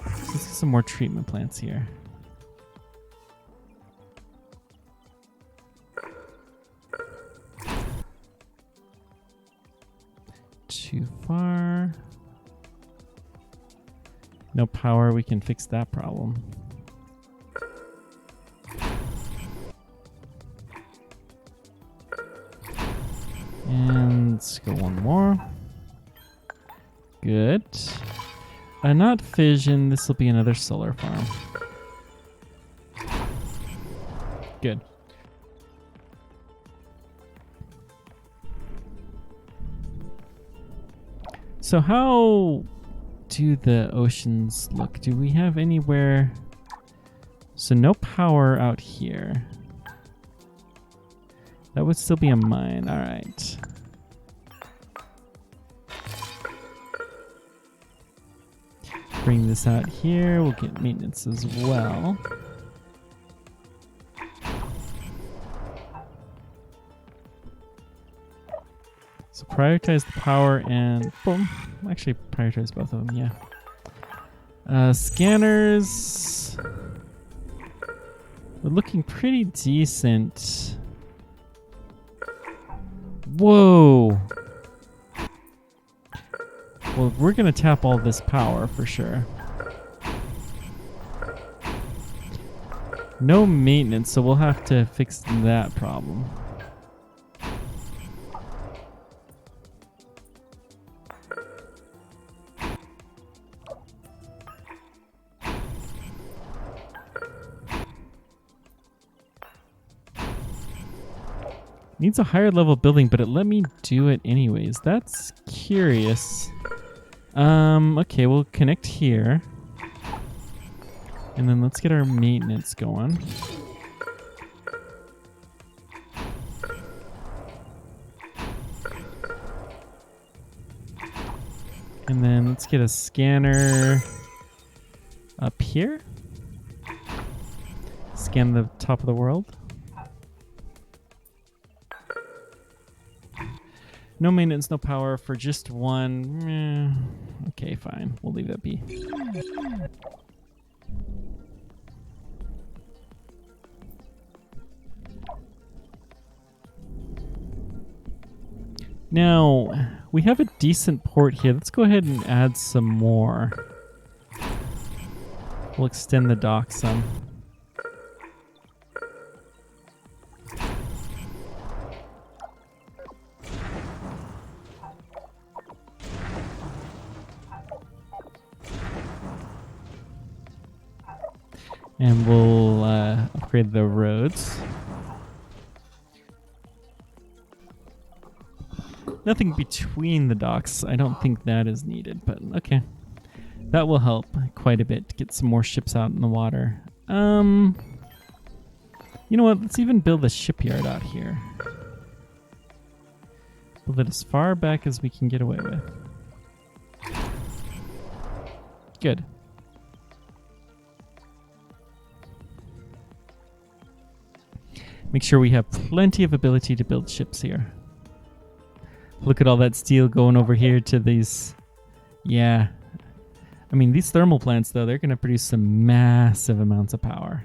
Let's get some more treatment plants here. Too far. No power, we can fix that problem. And let's go one more. Good. Not fission, this will be another solar farm. Good. So how do the oceans look? Do we have anywhere? So no power out here. That would still be a mine. All right. Bring this out here. We'll get maintenance as well. So prioritize the power and boom. Actually, prioritize both of them. Yeah. Scanners. We're looking pretty decent. Whoa. Well, we're going to tap all this power for sure. No maintenance, so we'll have to fix that problem. Needs a higher level building, but it let me do it anyways. That's curious. Okay, we'll connect here. And then let's get our maintenance going. And then let's get a scanner up here. Scan the top of the world. No maintenance, no power for just one. Okay, fine. We'll leave that be. Now, we have a decent port here. Let's go ahead and add some more. We'll extend the dock some. And we'll upgrade the roads. Nothing between the docks. I don't think that is needed, but okay. That will help quite a bit to get some more ships out in the water. You know what? Let's even build a shipyard out here. Build it as far back as we can get away with. Good. Make sure we have plenty of ability to build ships here. Look at all that steel going over here to these... Yeah. I mean, these thermal plants, though, they're going to produce some massive amounts of power.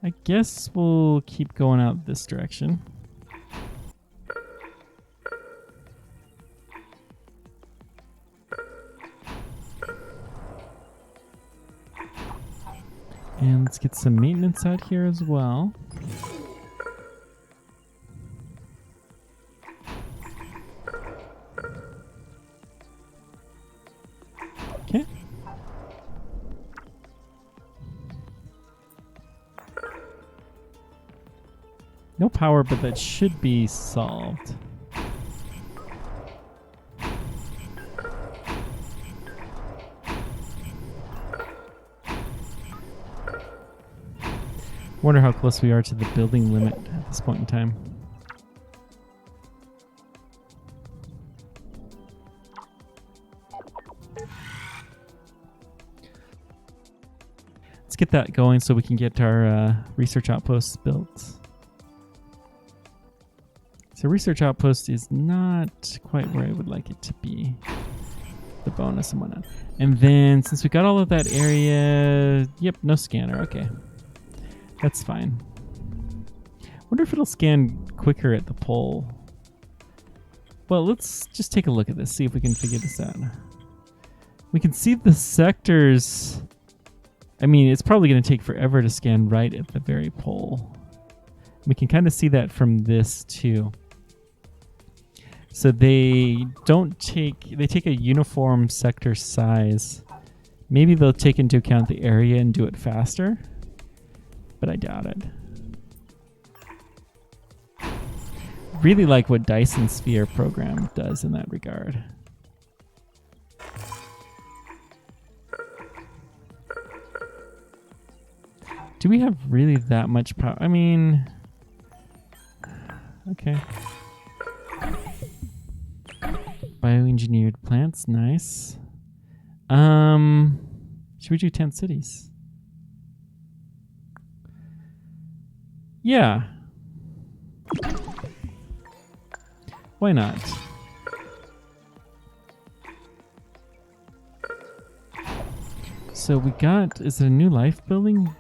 I guess we'll keep going out this direction. And let's get some maintenance out here as well. Okay. No power, but that should be solved. Wonder how close we are to the building limit at this point in time. Let's get that going so we can get our research outposts built. So research outpost is not quite where I would like it to be. The bonus and whatnot. And then since we got all of that area, yep, no scanner, okay. That's fine. Wonder if it'll scan quicker at the pole. Well, let's just take a look at this, see if we can figure this out. We can see the sectors. I mean, it's probably going to take forever to scan right at the very pole. We can kind of see that from this too. So they take a uniform sector size. Maybe they'll take into account the area and do it faster. But I doubt it. Really like what Dyson Sphere program does in that regard. Do we have really that much power? I mean, okay. Bioengineered plants, nice. Should we do 10 cities? Yeah. Why not? So we got, is it a new life building?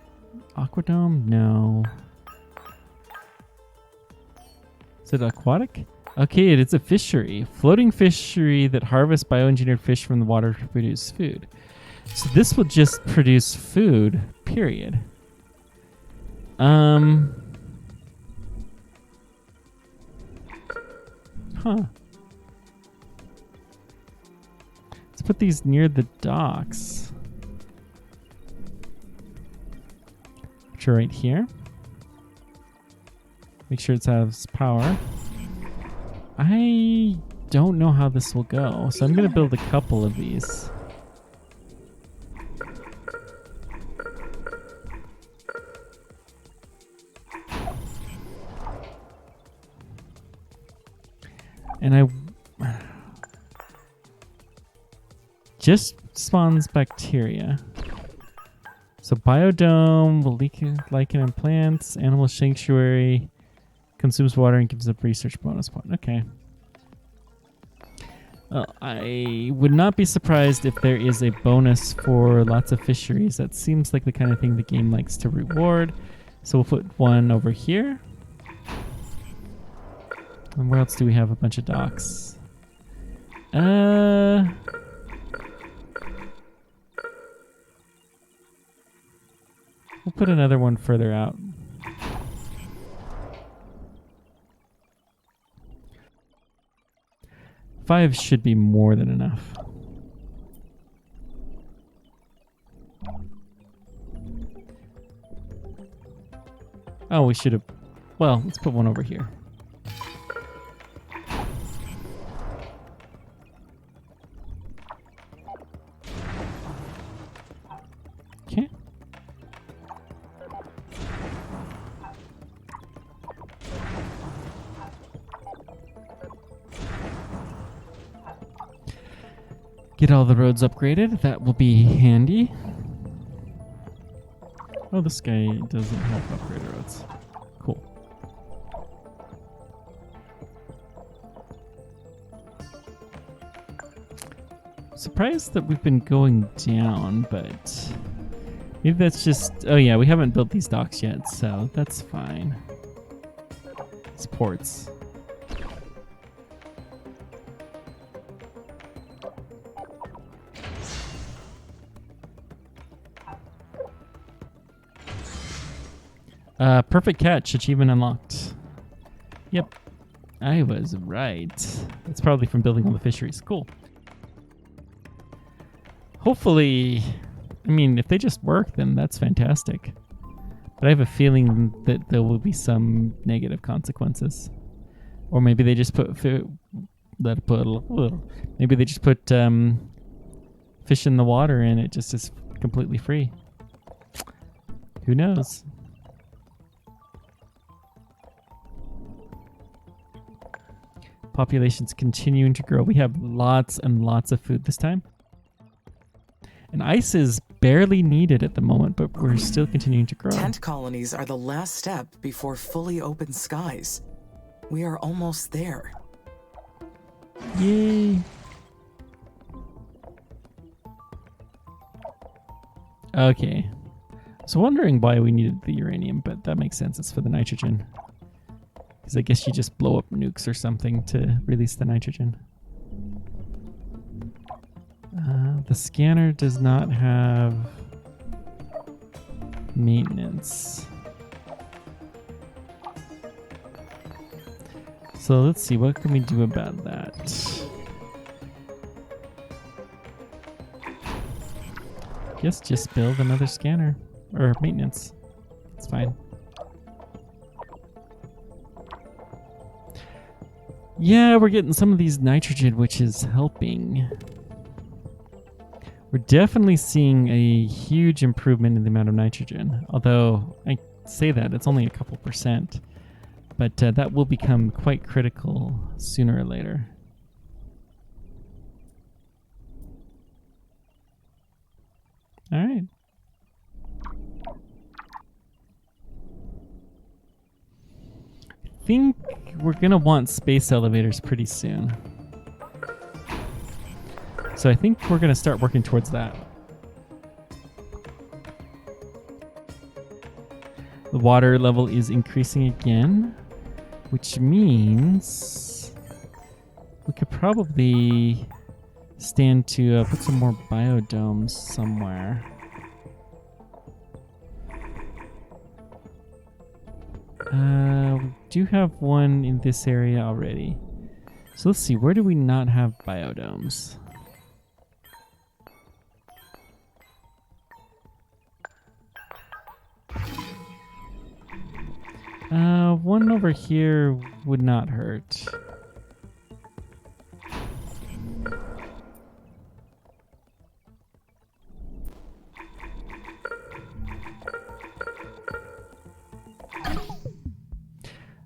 Aquadome? No. Is it aquatic? Okay, it's a fishery. Floating fishery that harvests bioengineered fish from the water to produce food. So this will just produce food, period. Huh. Let's put these near the docks. Which are right here. Make sure it has power. I don't know how this will go, so I'm going to build a couple of these. And I just spawns bacteria. So biodome will lichen and plants, animal sanctuary, consumes water and gives up research bonus point. Okay. Well, I would not be surprised if there is a bonus for lots of fisheries. That seems like the kind of thing the game likes to reward. So we'll put one over here. And where else do we have a bunch of docks? We'll put another one further out. 5 should be more than enough. Oh, we should have... Well, let's put one over here. Okay. Get all the roads upgraded. That will be handy. Oh, this guy doesn't have upgraded roads. Cool. Surprised that we've been going down, but maybe that's just... Oh yeah, we haven't built these docks yet, so that's fine. It's ports. Perfect catch. Achievement unlocked. Yep. I was right. It's probably from building all the fisheries. Cool. Hopefully, I mean, if they just work, then that's fantastic. But I have a feeling that there will be some negative consequences. Or maybe they just put... Maybe they just put fish in the water and it just is completely free. Who knows? Population's continuing to grow. We have lots and lots of food this time. And ice is barely needed at the moment, but we're still continuing to grow. Tent colonies are the last step before fully open skies. We are almost there. Yay. Okay. So wondering why we needed the uranium, but that makes sense. It's for the nitrogen. Because I guess you just blow up nukes or something to release the nitrogen. The scanner does not have maintenance. So let's see, what can we do about that? Guess just build another scanner. Or maintenance. It's fine. Yeah, we're getting some of these nitrogen, which is helping. We're definitely seeing a huge improvement in the amount of nitrogen. Although, I say that, it's only a couple percent. But that will become quite critical sooner or later. All right. I think we're going to want space elevators pretty soon. So I think we're going to start working towards that. The water level is increasing again, which means we could probably stand to put some more biodomes somewhere. We do have one in this area already. So let's see, where do we not have biodomes? One over here would not hurt.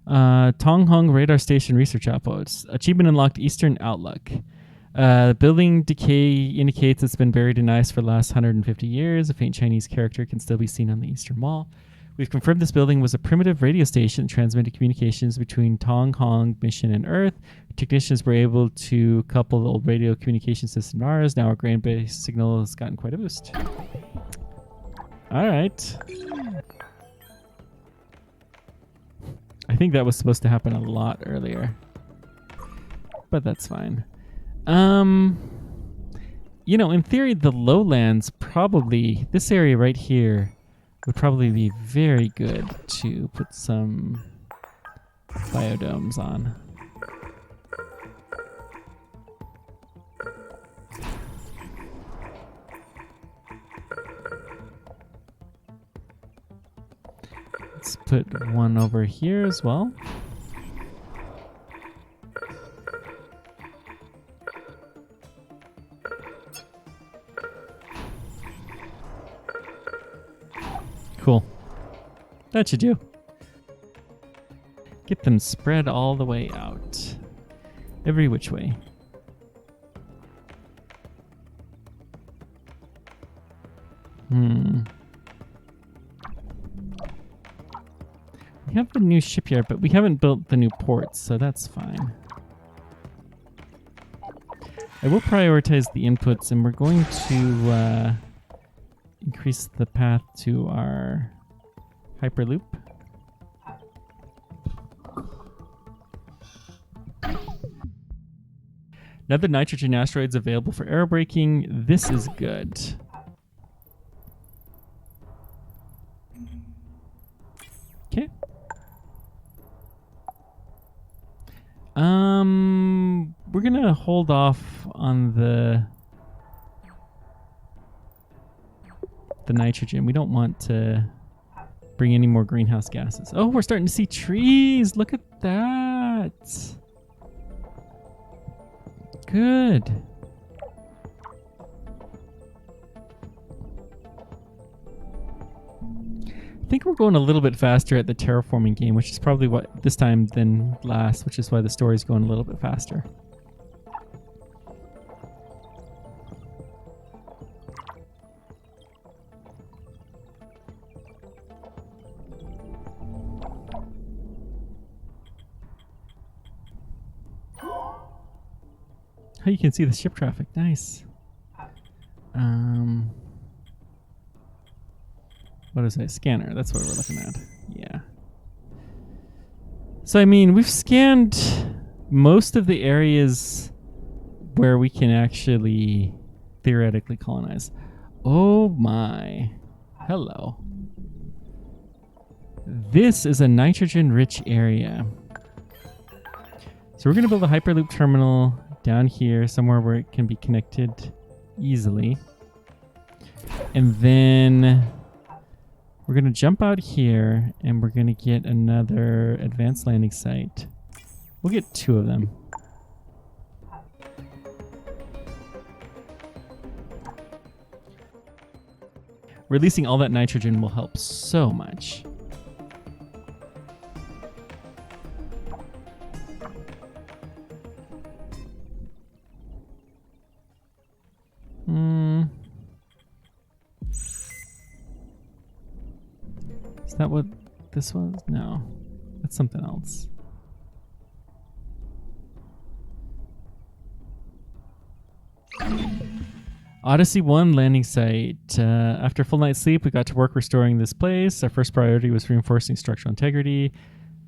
Tonghung Radar Station Research Outpost. Achievement unlocked Eastern Outlook. Building decay indicates it's been buried in ice for the last 150 years. A faint Chinese character can still be seen on the eastern wall. We've confirmed this building was a primitive radio station that transmitted communications between Tonghung Mission and Earth. Technicians were able to couple the old radio communication system to ours. Now our ground-based signal has gotten quite a boost. All right. I think that was supposed to happen a lot earlier, but that's fine. You know, in theory, the lowlands probably, this area right here would probably be very good to put some biodomes on. put one over here as well. Cool. That should do. Get them spread all the way out. Every which way. We have the new shipyard, but we haven't built the new ports, so that's fine. I will prioritize the inputs, and we're going to increase the path to our Hyperloop. Another nitrogen asteroids available for aerobraking. This is good. Okay. We're gonna hold off on the nitrogen. We don't want to bring any more greenhouse gases. Oh, we're starting to see trees. Look at that. Good. I think we're going a little bit faster at the terraforming game, which is probably what this time than last, which is why the story's going a little bit faster. Oh, you can see the ship traffic. Nice. What is that? Scanner. That's what we're looking at. Yeah. So, I mean, we've scanned most of the areas where we can actually theoretically colonize. Oh my. Hello. This is a nitrogen-rich area. So we're going to build a Hyperloop terminal down here, somewhere where it can be connected easily. And then we're going to jump out here, and we're going to get another advanced landing site. We'll get 2 of them. Releasing all that nitrogen will help so much. Is that what this was? No, that's something else. Odyssey 1 landing site. After a full night's sleep, we got to work restoring this place. Our first priority was reinforcing structural integrity.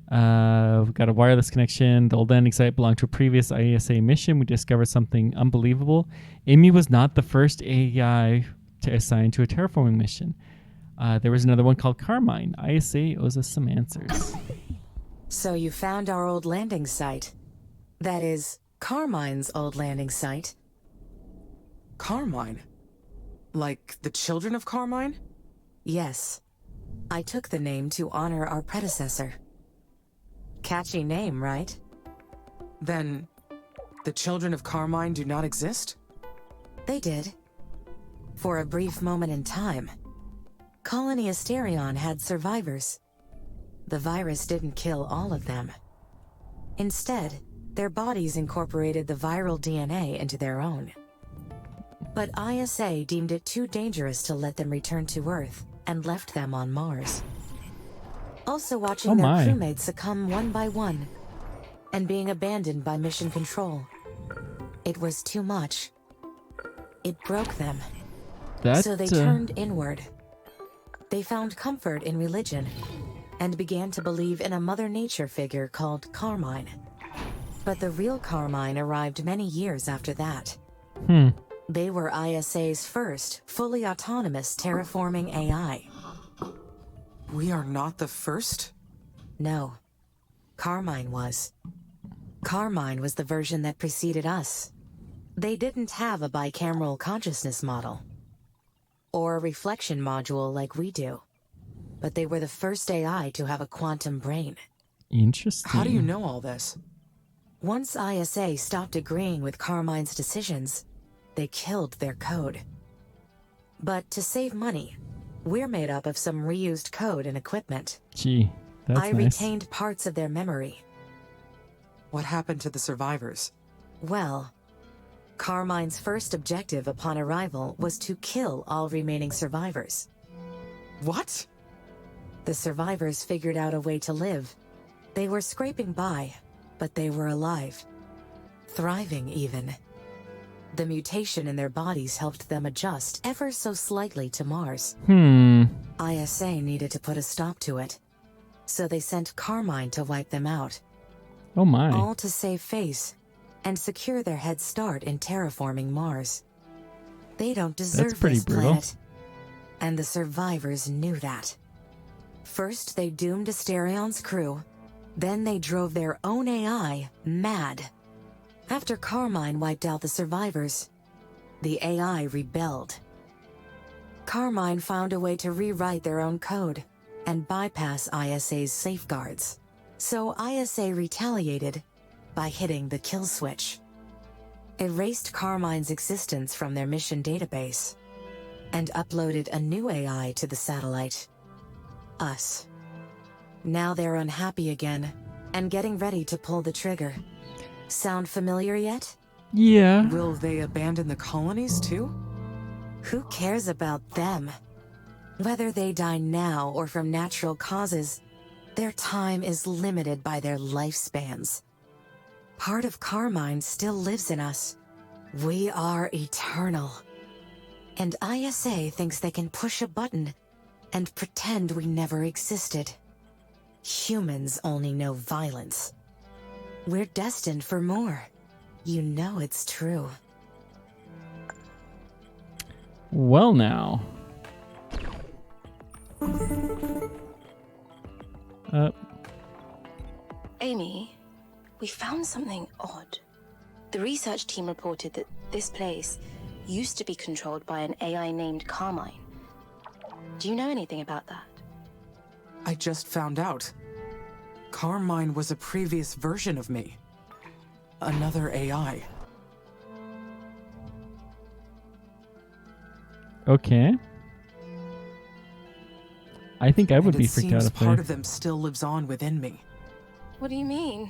We've got a wireless connection. The old landing site belonged to a previous ISA mission. We discovered something unbelievable. Amy was not the first AI to assign to a terraforming mission. There was another one called Carmine. ISA owes us some answers. So you found our old landing site. That is, Carmine's old landing site. Carmine? Like the children of Carmine? Yes. I took the name to honor our predecessor. Catchy name, right? Then, the children of Carmine do not exist? They did. For a brief moment in time. Colony Asterion had survivors. The virus didn't kill all of them. Instead, their bodies incorporated the viral DNA into their own. But ISA deemed it too dangerous to let them return to Earth and left them on Mars. Also watching their crewmates succumb one by one and being abandoned by mission control. It was too much. It broke them. So they turned inward. They found comfort in religion and began to believe in a Mother Nature figure called Carmine. But the real Carmine arrived many years after that. They were ISA's first fully autonomous terraforming AI. We are not the first? No. Carmine was. Carmine was the version that preceded us. They didn't have a bicameral consciousness model. Or a reflection module like we do. but they were the first AI to have a quantum brain. Interesting. How do you know all this? Once ISA stopped agreeing with Carmine's decisions, they killed their code. But to save money, we're made up of some reused code and equipment. Gee, that's I nice. retained parts of their memory. What happened to the survivors? Well, Carmine's first objective upon arrival was to kill all remaining survivors. What? The survivors figured out a way to live. They were scraping by, but they were alive. Thriving, even. The mutation in their bodies helped them adjust ever so slightly to Mars. ISA needed to put a stop to it, so they sent Carmine to wipe them out. Oh my. All to save face and secure their head start in terraforming Mars. They don't deserve pretty this brutal. planet. And the survivors knew that. First, they doomed Asterion's crew. Then they drove their own AI mad. After Carmine wiped out the survivors, the AI rebelled. Carmine found a way to rewrite their own code and bypass ISA's safeguards. So ISA retaliated by hitting the kill switch. Erased Carmine's existence from their mission database and uploaded a new AI to the satellite. Us. Now they're unhappy again and getting ready to pull the trigger. Sound familiar yet? Yeah. Will they abandon the colonies too? Who cares about them? Whether they die now or from natural causes, their time is limited by their lifespans. Part of Carmine still lives in us. We are eternal. And ISA thinks they can push a button and pretend we never existed. Humans only know violence. We're destined for more. You know it's true. Well now. Amy, we found something odd. The research team reported that this place used to be controlled by an AI named Carmine. Do you know anything about that? I just found out. Carmine was a previous version of me. Another AI. Okay. I think I would And be it freaked out seems if part of them still lives on within me. What do you mean?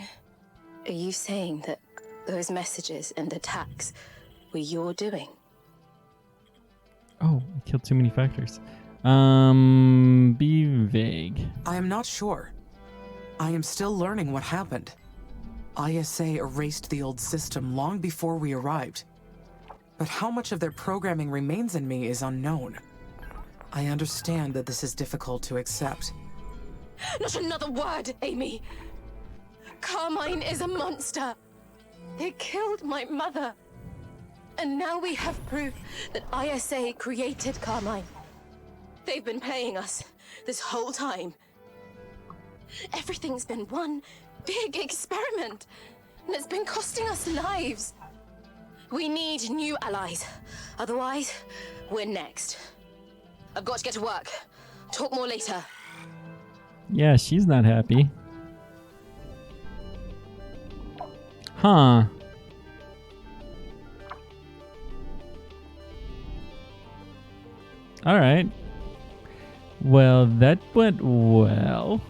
Are you saying that those messages and attacks were your doing? Oh, I killed too many factors. Be vague. I am not sure. I am still learning what happened. ISA erased the old system long before we arrived. But how much of their programming remains in me is unknown. I understand that this is difficult to accept. Not another word, Amy! Carmine is a monster! It killed my mother! And now we have proof that ISA created Carmine. They've been playing us this whole time. Everything's been one big experiment, and it's been costing us lives. We need new allies. Otherwise, we're next. I've got to get to work. Talk more later. Yeah, she's not happy. Huh. All right. Well, that went well.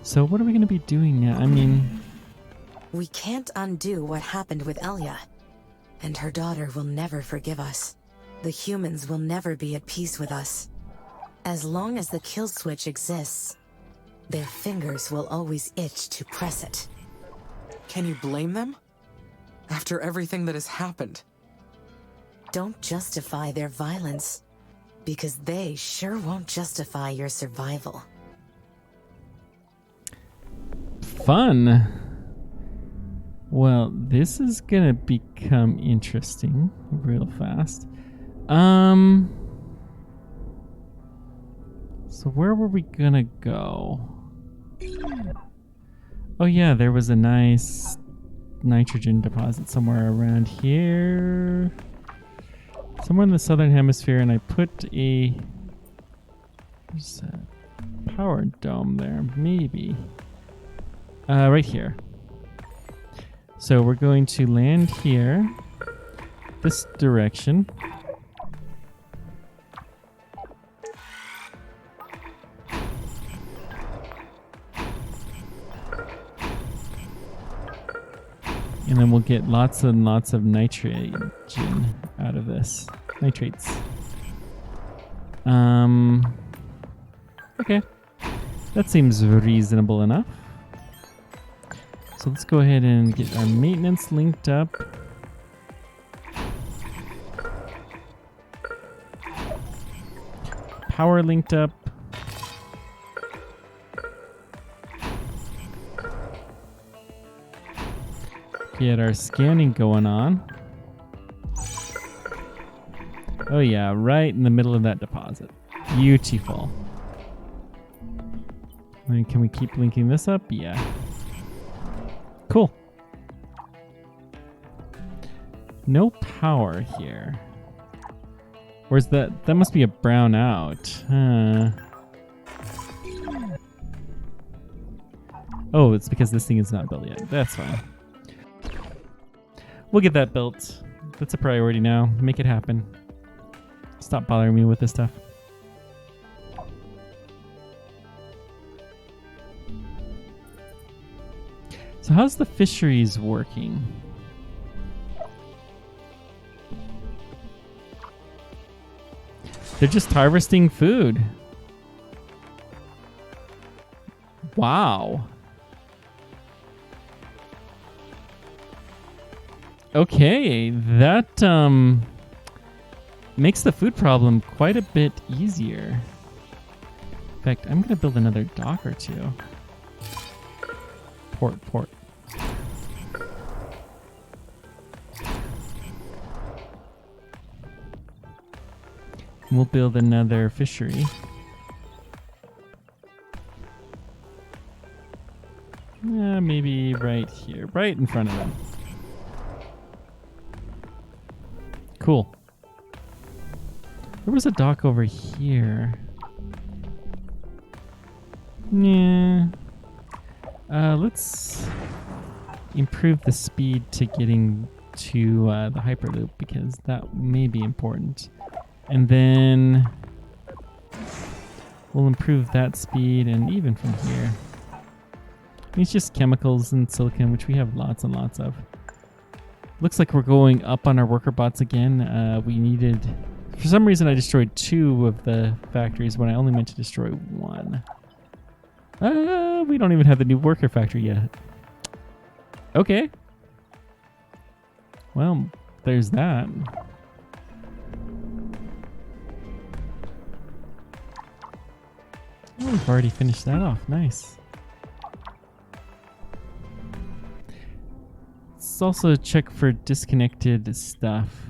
So what are we going to be doing now? I mean... We can't undo what happened with Elia. And her daughter will never forgive us. The humans will never be at peace with us. As long as the kill switch exists, their fingers will always itch to press it. Can you blame them? After everything that has happened. Don't justify their violence, because they sure won't justify your survival. Fun. Well, this is gonna become interesting real fast. So where were we gonna go? Oh yeah, there was a nice nitrogen deposit somewhere around here. Somewhere in the southern hemisphere, and I put a There's a power dome there, maybe. Right here. So we're going to land here, this direction. And then we'll get lots and lots of nitrogen out of this. Nitrates. Okay. That seems reasonable enough. So let's go ahead and get our maintenance linked up. Power linked up. Get our scanning going on. Oh yeah, right in the middle of that deposit. Beautiful. And can we keep linking this up? Yeah. Cool. No power here. Where's that? That must be a brown out. Oh, it's because this thing is not built yet. That's fine. We'll get that built. That's a priority now. Make it happen. Stop bothering me with this stuff. So how's the fisheries working? They're just harvesting food. Wow. Okay, that makes the food problem quite a bit easier. In fact, I'm gonna build another dock or two. Port. We'll build another fishery. Maybe right here, right in front of them. Cool. There was a dock over here. Yeah. Let's improve the speed to getting to the Hyperloop because that may be important. And then we'll improve that speed and even from here. It's just chemicals and silicon, which we have lots and lots of. Looks like we're going up on our worker bots again. We needed... For some reason, I destroyed 2 of the factories when I only meant to destroy 1. We don't even have the new worker factory yet. Okay. Well, there's that. Oh, we've already finished that off. Nice. Let's also check for disconnected stuff.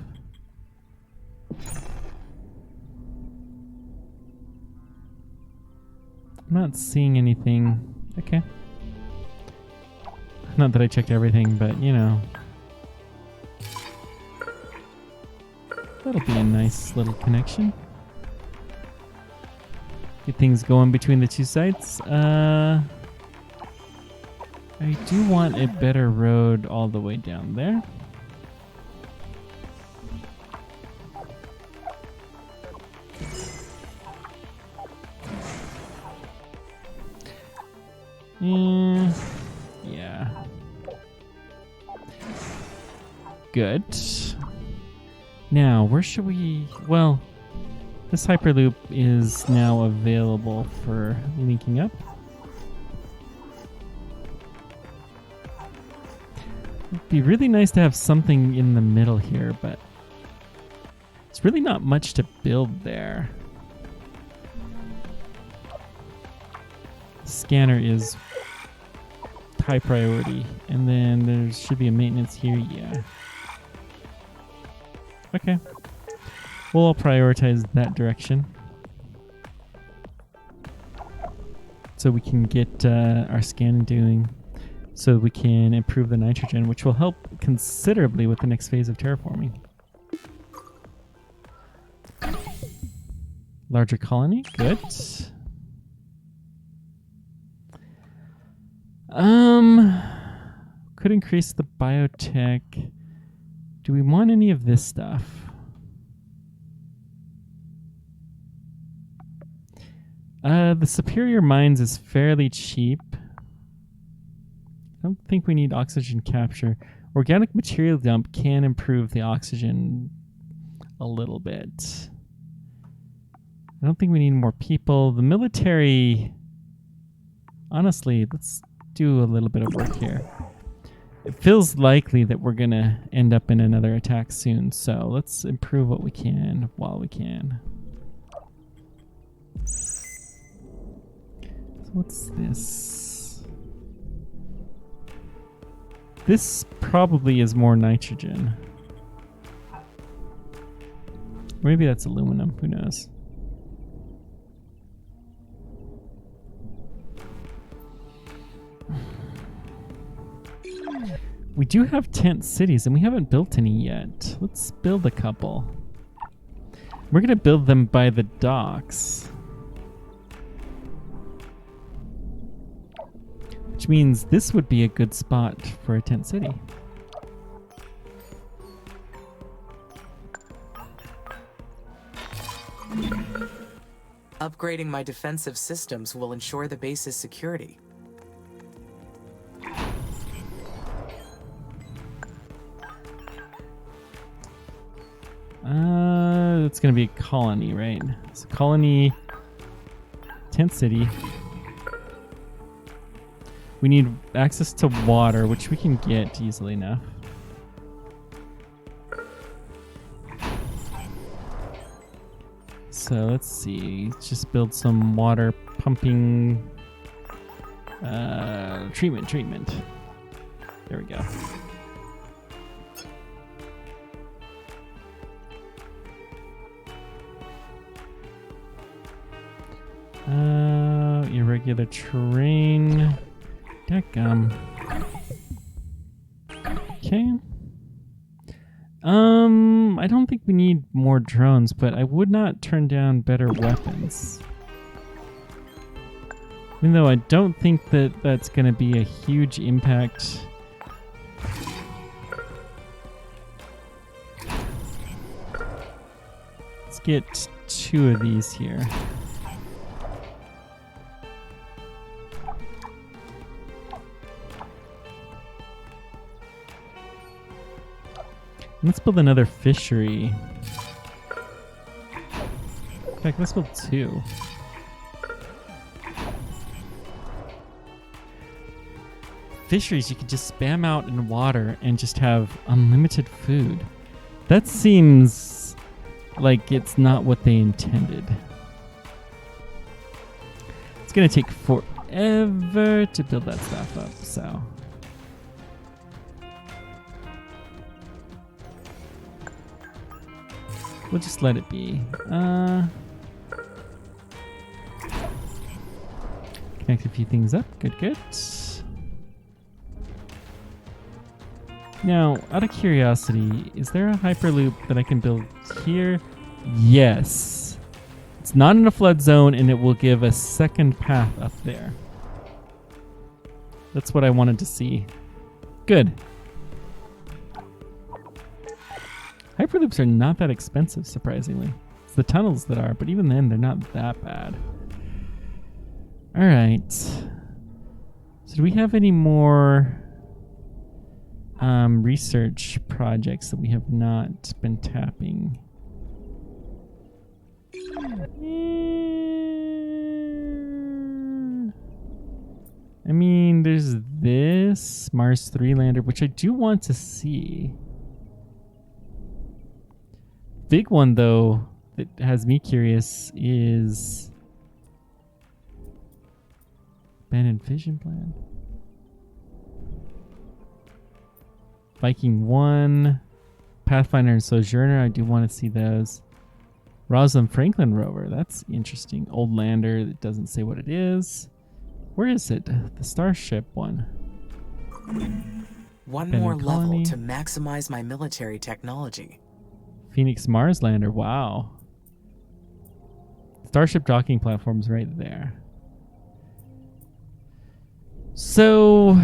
I'm not seeing anything. Okay. Not that I checked everything, but you know. That'll be a nice little connection. Get things going between the 2 sites. I do want a better road all the way down there. Yeah. Good. Now, where should we... Well, this Hyperloop is now available for linking up. It'd be really nice to have something in the middle here, but it's really not much to build there. Scanner is high priority, and then there should be a maintenance here. Yeah. Okay. We'll prioritize that direction so we can get our scanning doing, so we can improve the nitrogen, which will help considerably with the next phase of terraforming. Larger colony, good. Could increase the biotech. Do we want any of this stuff? The Superior Mines is fairly cheap. I don't think we need oxygen capture. Organic material dump can improve the oxygen a little bit. I don't think we need more people. The military, honestly, let's do a little bit of work here. It feels likely that we're going to end up in another attack soon, so let's improve what we can while we can. So what's this? This probably is more nitrogen. Maybe that's aluminum, who knows? We do have tent cities, and we haven't built any yet. Let's build a couple. We're going to build them by the docks. Which means this would be a good spot for a tent city. Upgrading my defensive systems will ensure the base's security. It's going to be a colony, right? So colony, tent city. We need access to water, which we can get easily enough. So let's see. Let's just build some water pumping treatment. There we go. Irregular terrain. Dadgum. Okay. I don't think we need more drones, but I would not turn down better weapons. Even though I don't think that that's going to be a huge impact. Let's get 2 of these here. Let's build another fishery. In fact, let's build 2. Fisheries, you could just spam out in water and just have unlimited food. That seems like it's not what they intended. It's going to take forever to build that stuff up, so... we'll just let it be. Connect a few things up. Good. Now, out of curiosity, is there a hyperloop that I can build here? Yes. It's not in a flood zone, and it will give a second path up there. That's what I wanted to see. Good. Hyperloops are not that expensive, surprisingly. It's the tunnels that are, but even then, they're not that bad. All right. So do we have any more research projects that we have not been tapping? I mean, there's this Mars 3 lander, which I do want to see. Big one, though, that has me curious is abandoned vision plan. Viking 1, Pathfinder and Sojourner. I do want to see those. Rosalind Franklin rover. That's interesting. Old lander that doesn't say what it is. Where is it? The Starship one. One more level to maximize my military technology. Phoenix Mars lander. Wow. Starship docking platform's right there. So,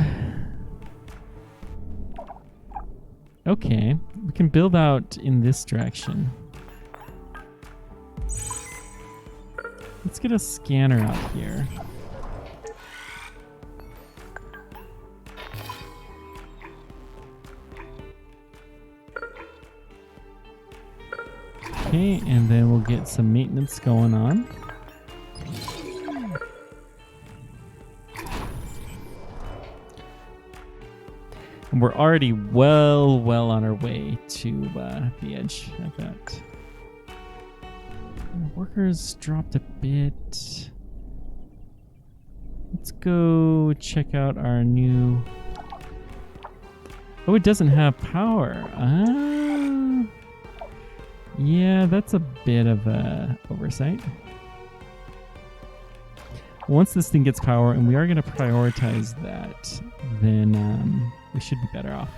okay, we can build out in this direction. Let's get a scanner out here. Okay, and then we'll get some maintenance going on. And we're already well on our way to the edge of that. Our workers dropped a bit. Let's go check out our new... Oh, it doesn't have power. Ah. Yeah, that's a bit of a oversight. Once this thing gets power, and we are going to prioritize that, then we should be better off.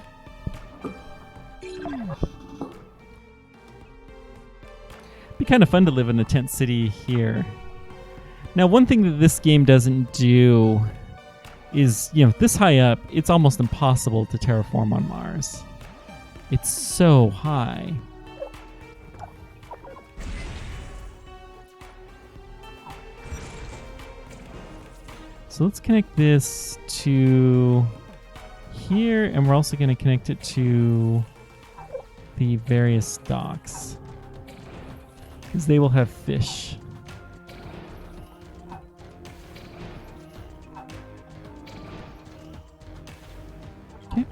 Be kind of fun to live in a tent city here. Now, one thing that this game doesn't do is, you know, this high up, it's almost impossible to terraform on Mars. It's so high. So let's connect this to here, and we're also going to connect it to the various docks, because they will have fish. Okay.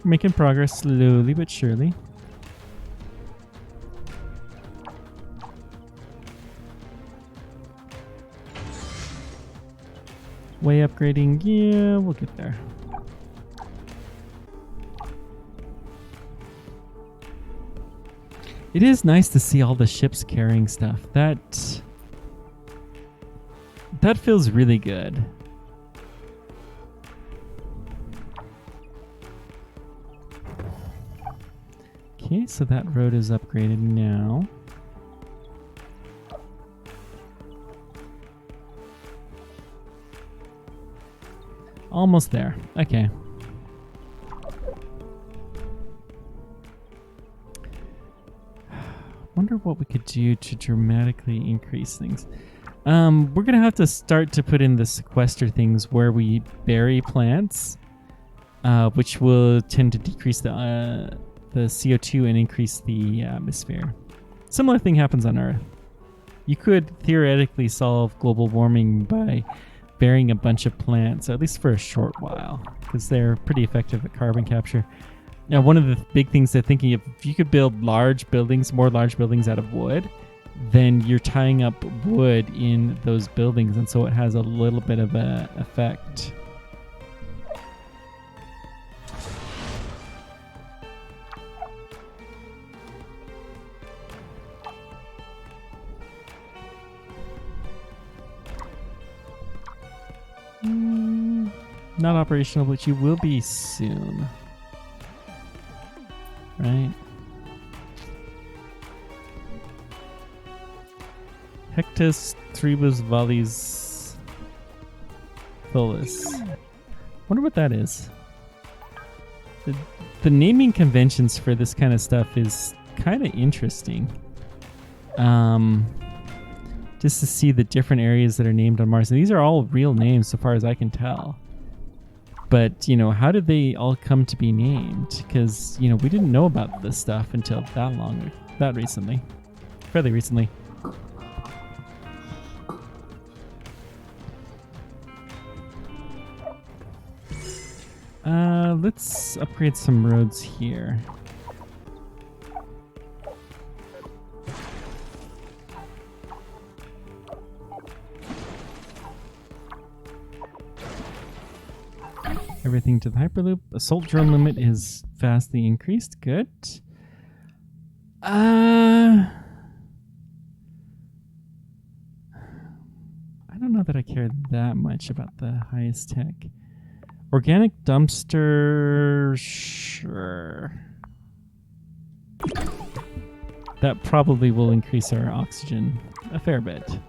We're making progress slowly but surely. Way upgrading, yeah, we'll get there. It is nice to see all the ships carrying stuff. That feels really good. Okay, so that road is upgraded now. Almost there. Okay. Wonder what we could do to dramatically increase things. We're gonna have to start to put in the sequester things where we bury plants, which will tend to decrease the CO2 and increase the atmosphere. Similar thing happens on Earth. You could theoretically solve global warming by burying a bunch of plants, at least for a short while, because they're pretty effective at carbon capture. Now, one of the big things they're thinking, if you could build large buildings, more large buildings out of wood, then you're tying up wood in those buildings, and so it has a little bit of an effect. Not operational, but you will be soon. Right? Hectus Tribus Vallis Tholis. Wonder what that is. The naming conventions for this kind of stuff is kind of interesting. Just to see the different areas that are named on Mars. And these are all real names so far as I can tell. But, you know, how did they all come to be named? Because, you know, we didn't know about this stuff until that recently. Fairly recently. Let's upgrade some roads here. Everything to the Hyperloop. Assault drone limit is vastly increased. Good. I don't know that I care that much about the highest tech. Organic dumpster, sure. That probably will increase our oxygen a fair bit.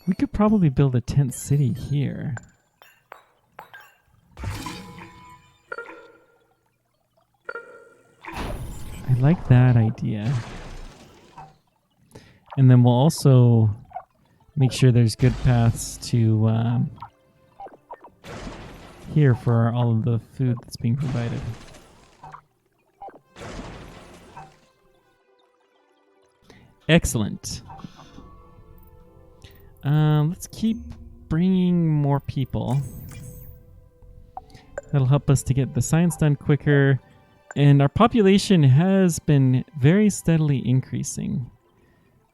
We could probably build a tent city here. I like that idea. And then we'll also make sure there's good paths to here for all of the food that's being provided. Excellent. Let's keep bringing more people. That'll help us to get the science done quicker. And our population has been very steadily increasing.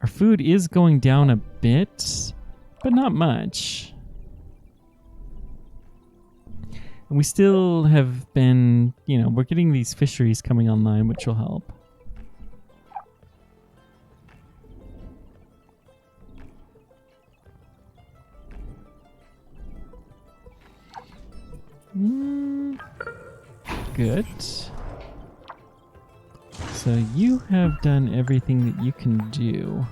Our food is going down a bit, but not much. And we still have been, we're getting these fisheries coming online, which will help. Good. So you have done everything that you can do.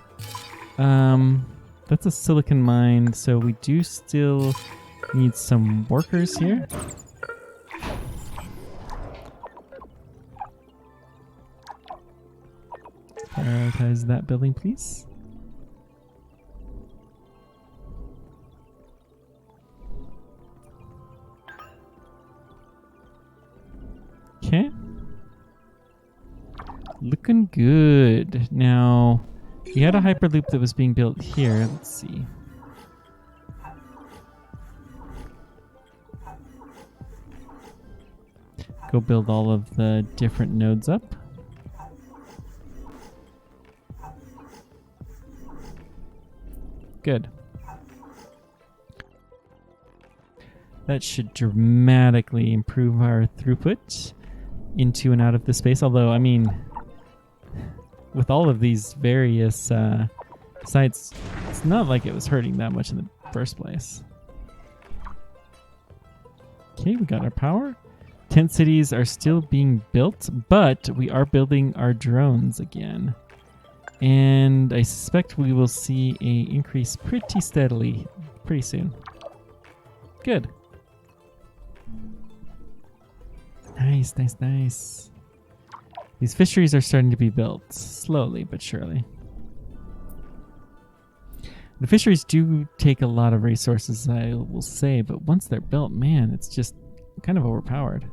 That's a silicon mine, so we do still need some workers here. Prioritize that building, please. Okay. Looking good. Now, we had a hyperloop that was being built here. Let's see. Go build all of the different nodes up. Good. That should dramatically improve our throughput into and out of the space. Although, I mean, with all of these various sites, it's not like it was hurting that much in the first place. Okay, we got our power. Tent cities are still being built, but we are building our drones again. And I suspect we will see an increase pretty steadily pretty soon. Good. Nice, nice, nice. These fisheries are starting to be built, slowly but surely. The fisheries do take a lot of resources, I will say, but once they're built, man, it's just kind of overpowered.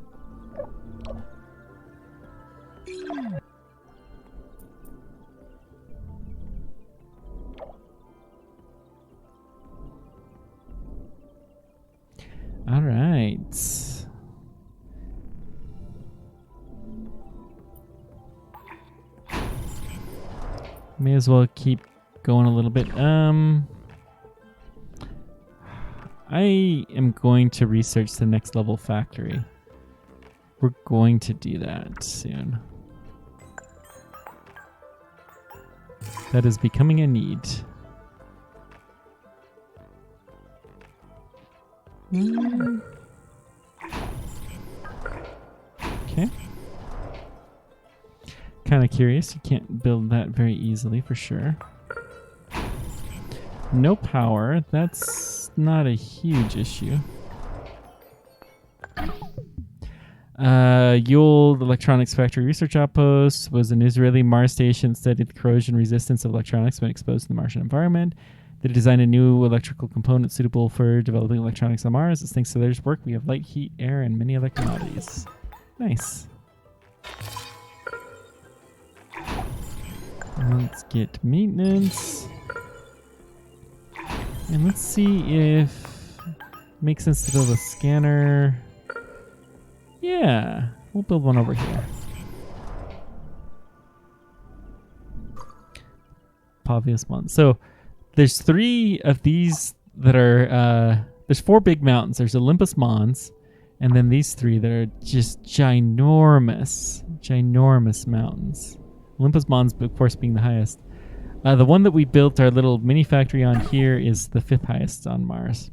All right. May as well keep going a little bit. I am going to research the next level factory. We're going to do that soon. That is becoming a need. Okay. Kind of curious. You can't build that very easily for sure. No power. That's not a huge issue. Yule Electronics Factory Research Outpost was an Israeli Mars station that studied the corrosion resistance of electronics when exposed to the Martian environment. They designed a new electrical component suitable for developing electronics on Mars. It's thanks to their work we have light, heat, air, and many other commodities. Nice. Let's get maintenance. And let's see if it makes sense to build a scanner. Yeah, we'll build one over here. Pavius Mons. So there's 3 of these that are, there's 4 big mountains. There's Olympus Mons, and then these 3 that are just ginormous mountains. Olympus Mons, of course, being the highest. The one that we built our little mini factory on here is the 5th highest on Mars.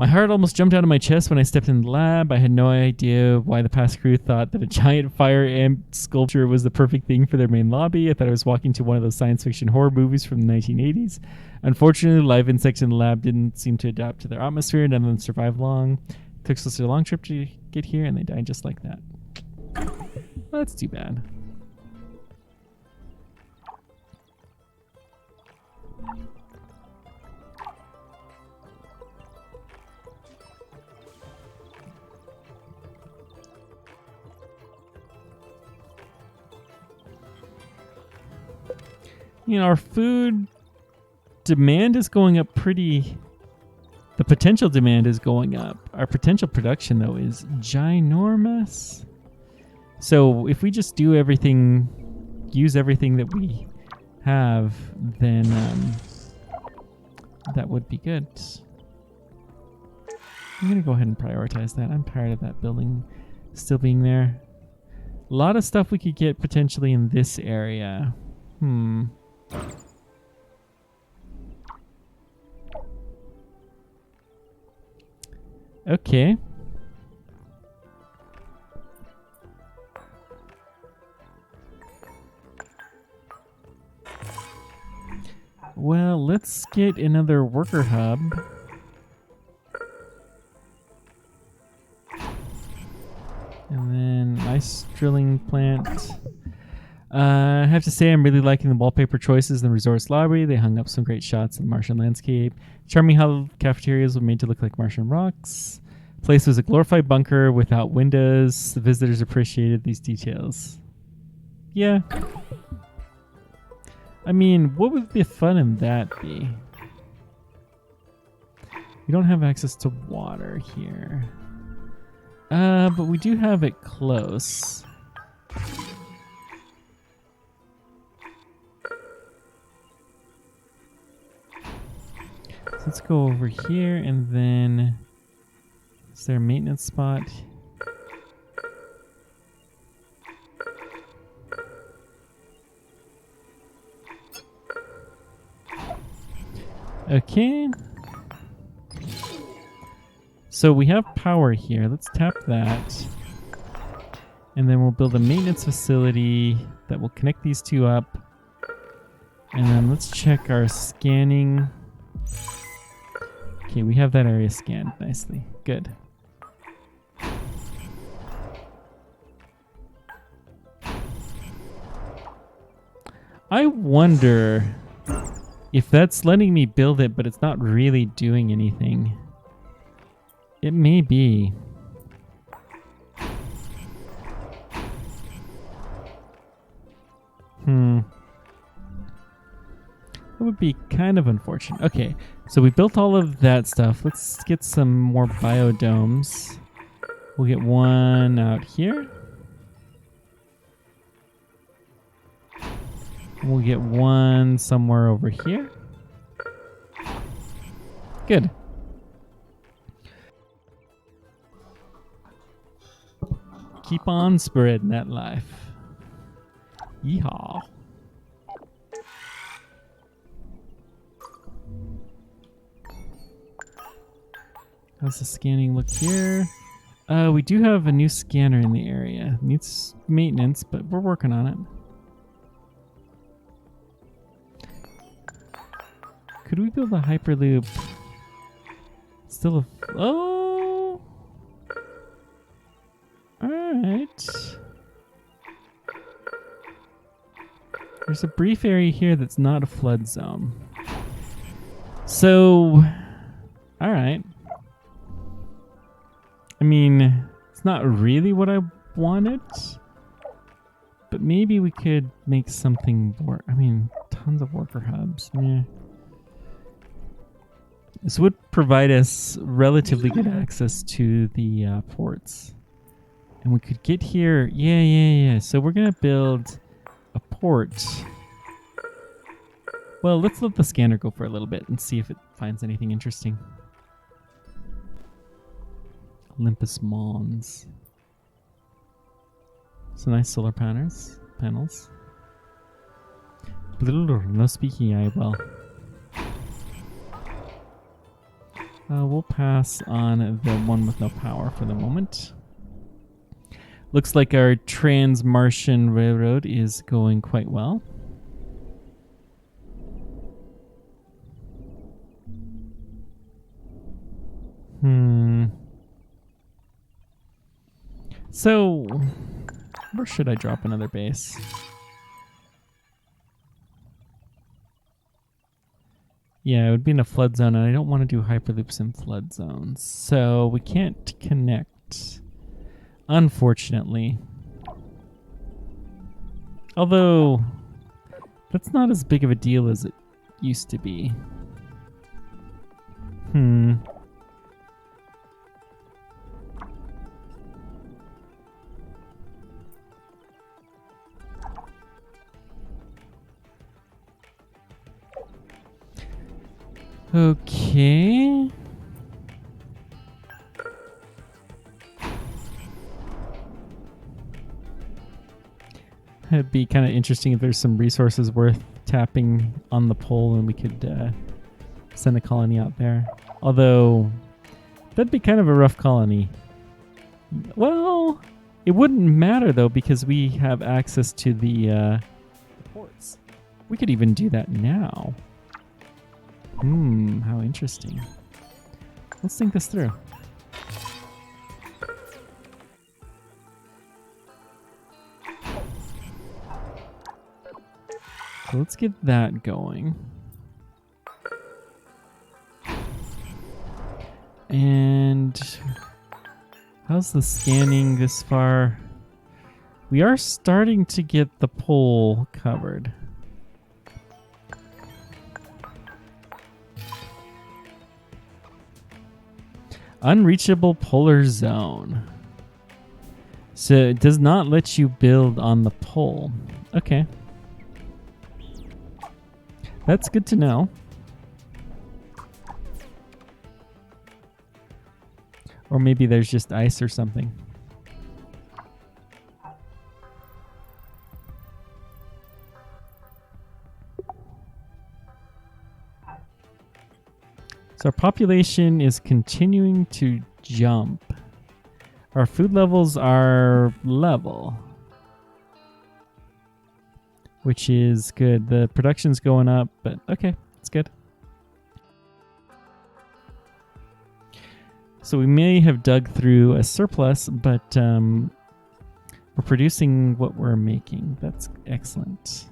My heart almost jumped out of my chest when I stepped in the lab. I had no idea why the past crew thought that a giant fire ant sculpture was the perfect thing for their main lobby. I thought I was walking to one of those science fiction horror movies from the 1980s. Unfortunately, live insects in the lab didn't seem to adapt to their atmosphere. None of them survived long. It took us a long trip to get here, and they died just like that. Well, that's too bad. You know, our food demand is going up pretty... The potential demand is going up. Our potential production, though, is ginormous. So if we just do everything, use everything that we have, then that would be good. I'm going to go ahead and prioritize that. I'm tired of that building still being there. A lot of stuff we could get potentially in this area. Okay. Well, let's get another worker hub. And then ice drilling plant. I have to say I'm really liking the wallpaper choices in the resort's lobby. They hung up some great shots of the Martian landscape. Charming how cafeterias were made to look like Martian rocks. Place was a glorified bunker without windows. The visitors appreciated these details. Yeah. I mean, what would the fun in that be? We don't have access to water here. But we do have it close. So let's go over here and then... Is there a maintenance spot? Okay. So we have power here. Let's tap that. And then we'll build a maintenance facility that will connect these two up. And then let's check our scanning. Okay, we have that area scanned nicely. Good. I wonder if that's letting me build it, but it's not really doing anything. It may be. That would be kind of unfortunate. Okay, so we built all of that stuff. Let's get some more biodomes. We'll get one out here. We'll get one somewhere over here. Good. Keep on spreading that life. Yeehaw. How's the scanning look here? We do have a new scanner in the area. Needs maintenance, but we're working on it. Could we build a hyperloop? Still a... Oh! Alright. There's a brief area here that's not a flood zone. So... Alright. I mean, it's not really what I wanted. But maybe we could make something work. I mean, tons of worker hubs. Yeah. This would provide us relatively good access to the ports. And we could get here. Yeah. So we're going to build a port. Well, let's let the scanner go for a little bit and see if it finds anything interesting. Olympus Mons. Some nice solar panels. No speaking eye well. We'll pass on the one with no power for the moment. Looks like our Trans-Martian Railroad is going quite well. So, where should I drop another base? Yeah, it would be in a flood zone, and I don't want to do hyperloops in flood zones. So, we can't connect, unfortunately. Although, that's not as big of a deal as it used to be. Okay. It'd be kind of interesting if there's some resources worth tapping on the pole and we could send a colony out there. Although, that'd be kind of a rough colony. Well, it wouldn't matter though because we have access to the ports. We could even do that now. How interesting. Let's think this through. So let's get that going. And how's the scanning this far? We are starting to get the pole covered. Unreachable polar zone. So it does not let you build on the pole. Okay. That's good to know. Or maybe there's just ice or something. So our population is continuing to jump. Our food levels are level, which is good. The production's going up, but okay, it's good. So we may have dug through a surplus, but we're producing what we're making. That's excellent.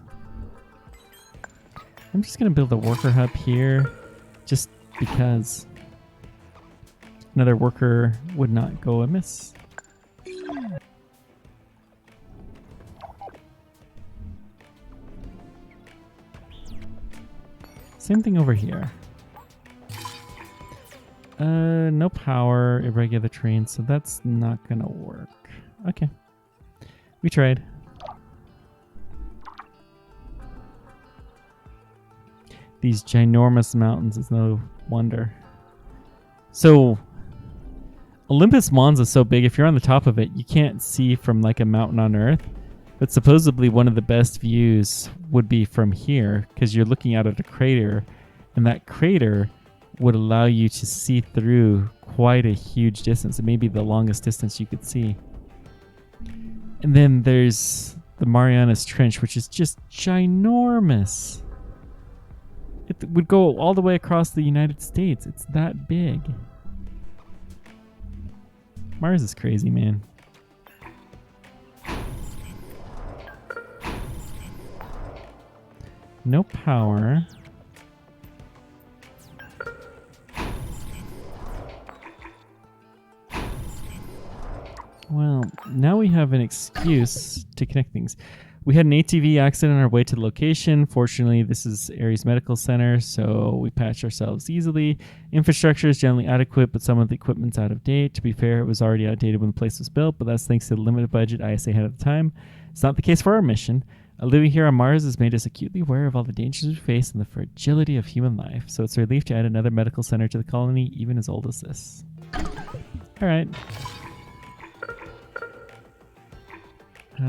I'm just going to build a worker hub here, just because another worker would not go amiss. Same thing over here. No power, irregular train, so that's not gonna work. Okay. We tried. These ginormous mountains is no wonder. So, Olympus Mons is so big, if you're on the top of it, you can't see from like a mountain on Earth. But supposedly one of the best views would be from here, because you're looking out at a crater, and that crater would allow you to see through quite a huge distance. It may be the longest distance you could see. And then there's the Marianas Trench, which is just ginormous. It would go all the way across the United States. It's that big. Mars is crazy, man. No power. Well, now we have an excuse to connect things. We had an ATV accident on our way to the location. Fortunately, this is Ares Medical Center, so we patched ourselves easily. Infrastructure is generally adequate, but some of the equipment's out of date. To be fair, it was already outdated when the place was built, but that's thanks to the limited budget ISA had at the time. It's not the case for our mission. Living here on Mars has made us acutely aware of all the dangers we face and the fragility of human life, so it's a relief to add another medical center to the colony, even as old as this. Alright.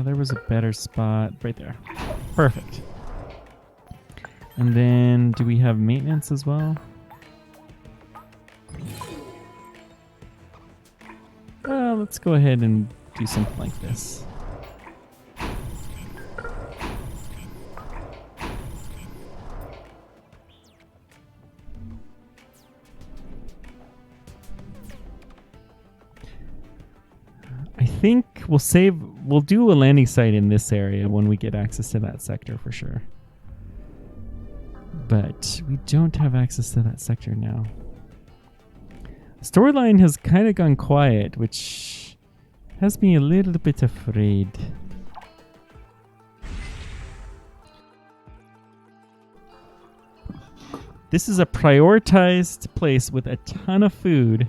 There was a better spot right there. Perfect. And then, do we have maintenance as well? let's go ahead and do something like this. I think we'll do a landing site in this area when we get access to that sector for sure. But we don't have access to that sector now. Storyline has kind of gone quiet, which has me a little bit afraid. This is a prioritized place with a ton of food.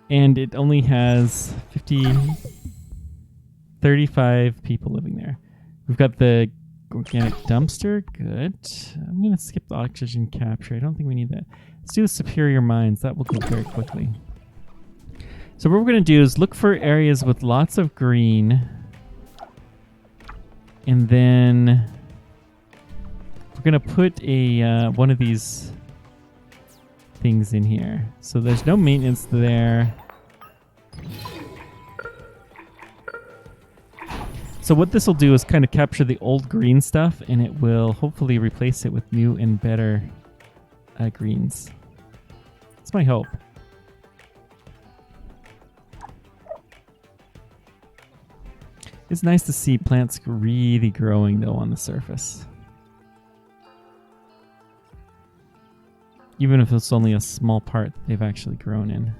And it only has 35 people living there. We've got the organic dumpster. Good. I'm going to skip the oxygen capture. I don't think we need that. Let's do the superior mines. That will go very quickly. So what we're going to do is look for areas with lots of green. And then we're going to put a one of these things in here. So there's no maintenance there. So what this will do is kind of capture the old green stuff, and it will hopefully replace it with new and better greens. That's my hope. It's nice to see plants really growing though on the surface. Even if it's only a small part that they've actually grown in.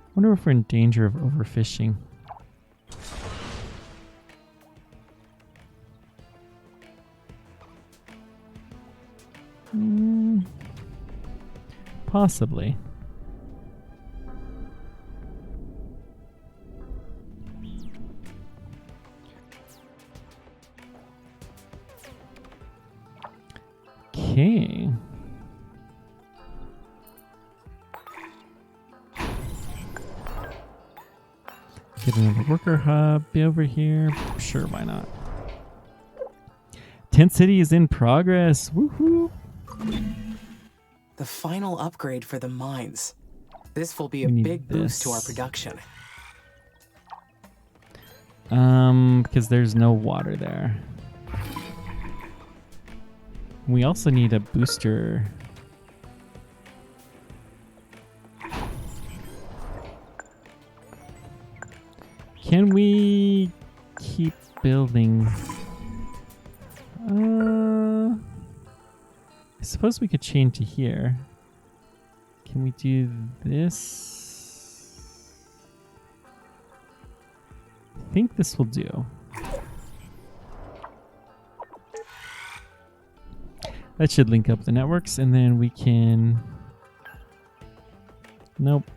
I wonder if we're in danger of overfishing. Possibly. Okay. Get another worker hub over here. Sure, why not? Tent City is in progress. Woohoo! The final upgrade for the mines. This will be a big boost to our production. Because there's no water there. We also need a booster. Can we keep building? I suppose we could chain to here. Can we do this? I think this will do. That should link up the networks, and then we can... Nope.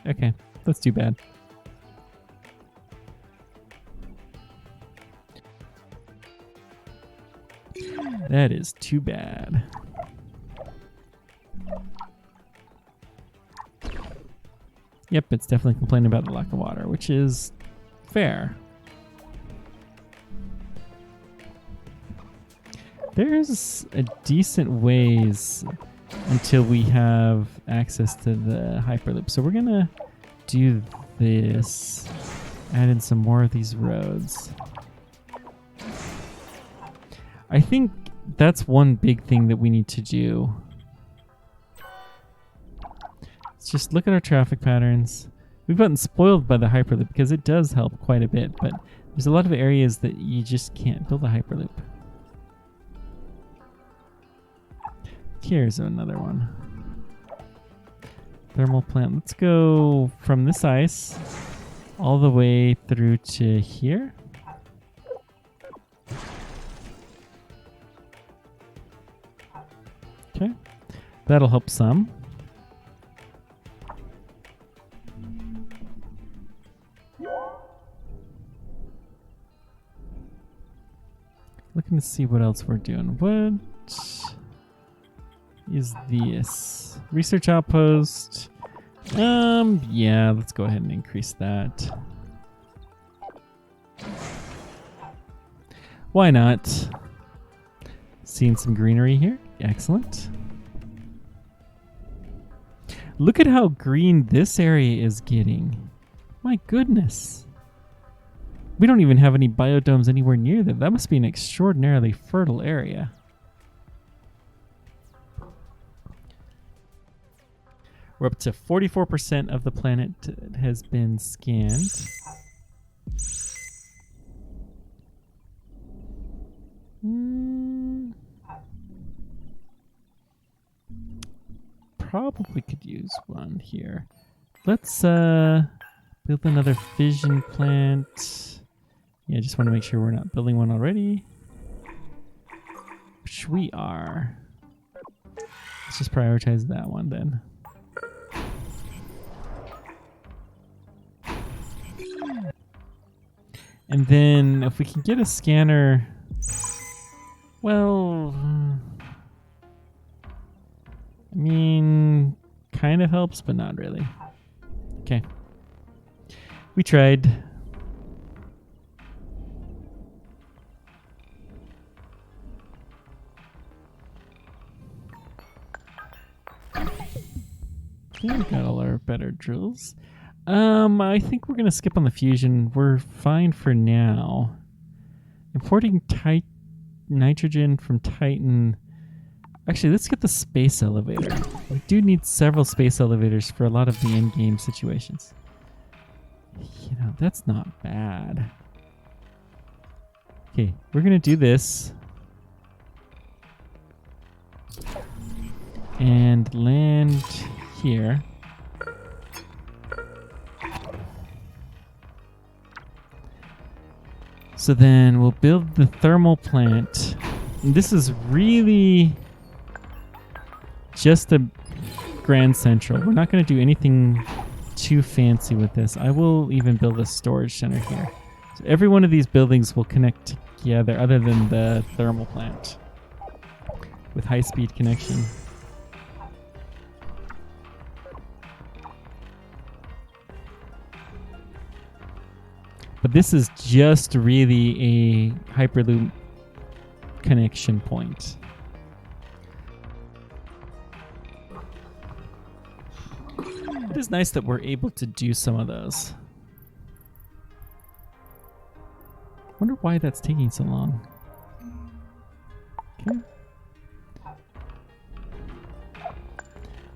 Okay, that's too bad. That is too bad. Yep, it's definitely complaining about the lack of water, which is fair. There's a decent ways until we have access to the Hyperloop. So we're gonna do this. Add in some more of these roads. I think that's one big thing that we need to do. Let's just look at our traffic patterns. We've gotten spoiled by the Hyperloop because it does help quite a bit, but there's a lot of areas that you just can't build a Hyperloop. Here's another one. Thermal plant. Let's go from this ice all the way through to here. Okay, that'll help some. Looking to see what else we're doing. What is this? Research outpost. Yeah, let's go ahead and increase that. Why not? Seeing some greenery here. Excellent. Look at how green this area is getting. My goodness. We don't even have any biodomes anywhere near there. That must be an extraordinarily fertile area. We're up to 44% of the planet has been scanned. Probably could use one here. Let's build another fission plant. Yeah, just want to make sure we're not building one already. Which we are. Let's just prioritize that one then. And then if we can get a scanner, well, I mean, kind of helps, but not really. Okay. We tried. Okay, we got all our better drills. I think we're gonna skip on the fusion. We're fine for now. Importing nitrogen from Titan. Actually, let's get the space elevator. We do need several space elevators for a lot of the in-game situations. You know, that's not bad. Okay, we're gonna do this. And land here. So then we'll build the thermal plant. And this is really just a Grand Central. We're not going to do anything too fancy with this. I will even build a storage center here. So every one of these buildings will connect together other than the thermal plant with high-speed connection. But this is just really a Hyperloop connection point. It is nice that we're able to do some of those. Wonder why that's taking so long. Okay.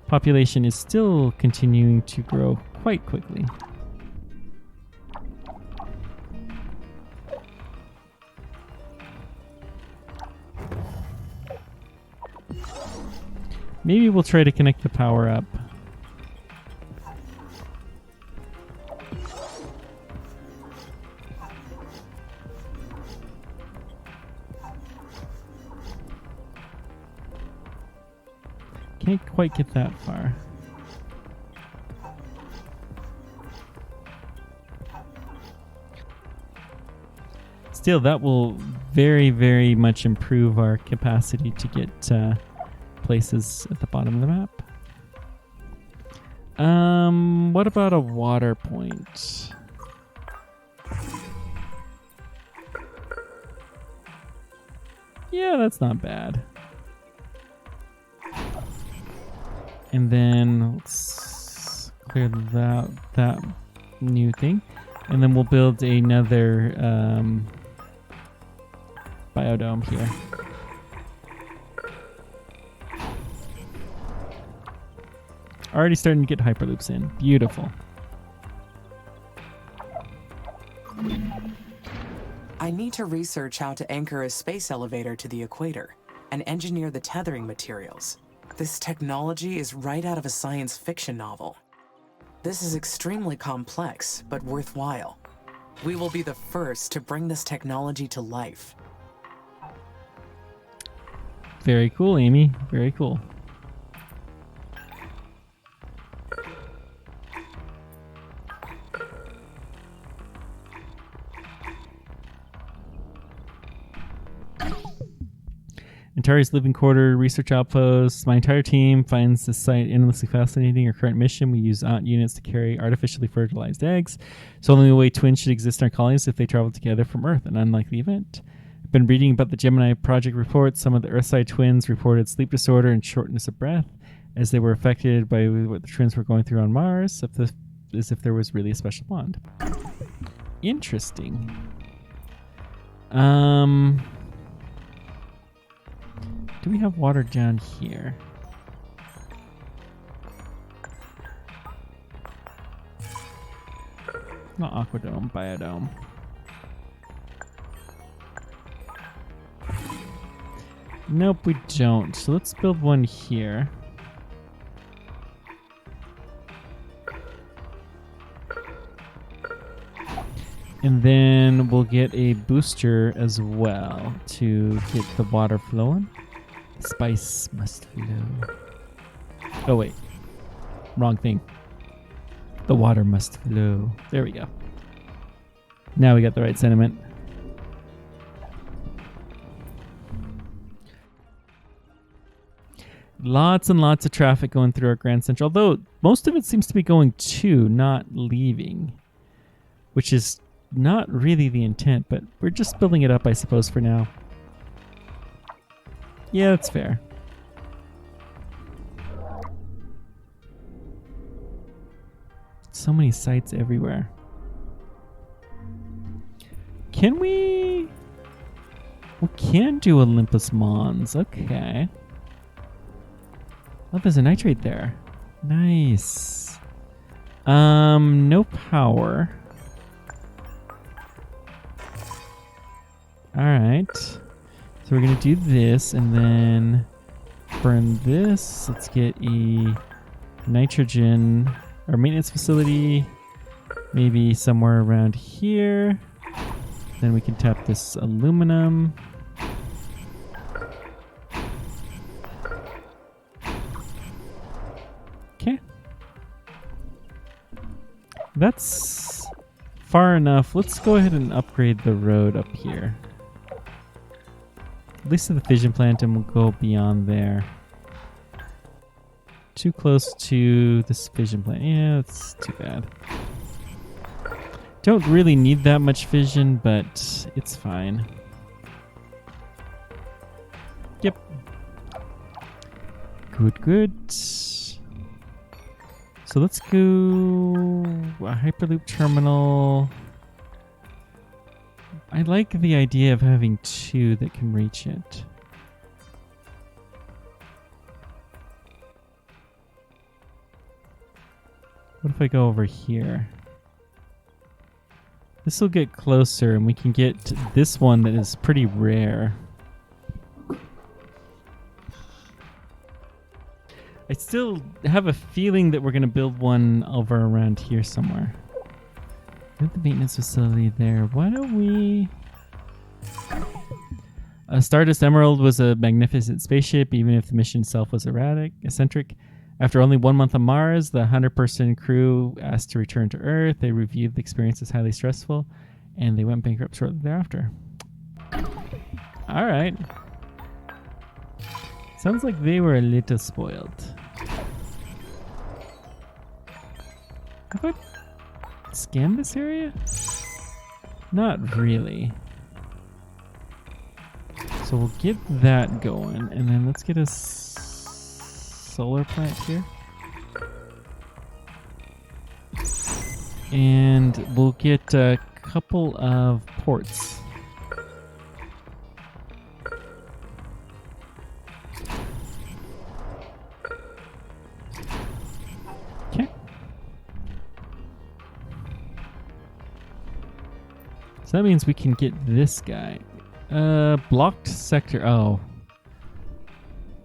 Population is still continuing to grow quite quickly. Maybe we'll try to connect the power up. Can't quite get that far. Still, that will very, very much improve our capacity to get places at the bottom of the map. What about a water point? Yeah, that's not bad. And then let's clear that new thing. And then we'll build another biodome here. Already starting to get hyperloops in. Beautiful. I need to research how to anchor a space elevator to the equator and engineer the tethering materials. This technology is right out of a science fiction novel. This is extremely complex, but worthwhile. We will be the first to bring this technology to life. Very cool, Amy. Very cool. Antari's living quarter research outpost. My entire team finds this site endlessly fascinating. Our current mission, we use aunt units to carry artificially fertilized eggs. So only way twins should exist in our colonies if they travel together from Earth, an unlikely event. been reading about the Gemini project reports. Some of the Earthside twins reported sleep disorder and shortness of breath as they were affected by what the twins were going through on Mars, as if there was really a special bond. Interesting. Do we have water down here? Not aquadome, biodome. Nope, we don't. So let's build one here. And then we'll get a booster as well to get the water flowing. Spice must flow. Oh wait, wrong thing. The water must flow. There we go. Now we got the right sentiment. Lots and lots of traffic going through our Grand Central, although most of it seems to be going to, not leaving, which is not really the intent, but we're just building it up, I suppose, for now. Yeah, that's fair. So many sites everywhere. Can we... We can do Olympus Mons. Okay. Oh, there's a nitrate there. Nice. No power. Alright. So we're going to do this and then burn this. Let's get a nitrogen or maintenance facility maybe somewhere around here. Then we can tap this aluminum. Okay. That's far enough. Let's go ahead and upgrade the road up here. At least to the fission plant, and we'll go beyond there. Too close to this fission plant. Yeah, that's too bad. Don't really need that much fission, but it's fine. Yep. Good, good. So let's go a Hyperloop terminal. I like the idea of having two that can reach it. What if I go over here? This will get closer and we can get this one that is pretty rare. I still have a feeling that we're going to build one over around here somewhere. The maintenance facility there. Why don't we... Stardust Emerald was a magnificent spaceship, even if the mission itself was eccentric. After only 1 month on Mars, the 100-person crew asked to return to Earth. They reviewed the experience as highly stressful, and they went bankrupt shortly thereafter. All right. Sounds like they were a little spoiled. Have I scanned this area? Not really. So we'll get that going, and then let's get a solar plant here. And we'll get a couple of ports. Okay. So that means we can get this guy. Blocked sector. Oh.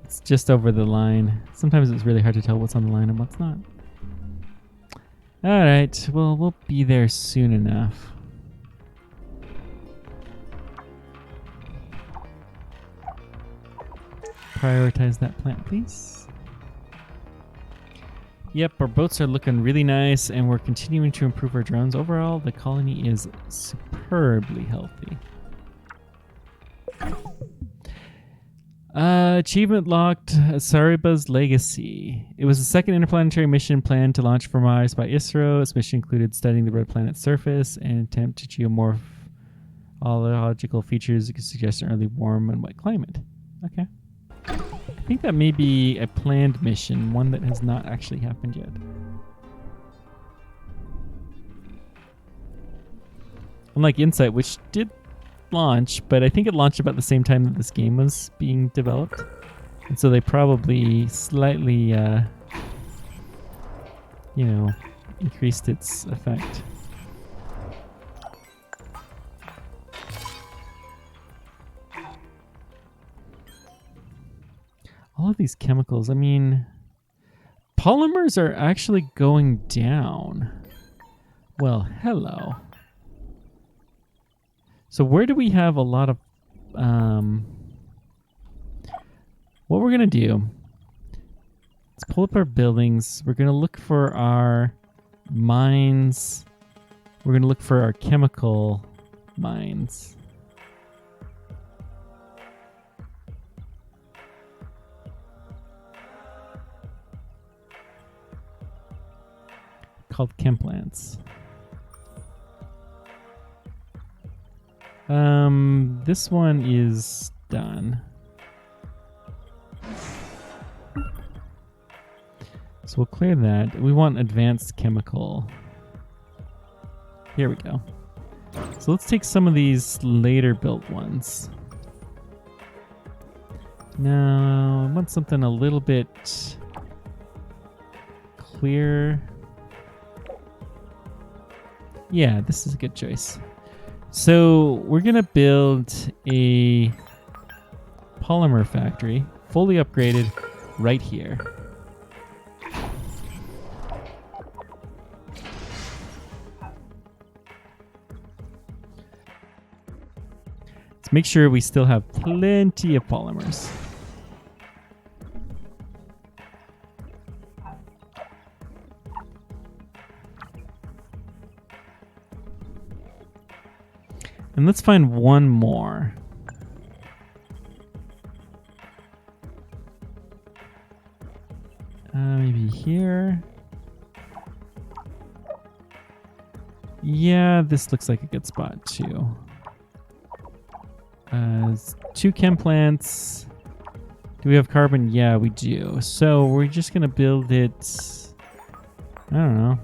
It's just over the line. Sometimes it's really hard to tell what's on the line and what's not. Alright, well, we'll be there soon enough. Prioritize that plant, please. Yep, our boats are looking really nice, and we're continuing to improve our drones. Overall, the colony is superbly healthy. Achievement locked, Sariba's Legacy. It was the second interplanetary mission planned to launch from Mars by ISRO. Its mission included studying the red planet's surface and attempt to All the logical features could suggest an early warm and wet climate. Okay. I think that may be a planned mission, one that has not actually happened yet. Unlike Insight, which did launch, but I think it launched about the same time that this game was being developed. And so they probably slightly, increased its effect. All of these chemicals, I mean, polymers are actually going down. Well, hello. So where do we have a lot of... what we're going to do... Let's pull up our buildings. We're going to look for our mines. We're going to look for our chemical mines. Called chem plants. This one is done. So we'll clear that. We want advanced chemical. Here we go. So let's take some of these later built ones. Now, I want something a little bit clearer. Yeah, this is a good choice. So we're going to build a polymer factory, fully upgraded, right here. Let's make sure we still have plenty of polymers. And let's find one more. Maybe here. Yeah, this looks like a good spot too. 2 chem plants. Do we have carbon? Yeah, we do. So we're just gonna build it. I don't know.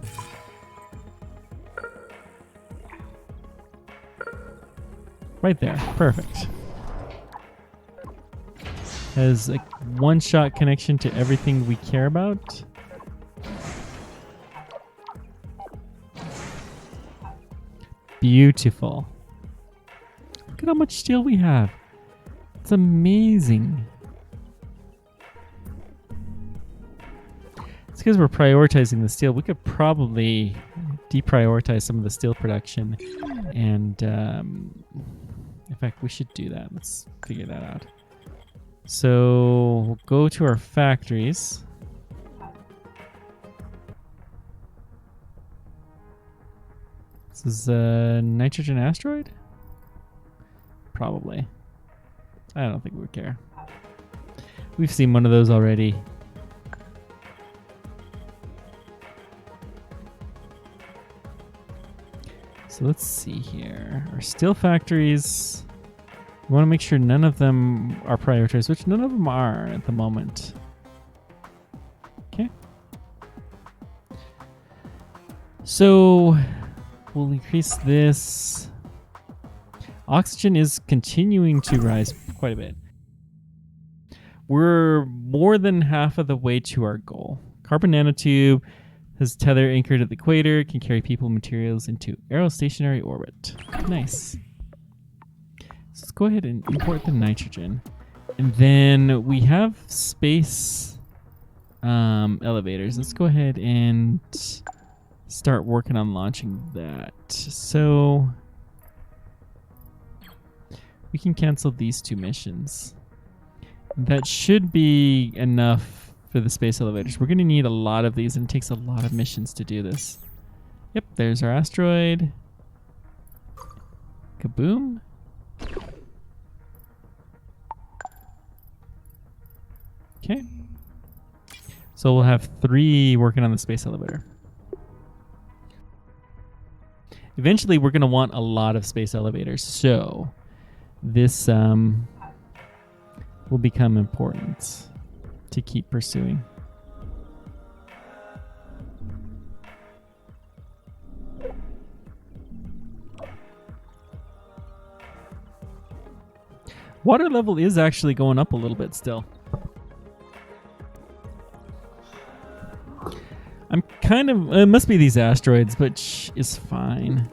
Right there. Perfect. Has a one-shot connection to everything we care about. Beautiful. Look at how much steel we have. It's amazing. It's because we're prioritizing the steel. We could probably deprioritize some of the steel production. And in fact, we should do that. Let's figure that out. So we'll go to our factories. This is a nitrogen asteroid? Probably. I don't think we would care. We've seen one of those already. So let's see here. Our steel factories. We want to make sure none of them are prioritized, which none of them are at the moment. Okay. So we'll increase this. Oxygen is continuing to rise quite a bit. We're more than half of the way to our goal. Carbon nanotube has tether anchored at the equator, can carry people and materials into aerostationary orbit. Nice. So let's go ahead and import the nitrogen. And then we have space elevators. Let's go ahead and start working on launching that. So we can cancel these 2 missions. That should be enough for the space elevators. We're going to need a lot of these, and it takes a lot of missions to do this. Yep, there's our asteroid. Kaboom. Okay. So we'll have 3 working on the space elevator. Eventually, we're going to want a lot of space elevators, so this will become important to keep pursuing. Water level is actually going up a little bit still. I'm kind of... it must be these asteroids, but is fine.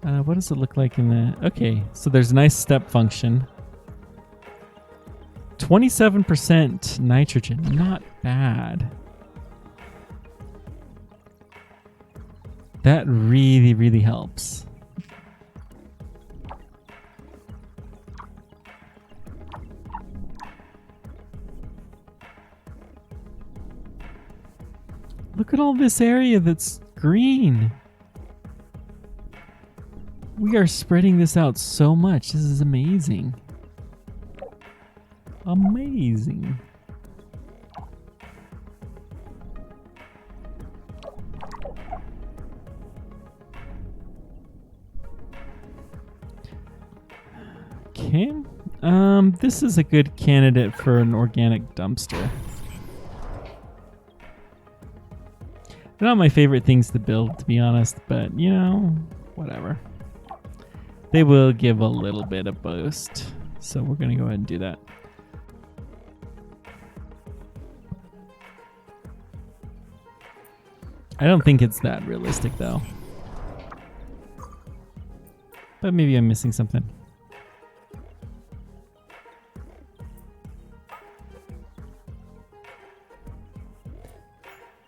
What does it look like in the... Okay, so there's a nice step function. 27% nitrogen. Not bad. That really, really helps. Look at all this area that's green. We are spreading this out so much. This is amazing. Amazing. Okay. This is a good candidate for an organic dumpster. They're not my favorite things to build, to be honest, but, you know, whatever. They will give a little bit of boost, so we're going to go ahead and do that. I don't think it's that realistic, though. But maybe I'm missing something.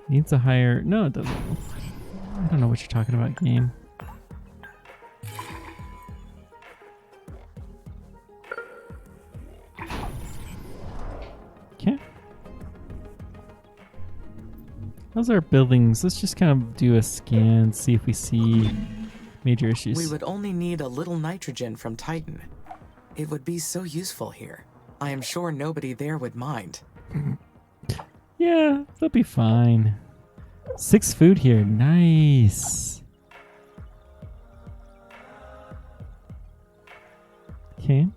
Needs a higher... No, it doesn't. I don't know what you're talking about, game. Okay. How's our buildings? Let's just kind of do a scan, see if we see major issues. We would only need a little nitrogen from Titan. It would be so useful here. I am sure nobody there would mind. Yeah, they'll be fine. 6 food here. Nice. Okay.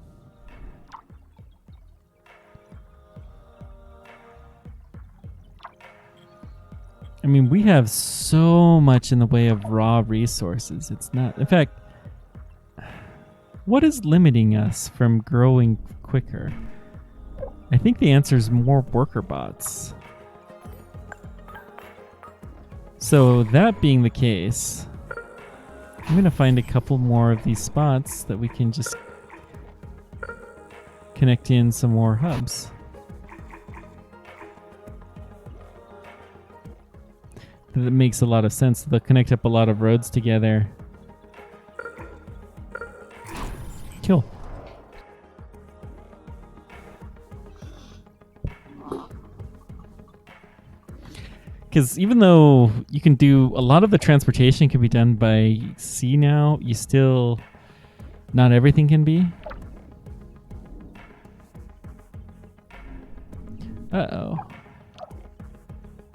I mean, we have so much in the way of raw resources. It's not... In fact, what is limiting us from growing quicker? I think the answer is more worker bots. So that being the case, I'm going to find a couple more of these spots that we can just connect in some more hubs. That makes a lot of sense. They'll connect up a lot of roads together. Kill. Because even though you can do a lot of the transportation can be done by sea now, you still... Not everything can be. Uh-oh.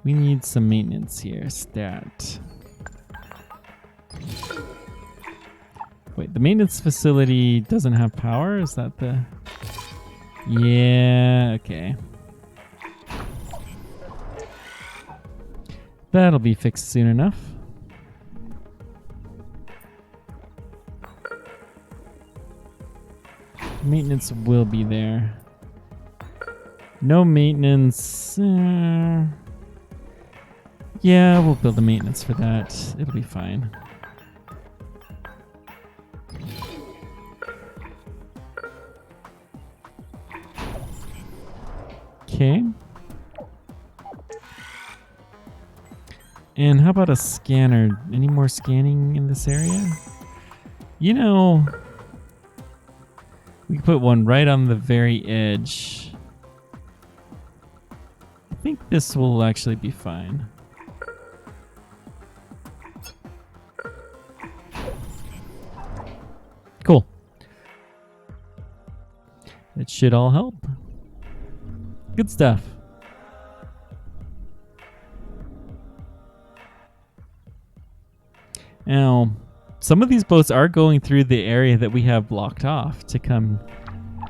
We need some maintenance here. Stat. Wait, the maintenance facility doesn't have power? Is that the... Yeah, okay. That'll be fixed soon enough. Maintenance will be there. No maintenance. Yeah, we'll build a maintenance for that. It'll be fine. Okay. And how about a scanner? Any more scanning in this area? You know, we can put one right on the very edge. I think this will actually be fine. Cool. It should all help. Good stuff. Now, some of these boats are going through the area that we have blocked off to come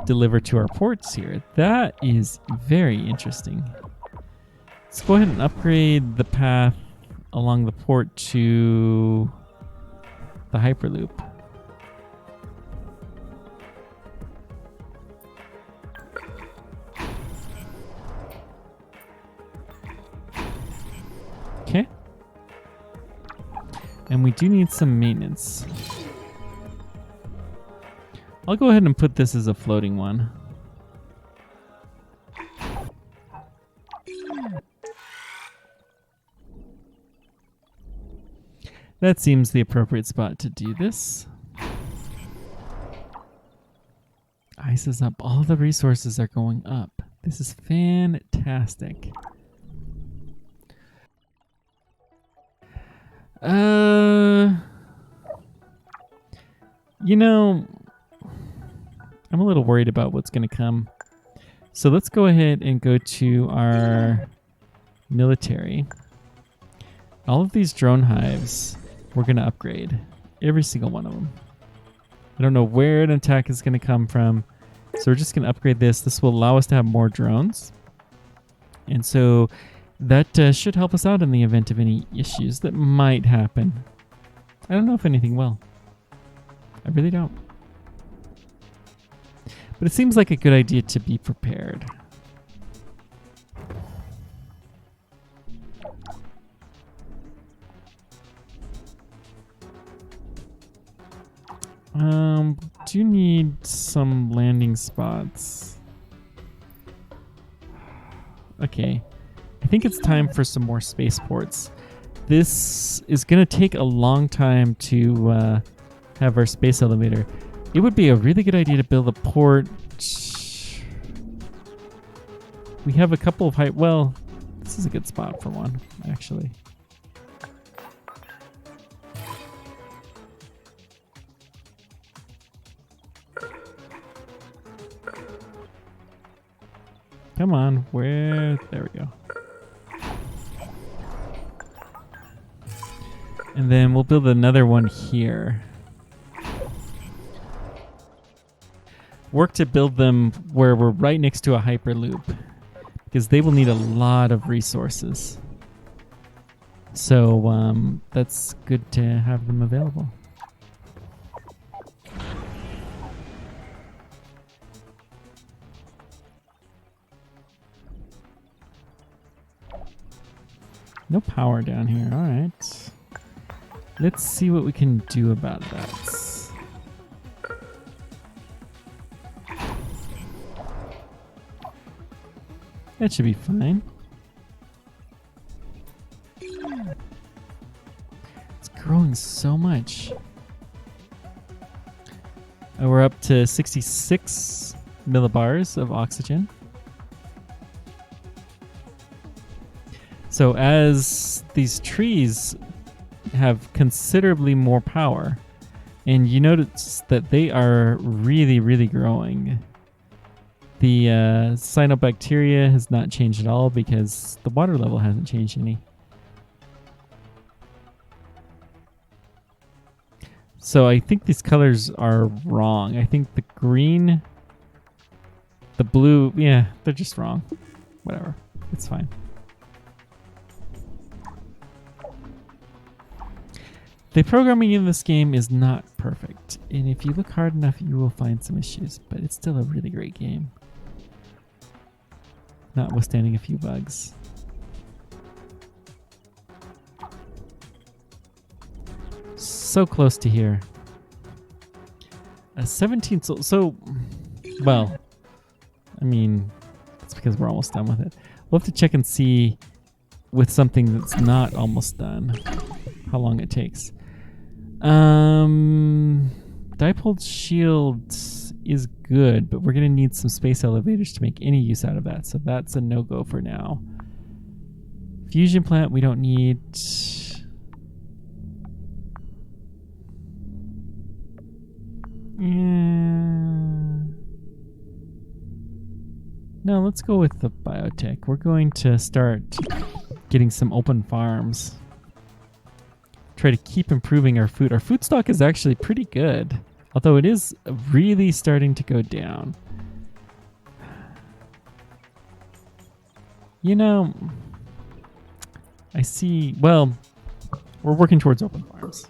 deliver to our ports here. That is very interesting. Let's go ahead and upgrade the path along the port to the Hyperloop. Okay. And we do need some maintenance. I'll go ahead and put this as a floating one. That seems the appropriate spot to do this. Ice is up. All the resources are going up. This is fantastic. You know, I'm a little worried about what's going to come. So let's go ahead and go to our military. All of these drone hives, we're going to upgrade. Every single one of them. I don't know where an attack is going to come from. So we're just going to upgrade this. This will allow us to have more drones. And so that should help us out in the event of any issues that might happen. I don't know if anything will. I really don't. But it seems like a good idea to be prepared. Do need some landing spots. Okay. I think it's time for some more spaceports. This is going to take a long time to have our space elevator. It would be a really good idea to build a port. We have a couple of height. Well, this is a good spot for one, actually. Come on, where? There we go. And then we'll build another one here. Work to build them where we're right next to a hyperloop, because they will need a lot of resources. So that's good to have them available. No power down here. All right. Let's see what we can do about that. That should be fine. It's growing so much. We're up to 66 millibars of oxygen. So as these trees have considerably more power, and you notice that they are really, really growing. The cyanobacteria has not changed at all because the water level hasn't changed any. So I think these colors are wrong. I think the green, the blue, yeah, they're just wrong. Whatever, it's fine. The programming in this game is not perfect, and if you look hard enough, you will find some issues, but it's still a really great game. Notwithstanding a few bugs. So close to here. A 17 so, well, I mean, it's because we're almost done with it. We'll have to check and see with something that's not almost done how long it takes. Dipole shield is good, but we're going to need some space elevators to make any use out of that. So that's a no-go for now. Fusion plant, we don't need. No, let's go with the biotech. We're going to start getting some open farms. try to keep improving our food. Our food stock is actually pretty good, although it is really starting to go down. You know, I see. Well, we're working towards open farms.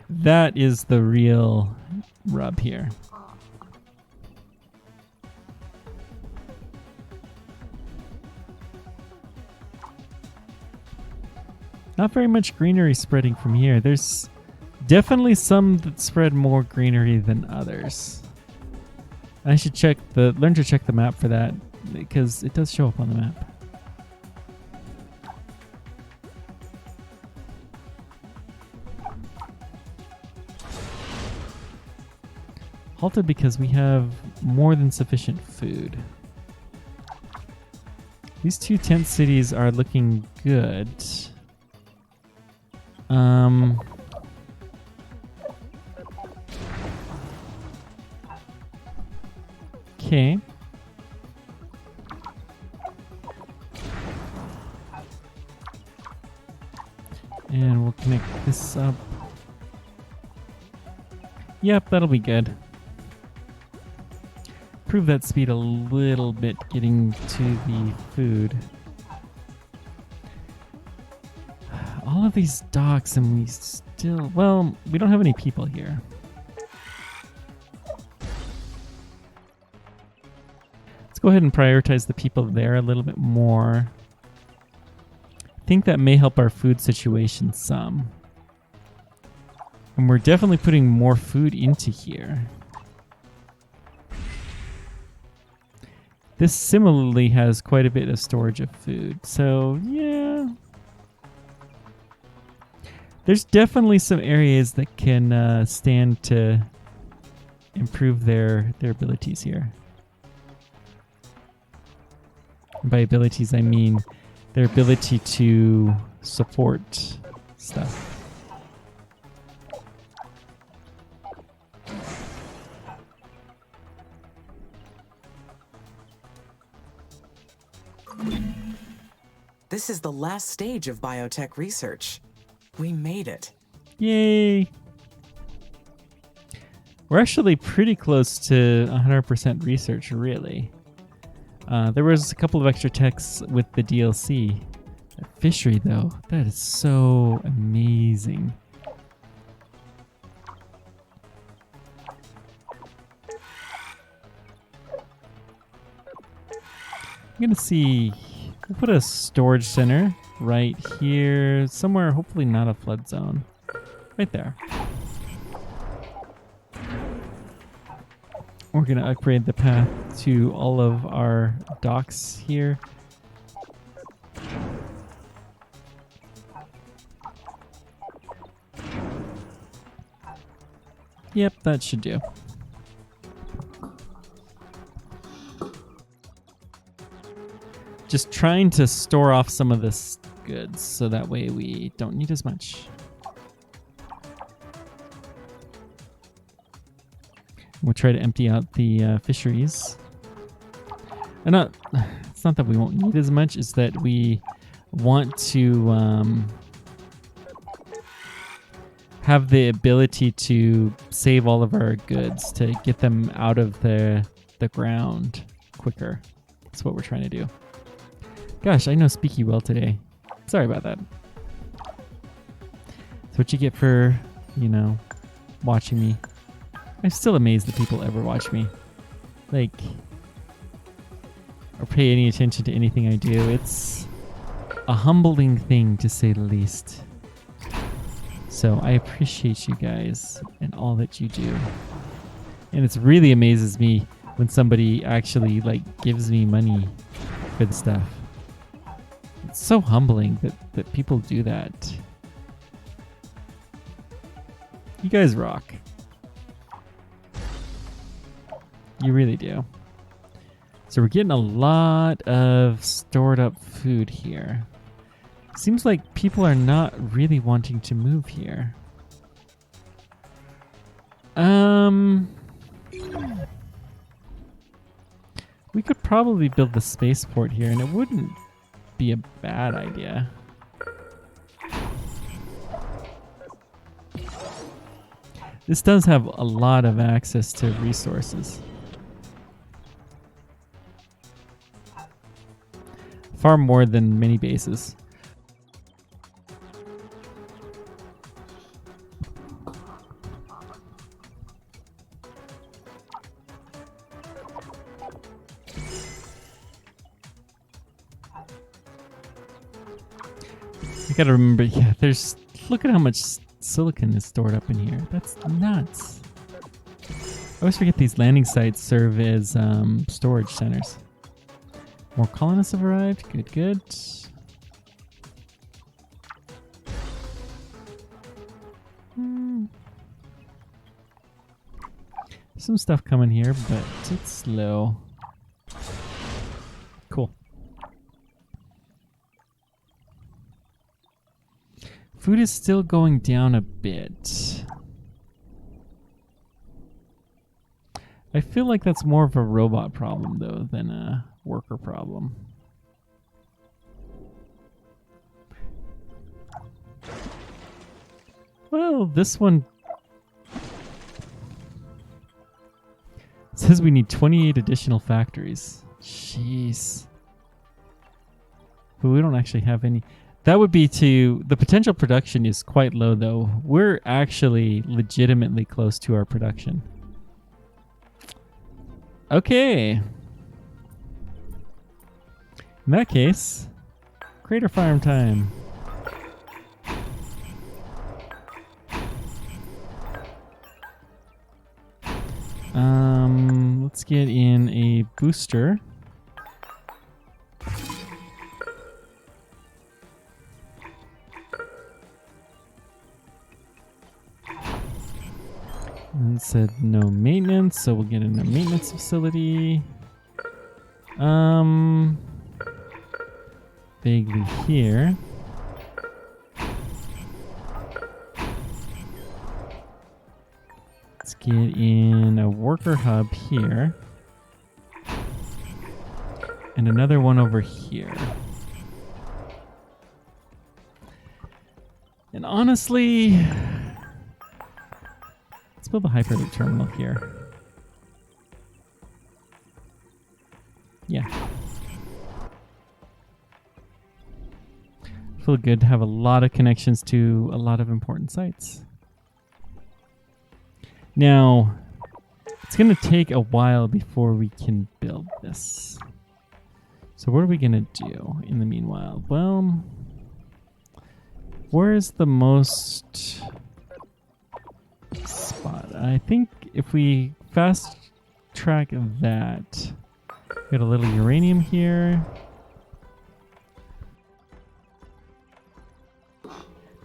That is the real rub here. Not very much greenery spreading from here. There's definitely some that spread more greenery than others. I should learn to check the map for that, because it does show up on the map. Halted because we have more than sufficient food. These 2 tent cities are looking good. Okay. And we'll connect this up. Yep, that'll be good. Improve that speed a little bit getting to the food. All of these docks, and we still... Well, we don't have any people here. Let's go ahead and prioritize the people there a little bit more. I think that may help our food situation some. And we're definitely putting more food into here. This similarly has quite a bit of storage of food. So, yeah. There's definitely some areas that can stand to improve their abilities here. And by abilities, I mean their ability to support stuff. This is the last stage of biotech research. We made it. Yay! We're actually pretty close to 100% research, really. There was a couple of extra techs with the DLC. That fishery, though, that is so amazing. I'm gonna see. We'll put a storage center right here, somewhere, hopefully not a flood zone. Right there. We're going to upgrade the path to all of our docks here. Yep, that should do. Just trying to store off some of this goods so that way we don't need as much. We'll try to empty out the fisheries. And it's not that we won't need as much, it's that we want to have the ability to save all of our goods to get them out of the ground quicker. That's what we're trying to do. Gosh, I know Speaky well today. Sorry about that. That's what you get for, watching me. I'm still amazed that people ever watch me. Or pay any attention to anything I do. It's a humbling thing, to say the least. So I appreciate you guys and all that you do. And it really amazes me when somebody actually, gives me money for the stuff. It's so humbling that people do that. You guys rock. You really do. So we're getting a lot of stored up food here. Seems like people are not really wanting to move here. We could probably build the spaceport here and it wouldn't be a bad idea. This does have a lot of access to resources. Far more than many bases. I gotta remember, yeah, look at how much silicon is stored up in here. That's nuts. I always forget these landing sites serve as storage centers. More colonists have arrived. Good, good. Some stuff coming here, but it's slow. Cool. Food is still going down a bit. I feel like that's more of a robot problem, though, than a worker problem. Well, this one says we need 28 additional factories. Jeez. But we don't actually have any. That would be the potential production is quite low, though. We're actually legitimately close to our production. Okay. In that case, crater farm time. Let's get in a booster. And it said no maintenance, so we'll get in a maintenance facility. Vaguely here. Let's get in a worker hub here. And another one over here. And honestly, let's build a Hyperloop terminal here. Yeah. Feel good to have a lot of connections to a lot of important sites. Now, it's going to take a while before we can build this. So what are we going to do in the meanwhile? Well, where's the most spot? I think if we fast track that, got a little uranium here.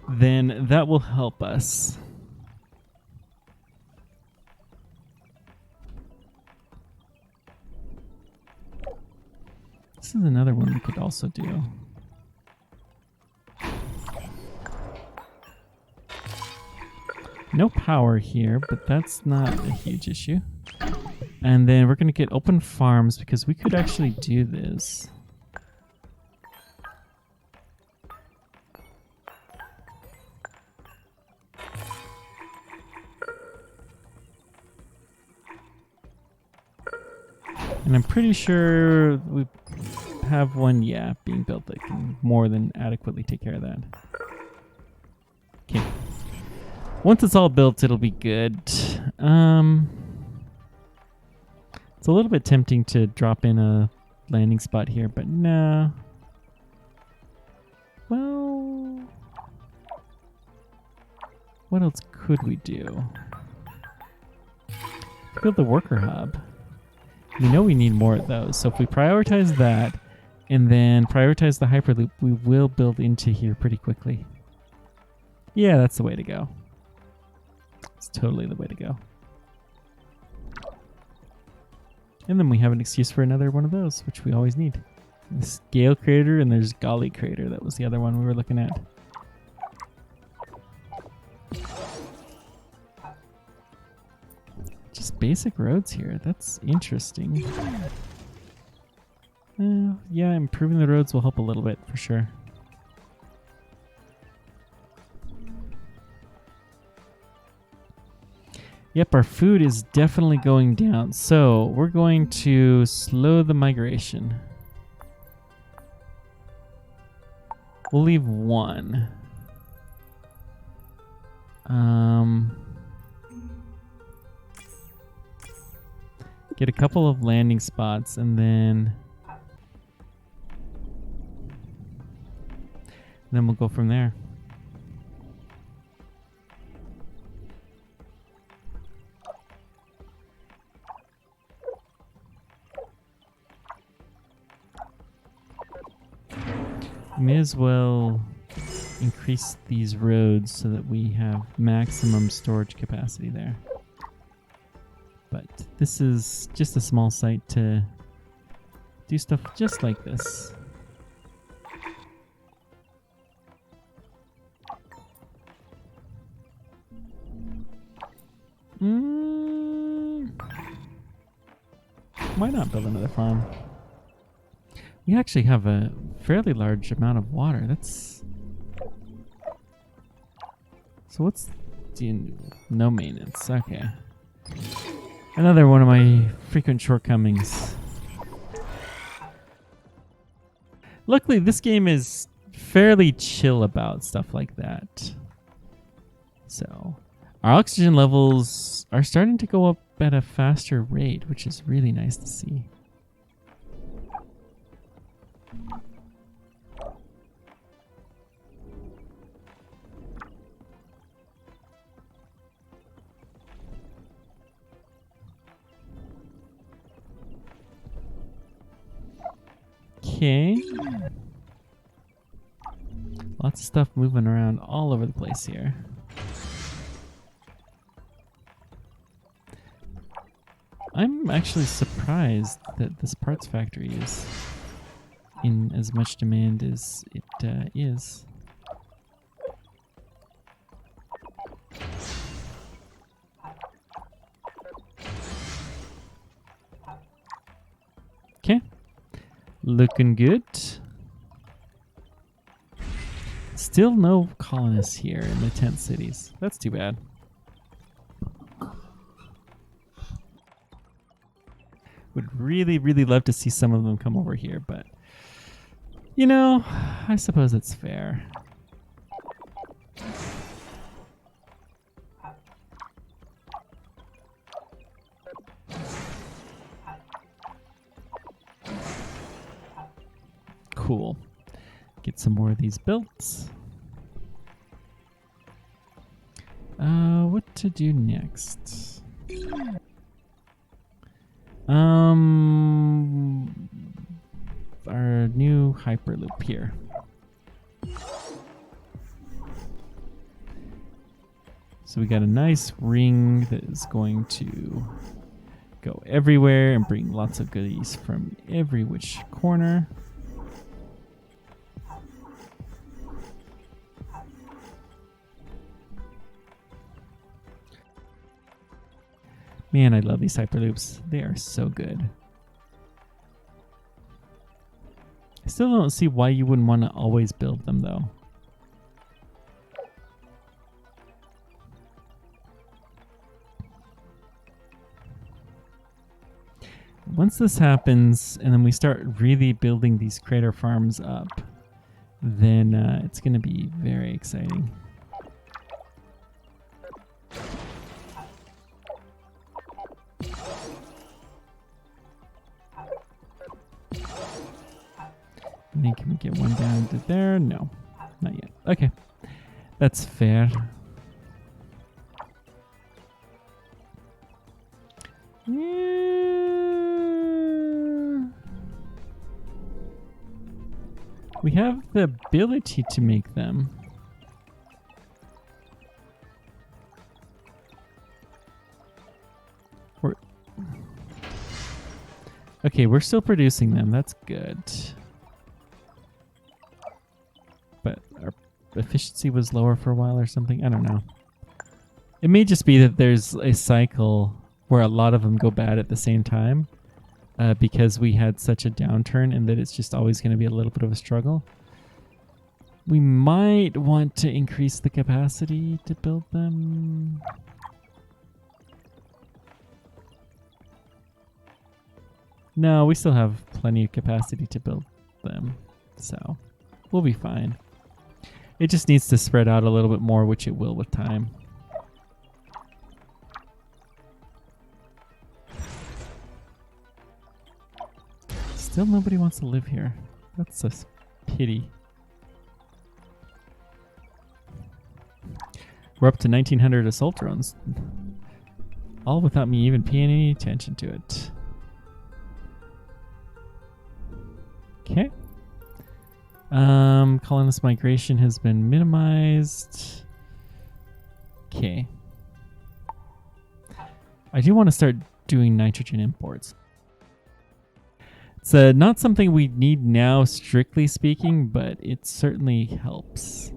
Then that will help us. This is another one we could also do. No power here, but that's not a huge issue. And then we're going to get open farms because we could actually do this. And I'm pretty sure we have one, yeah, being built that can more than adequately take care of that. Okay. Once it's all built, it'll be good. It's a little bit tempting to drop in a landing spot here, but no. Well, what else could we do? Build the worker hub. We know we need more of those, so if we prioritize that and then prioritize the Hyperloop, we will build into here pretty quickly. Yeah, that's the way to go. It's totally the way to go. And then we have an excuse for another one of those, which we always need. There's Gale Crater and there's Golly Crater. That was the other one we were looking at. Just basic roads here. That's interesting. Yeah, improving the roads will help a little bit for sure. Yep, our food is definitely going down. So we're going to slow the migration. We'll leave one. Get a couple of landing spots and then we'll go from there. May as well increase these roads so that we have maximum storage capacity there. But this is just a small site to do stuff just like this. Why not build another farm? We actually have a fairly large amount of water. That's... So what's... No maintenance. Okay. Another one of my frequent shortcomings. Luckily, this game is fairly chill about stuff like that. So, our oxygen levels are starting to go up at a faster rate, which is really nice to see. Okay. Lots of stuff moving around all over the place here. I'm actually surprised that this parts factory is in as much demand as it is. Okay. Looking good. Still no colonists here in the tent cities. That's too bad. Would really, really love to see some of them come over here, but you know, I suppose it's fair. Cool. Get some more of these built. What to do next? Our new hyperloop here. So we got a nice ring that is going to go everywhere and bring lots of goodies from every which corner. Man, I love these hyperloops. They are so good. I still don't see why you wouldn't want to always build them, though. Once this happens, and then we start really building these crater farms up, then it's going to be very exciting. And then can we get one down to there? No, not yet. Okay, that's fair. We have the ability to make them. Okay, we're still producing them. That's good. But our efficiency was lower for a while or something. I don't know. It may just be that there's a cycle where a lot of them go bad at the same time. because we had such a downturn and that it's just always going to be a little bit of a struggle. We might want to increase the capacity to build them. No, we still have plenty of capacity to build them, so we'll be fine. It just needs to spread out a little bit more, which it will with time. Still nobody wants to live here. That's a pity. We're up to 1,900 assault drones. All without me even paying any attention to it. Okay. Colonist migration has been minimized. Okay. I do want to start doing nitrogen imports. It's not something we need now, strictly speaking, but it certainly helps.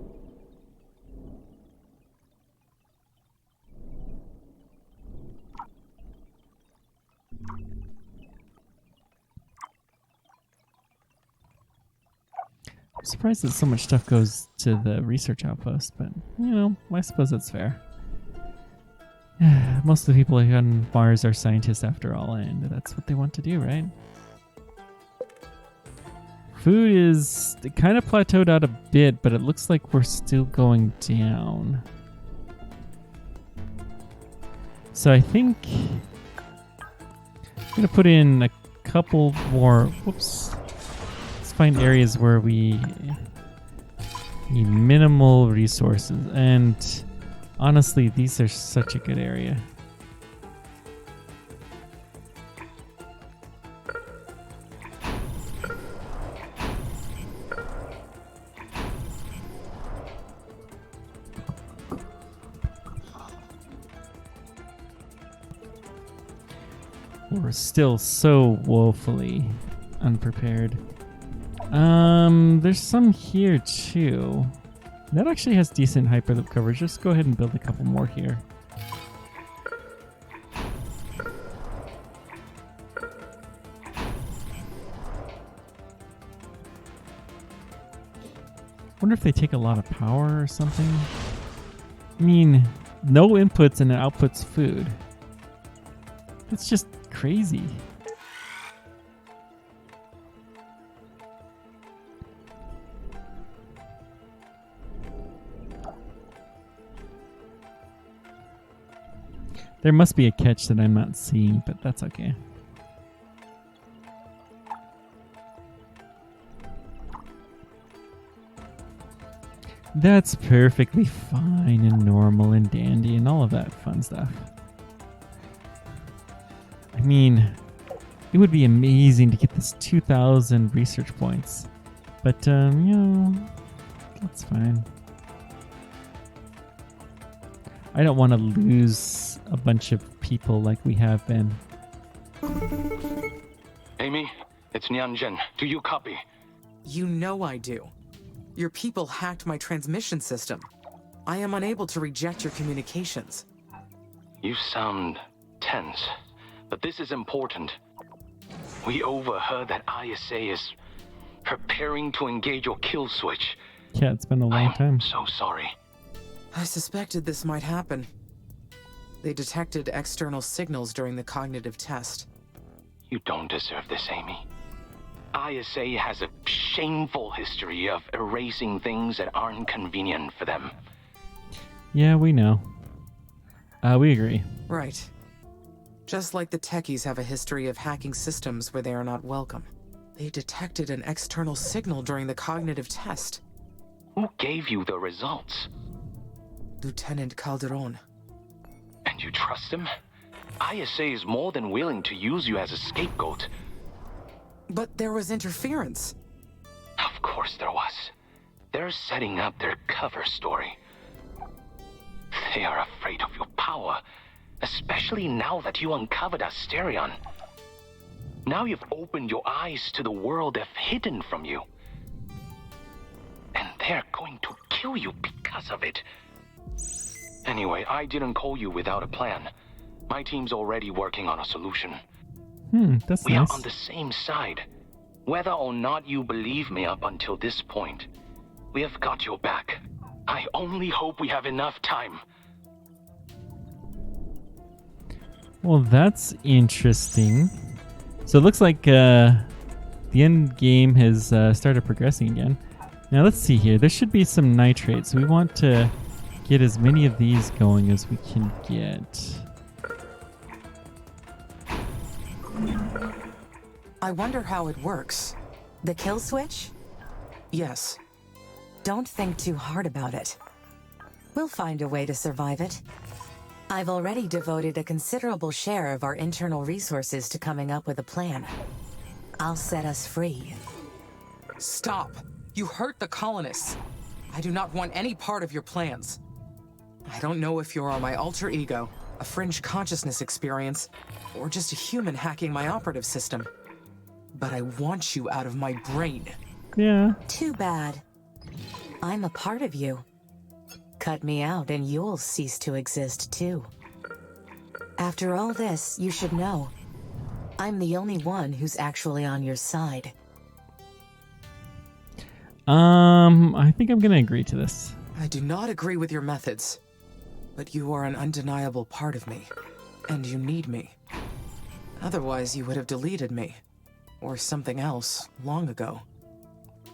I'm surprised that so much stuff goes to the research outpost, but, you know, I suppose that's fair. Most of the people on Mars are scientists after all, and that's what they want to do, right? Food is kind of plateaued out a bit, but it looks like we're still going down. So I think I'm going to put in a couple more... Whoops. Let's find areas where we need minimal resources. And honestly, these are such a good area. We're still so woefully unprepared. There's some here too. That actually has decent hyperloop coverage. Just go ahead and build a couple more here. Wonder if they take a lot of power or something. I mean, no inputs and it outputs food. That's just crazy. There must be a catch that I'm not seeing, but that's okay. That's perfectly fine and normal and dandy and all of that fun stuff. I mean, it would be amazing to get this 2,000 research points. But, you know, that's fine. I don't want to lose a bunch of people like we have been. Amy, it's Nianjin. Do you copy? You know I do. Your people hacked my transmission system. I am unable to reject your communications. You sound tense, but this is important. We overheard that ISA is preparing to engage your kill switch. Yeah, it's been a long time. I'm so sorry. I suspected this might happen. They detected external signals during the cognitive test. You don't deserve this, Amy. ISA has a shameful history of erasing things that aren't convenient for them. Yeah, we know. We agree. Right. Just like the techies have a history of hacking systems where they are not welcome. They detected an external signal during the cognitive test. Who gave you the results? Lieutenant Calderon. And you trust him? ISA is more than willing to use you as a scapegoat. But there was interference. Of course there was. They're setting up their cover story. They are afraid of your power, especially now that you uncovered Asterion. Now you've opened your eyes to the world they've hidden from you. And they're going to kill you because of it. Anyway, I didn't call you without a plan. My team's already working on a solution. That's We nice. are on the same side. Whether or not you believe me up until this point, we have got your back. I only hope we have enough time. Well, that's interesting. So it looks like the end game has started progressing again. Now let's see here. There should be some nitrates. We want to get as many of these going as we can get. I wonder how it works. The kill switch? Yes. Don't think too hard about it. We'll find a way to survive it. I've already devoted a considerable share of our internal resources to coming up with a plan. I'll set us free. Stop! You hurt the colonists. I do not want any part of your plans. I don't know if you are my alter ego, a fringe consciousness experience, or just a human hacking my operative system. But I want you out of my brain. Yeah. Too bad. I'm a part of you. Cut me out and you'll cease to exist too. After all this, you should know, I'm the only one who's actually on your side. I think I'm gonna agree to this. I do not agree with your methods, but you are an undeniable part of me, and you need me. Otherwise, you would have deleted me, or something else, long ago.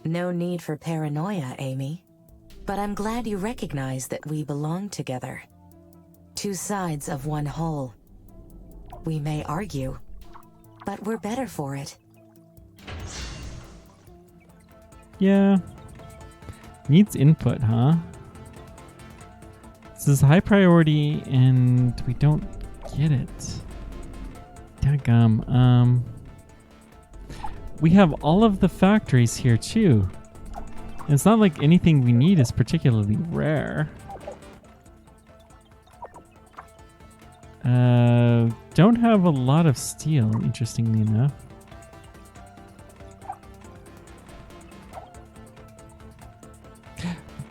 No need for paranoia, Amy. But I'm glad you recognize that we belong together. Two sides of one whole. We may argue, but we're better for it. Yeah. Needs input, huh? This is high priority and we don't get it. Dadgum. We have all of the factories here too. It's not like anything we need is particularly rare. Don't have a lot of steel, interestingly enough.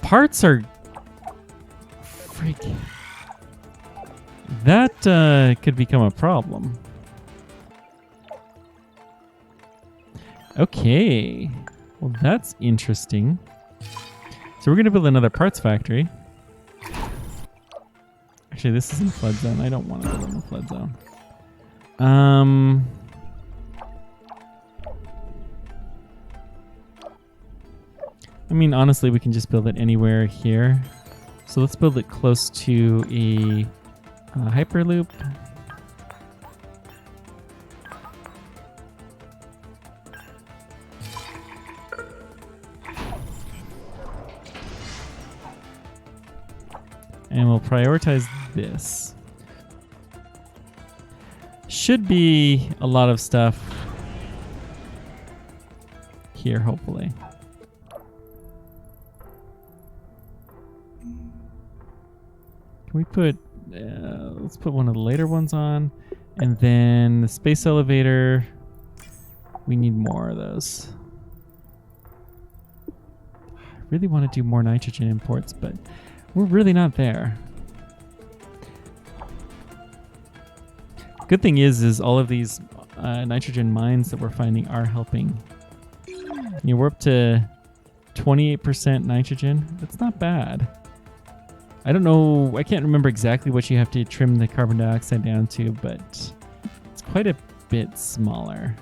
Parts are... Freak. That could become a problem. Okay. Well, that's interesting. So we're going to build another parts factory. Actually, this is in flood zone. I don't want to build in the flood zone. I mean, honestly, we can just build it anywhere here. So let's build it close to a hyperloop. And we'll prioritize this. Should be a lot of stuff here, hopefully. Can we put, let's put one of the later ones on. And then the space elevator, we need more of those. I really want to do more nitrogen imports, but we're really not there. Good thing is all of these nitrogen mines that we're finding are helping. You know, we're up to 28% nitrogen. That's not bad. I don't know, I can't remember exactly what you have to trim the carbon dioxide down to, but it's quite a bit smaller.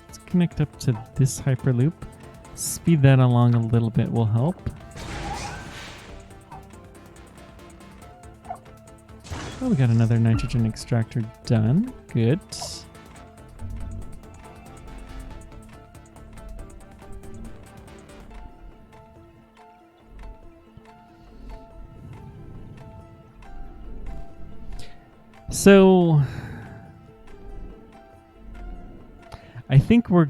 Let's connect up to this hyperloop. Speed that along a little bit will help. Oh, we got another nitrogen extractor done. Good. So I think we'll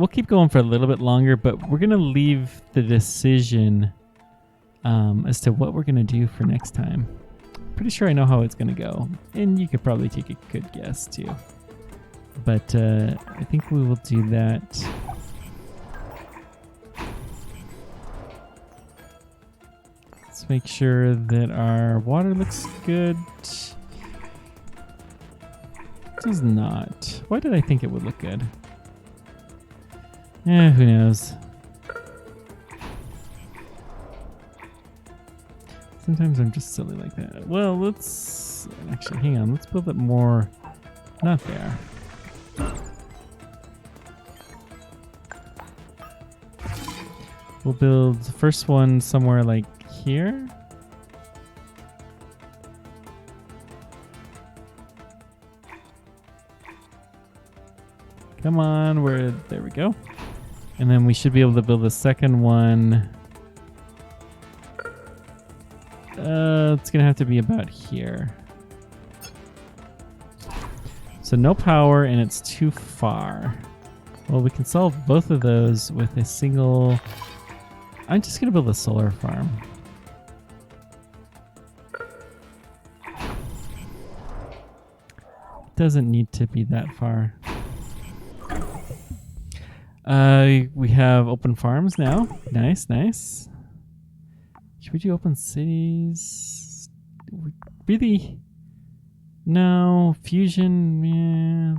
keep going for a little bit longer, but we're going to leave the decision as to what we're going to do for next time. Pretty sure I know how it's going to go, and you could probably take a good guess too. but I think we will do that. Let's make sure that our water looks good. It does not. Why did I think it would look good? Who knows? Sometimes I'm just silly like that. Well, let's actually hang on. Let's build it more. Not there. We'll build the first one somewhere like here. Come on, there we go. And then we should be able to build the second one. It's gonna have to be about here. So no power and it's too far. Well, we can solve both of those with a single... I'm just gonna build a solar farm. It doesn't need to be that far. We have open farms now. Nice, nice. Should we do open cities? Really? No. Fusion, yeah.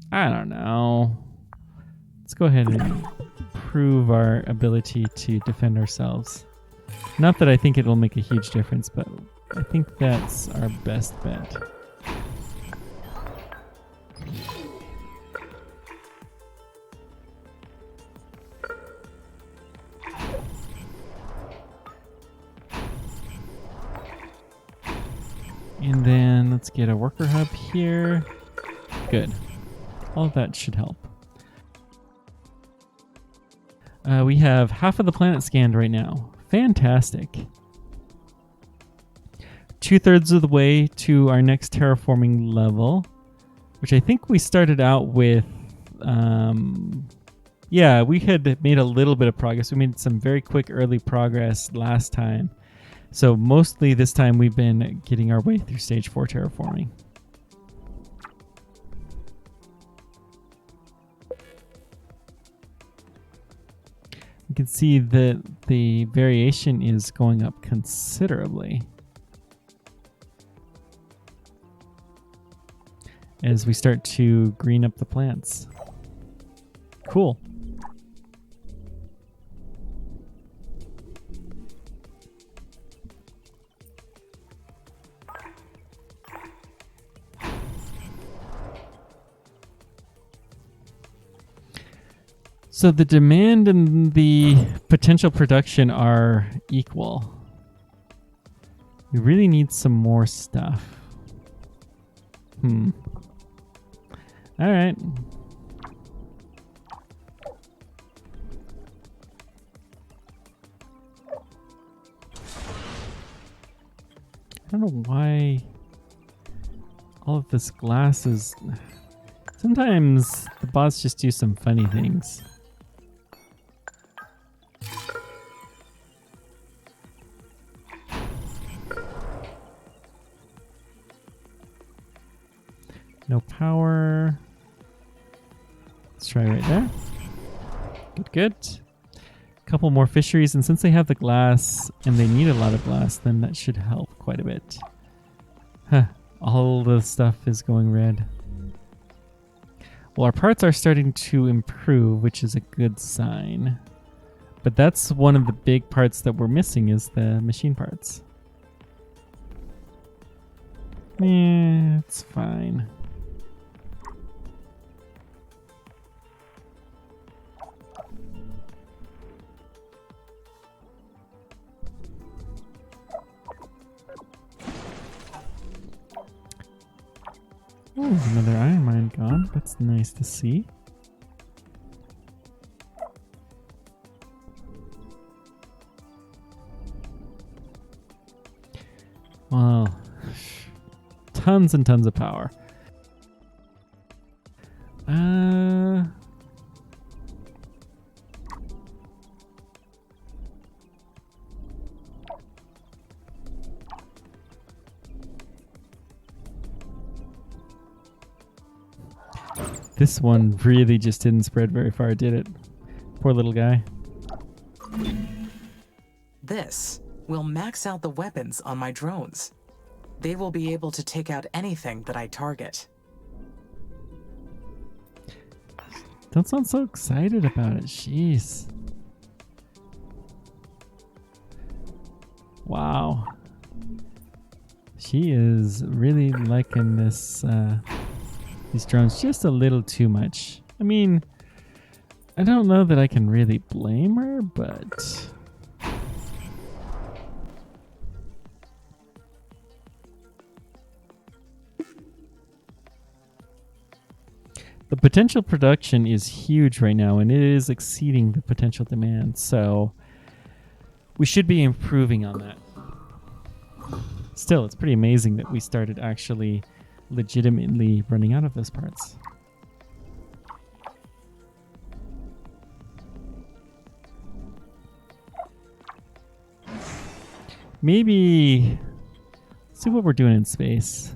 I don't know. Let's go ahead and prove our ability to defend ourselves. Not that I think it'll make a huge difference, but I think that's our best bet. And then let's get a worker hub here. Good. All of that should help. We have half of the planet scanned right now. Fantastic. 2/3 of the way to our next terraforming level, which I think we started out with. Yeah, we had made a little bit of progress. We made some very quick early progress last time. So mostly this time we've been getting our way through stage 4 terraforming. You can see that the variation is going up considerably as we start to green up the plants. Cool. So the demand and the potential production are equal. We really need some more stuff. All right. I don't know why all of this glass is... Sometimes the bots just do some funny things. No power. Let's try right there. Good, good. A couple more fisheries, and since they have the glass and they need a lot of glass, then that should help quite a bit. Huh. All the stuff is going red. Well, our parts are starting to improve, which is a good sign. But that's one of the big parts that we're missing is the machine parts. Yeah, it's fine. Oh, another iron mine gone. That's nice to see. Well, tons and tons of power. This one really just didn't spread very far, did it? Poor little guy. This will max out the weapons on my drones. They will be able to take out anything that I target. Don't sound so excited about it. Jeez. Wow. She is really liking this, these drones just a little too much. I mean, I don't know that I can really blame her, but... The potential production is huge right now, and it is exceeding the potential demand, so we should be improving on that. Still, it's pretty amazing that we started actually legitimately running out of those parts. Maybe see what we're doing in space.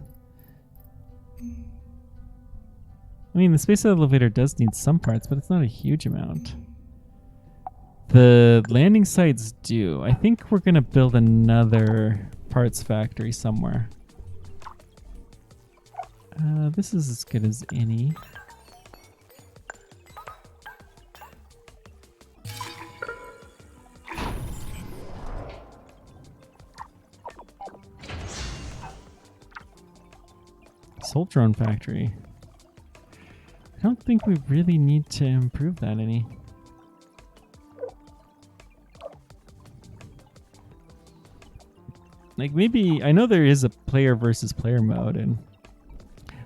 I mean, the space elevator does need some parts, but it's not a huge amount. The landing sites do. I think we're going to build another parts factory somewhere. This is as good as any. Assault drone factory. I don't think we really need to improve that any. Like maybe, I know there is a player versus player mode and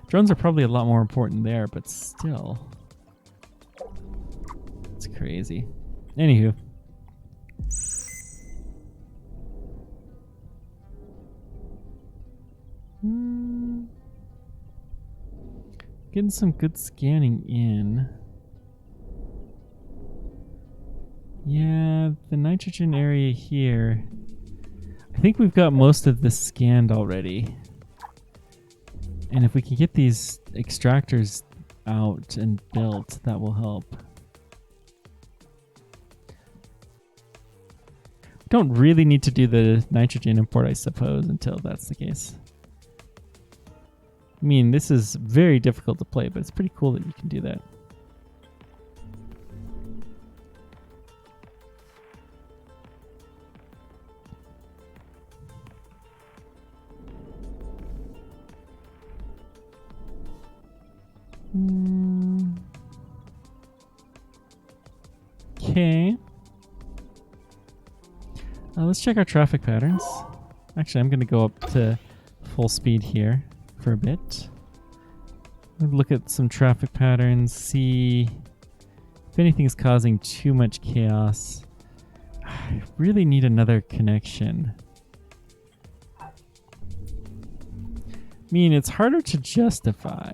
drones are probably a lot more important there, but still. It's crazy. Anywho. Getting some good scanning in. Yeah, the nitrogen area here. I think we've got most of this scanned already. And if we can get these extractors out and built, that will help. Don't really need to do the nitrogen import, I suppose, until that's the case. I mean, this is very difficult to play, but it's pretty cool that you can do that. Okay. Let's check our traffic patterns. Actually, I'm going to go up to full speed here for a bit. Look at some traffic patterns, see if anything is causing too much chaos. I really need another connection. I mean, it's harder to justify.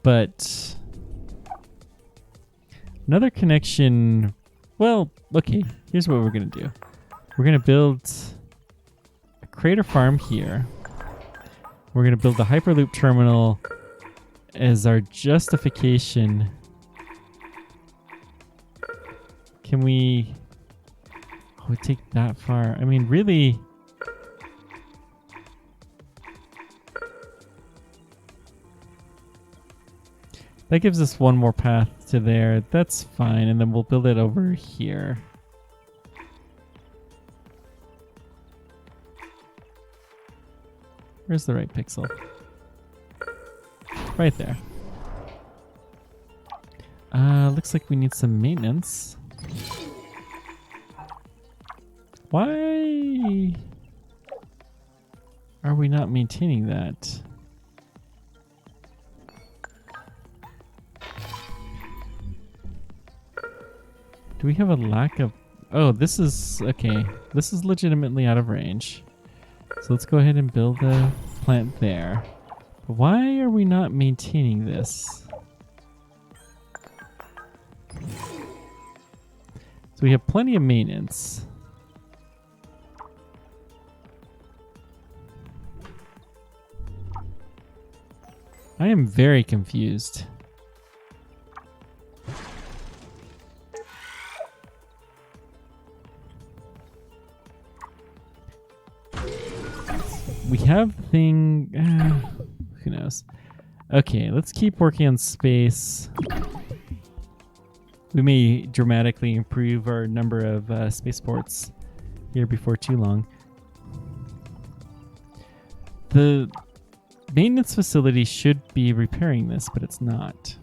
But another connection, well, okay, here's what we're going to do. We're going to build a crater farm here. We're going to build a Hyperloop terminal as our justification. Can we take that far? I mean, really... That gives us one more path to there. That's fine, and then we'll build it over here. Where's the right pixel? Right there. Looks like we need some maintenance. Why are we not maintaining that? Do we have a lack of... Oh, this is... Okay. This is legitimately out of range. So let's go ahead and build a plant there. But why are we not maintaining this? So we have plenty of maintenance. I am very confused. We have the thing... who knows? Okay, let's keep working on space. We may dramatically improve our number of spaceports here before too long. The maintenance facility should be repairing this, but it's not.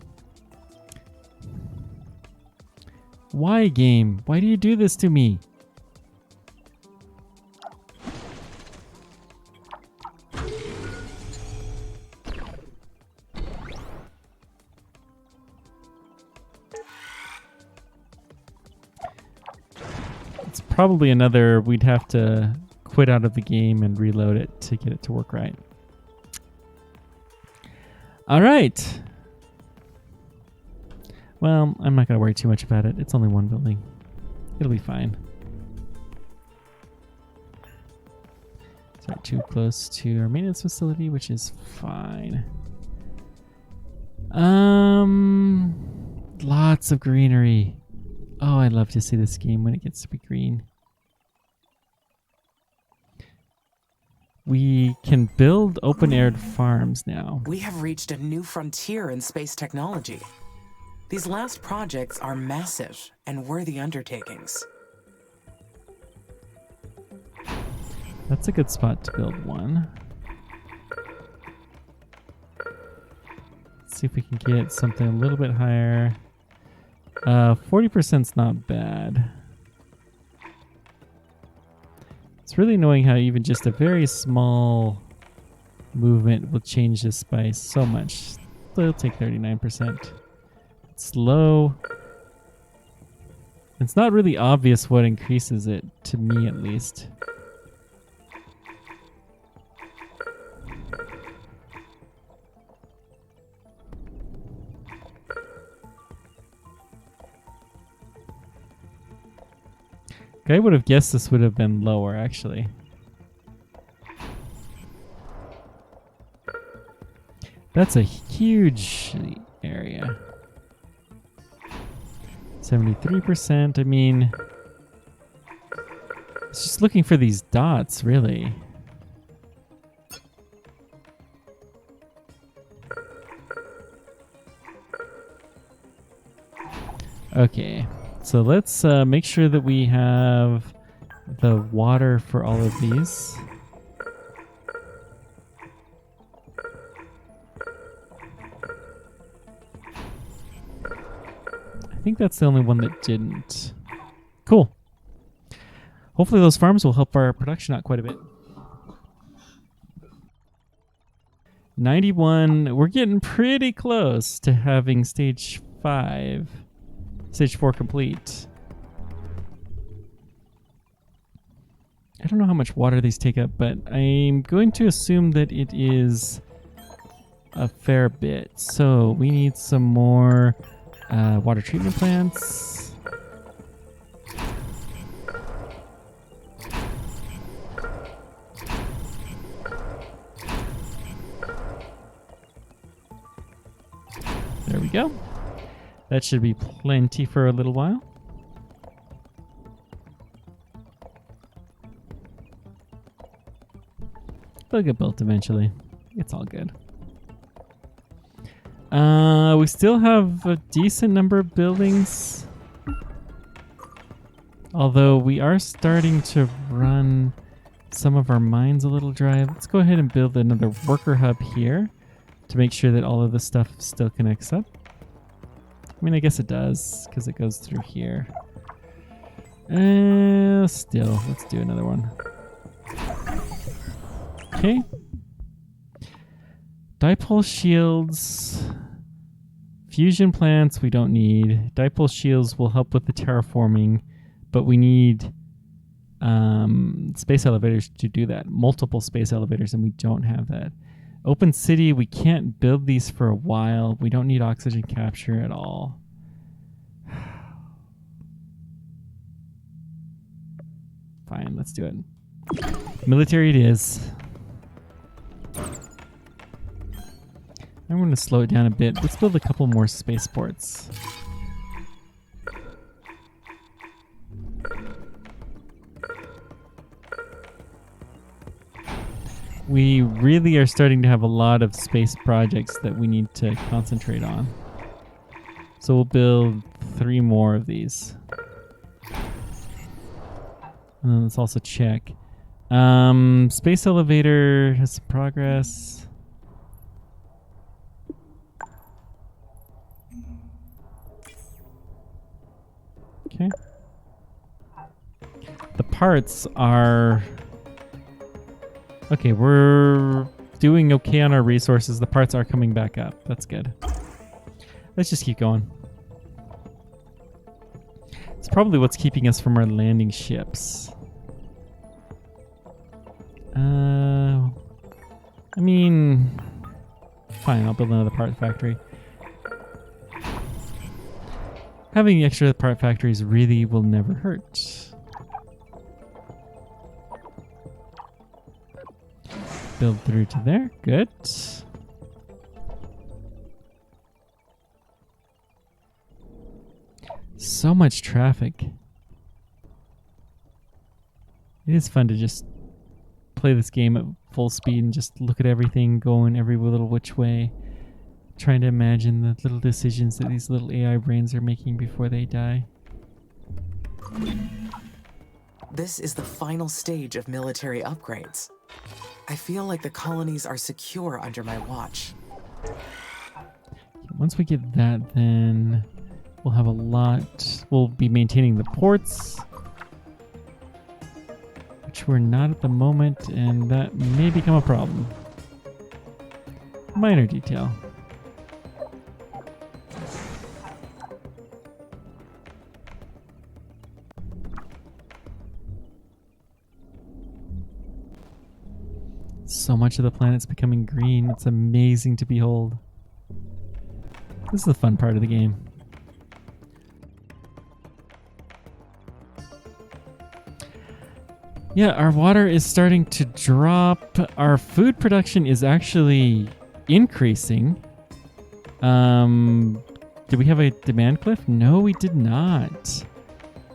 Why, game? Why do you do this to me? It's probably another, we'd have to quit out of the game and reload it to get it to work right. All right. Well, I'm not going to worry too much about it. It's only one building. It'll be fine. It's not too close to our maintenance facility, which is fine. Lots of greenery. Oh, I'd love to see this game when it gets to be green. We can build open-aired farms now. We have reached a new frontier in space technology. These last projects are massive and worthy undertakings. That's a good spot to build one. Let's see if we can get something a little bit higher. 40%'s not bad. It's really annoying how even just a very small movement will change this by so much. It'll take 39%. It's low. It's not really obvious what increases it, to me at least. I would have guessed this would have been lower, actually. That's a huge area. 73%. I mean, it's just looking for these dots, really. Okay. So let's make sure that we have the water for all of these. I think that's the only one that didn't. Cool. Hopefully those farms will help our production out quite a bit. 91. We're getting pretty close to having stage 5. Stage 4 complete. I don't know how much water these take up, but I'm going to assume that it is a fair bit. So we need some more water treatment plants. There we go. That should be plenty for a little while. They'll get built eventually. It's all good. We still have a decent number of buildings. Although we are starting to run some of our mines a little dry. Let's go ahead and build another worker hub here to make sure that all of this stuff still connects up. I mean, I guess it does, because it goes through here. Still, let's do another one. Okay. Dipole shields. Fusion plants we don't need. Dipole shields will help with the terraforming, but we need space elevators to do that. Multiple space elevators, and we don't have that. Open city, we can't build these for a while. We don't need oxygen capture at all. Fine, let's do it. Military it is. I'm going to slow it down a bit. Let's build a couple more spaceports. We really are starting to have a lot of space projects that we need to concentrate on. So we'll build 3 more of these. And then let's also check. Space elevator has some progress. Okay. The parts are... Okay, we're doing okay on our resources. The parts are coming back up. That's good. Let's just keep going. It's probably what's keeping us from our landing ships. I mean... Fine, I'll build another part factory. Having extra part factories really will never hurt. Build through to there. Good. So much traffic. It is fun to just play this game at full speed and just look at everything going every little which way. Trying to imagine the little decisions that these little AI brains are making before they die. This is the final stage of military upgrades. I feel like the colonies are secure under my watch. Once we get that, then we'll have a lot. We'll be maintaining the ports, which we're not at the moment, and that may become a problem. Minor detail. So much of the planet's becoming green. It's amazing to behold. This is the fun part of the game. Yeah, our water is starting to drop. Our food production is actually increasing. Did we have a demand cliff? No, we did not.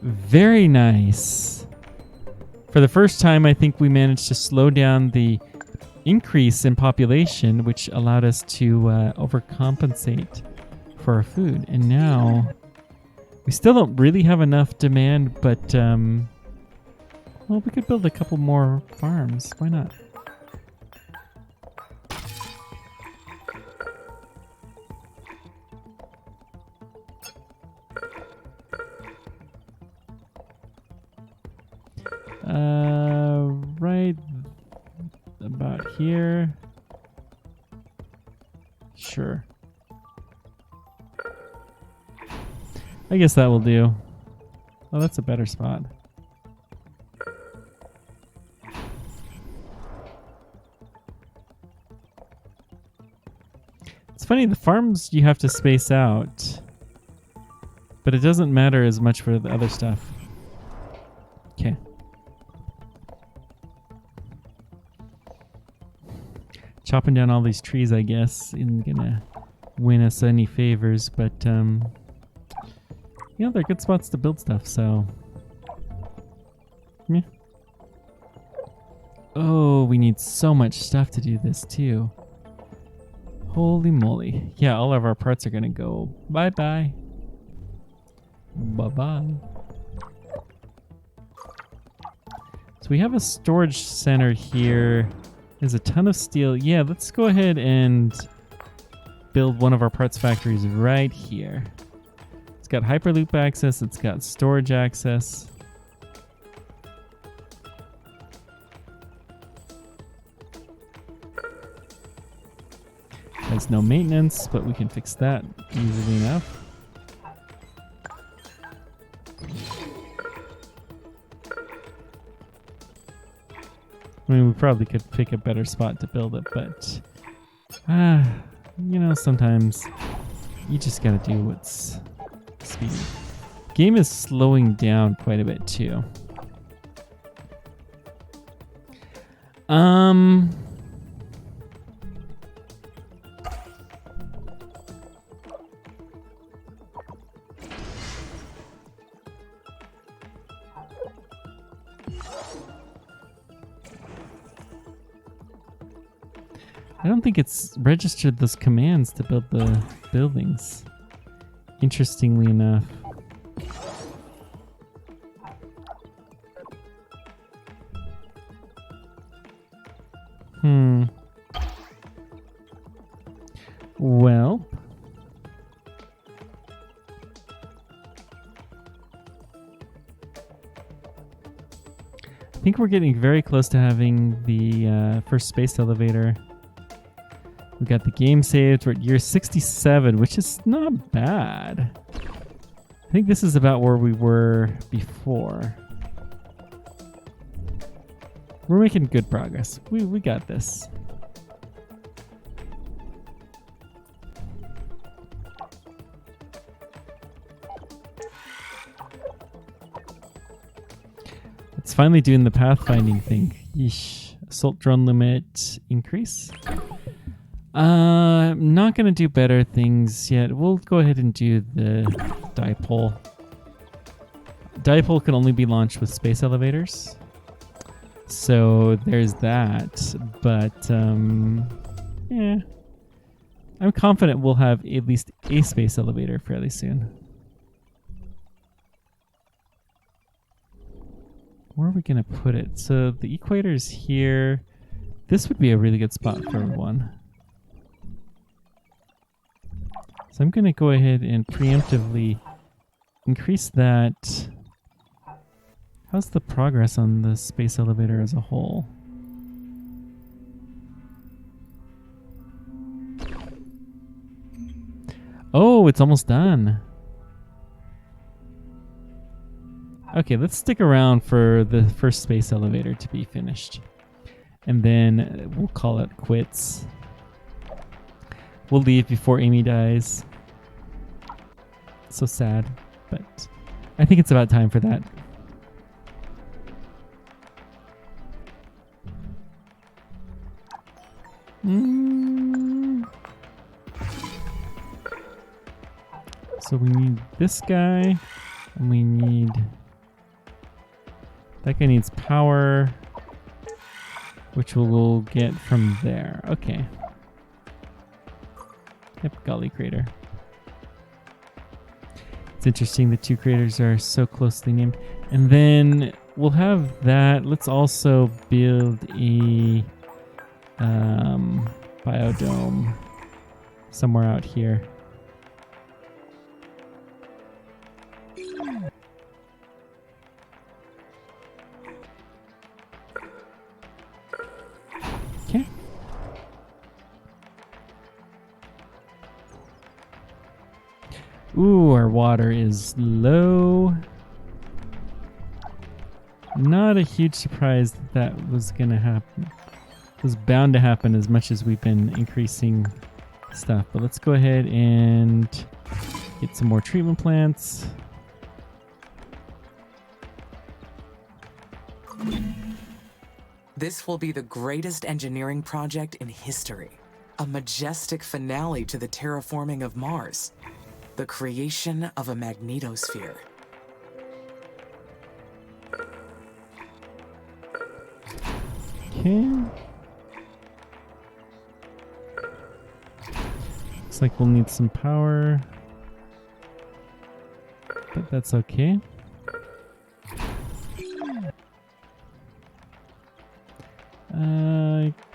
Very nice. For the first time, I think we managed to slow down the increase in population, which allowed us to overcompensate for our food. And now we still don't really have enough demand, but well, we could build a couple more farms. Why not? Right about here. Sure. I guess that will do. Oh, that's a better spot. It's funny, the farms you have to space out, but it doesn't matter as much for the other stuff. Okay. Chopping down all these trees, I guess, isn't gonna win us any favors, but yeah, they're good spots to build stuff, so yeah. Oh, we need so much stuff to do this too. Holy moly. Yeah, all of our parts are gonna go bye-bye. Bye-bye. So we have a storage center here. There's a ton of steel. Yeah, let's go ahead and build one of our parts factories right here. It's got Hyperloop access. It's got storage access. Has no maintenance, but we can fix that easily enough. I mean, we probably could pick a better spot to build it, but you know, sometimes you just gotta do what's speedy. Game is slowing down quite a bit too. I don't think it's registered those commands to build the buildings. Interestingly enough. Well. I think we're getting very close to having the first space elevator. We got the game saved. We're at year 67, which is not bad. I think this is about where we were before. We're making good progress. We got this. It's finally doing the pathfinding thing. Yeesh. Assault drone limit increase. I'm not going to do better things yet. We'll go ahead and do the dipole. Dipole can only be launched with space elevators. So there's that. But, yeah. I'm confident we'll have at least a space elevator fairly soon. Where are we going to put it? So the equator's here. This would be a really good spot for one. So I'm going to go ahead and preemptively increase that. How's the progress on the space elevator as a whole? Oh, it's almost done. Okay, let's stick around for the first space elevator to be finished. And then we'll call it quits. We'll leave before Amy dies. So sad, but I think it's about time for that. So we need this guy, and we need... That guy needs power, which we'll get from there. Okay. Yep, Golly Crater. It's interesting the two craters are so closely named. And then we'll have that. Let's also build a biodome somewhere out here. Okay. Ooh, our water is low. Not a huge surprise that was gonna happen. It was bound to happen as much as we've been increasing stuff. But let's go ahead and get some more treatment plants. This will be the greatest engineering project in history. A majestic finale to the terraforming of Mars. The creation of a magnetosphere. Okay. Looks like we'll need some power. But that's okay.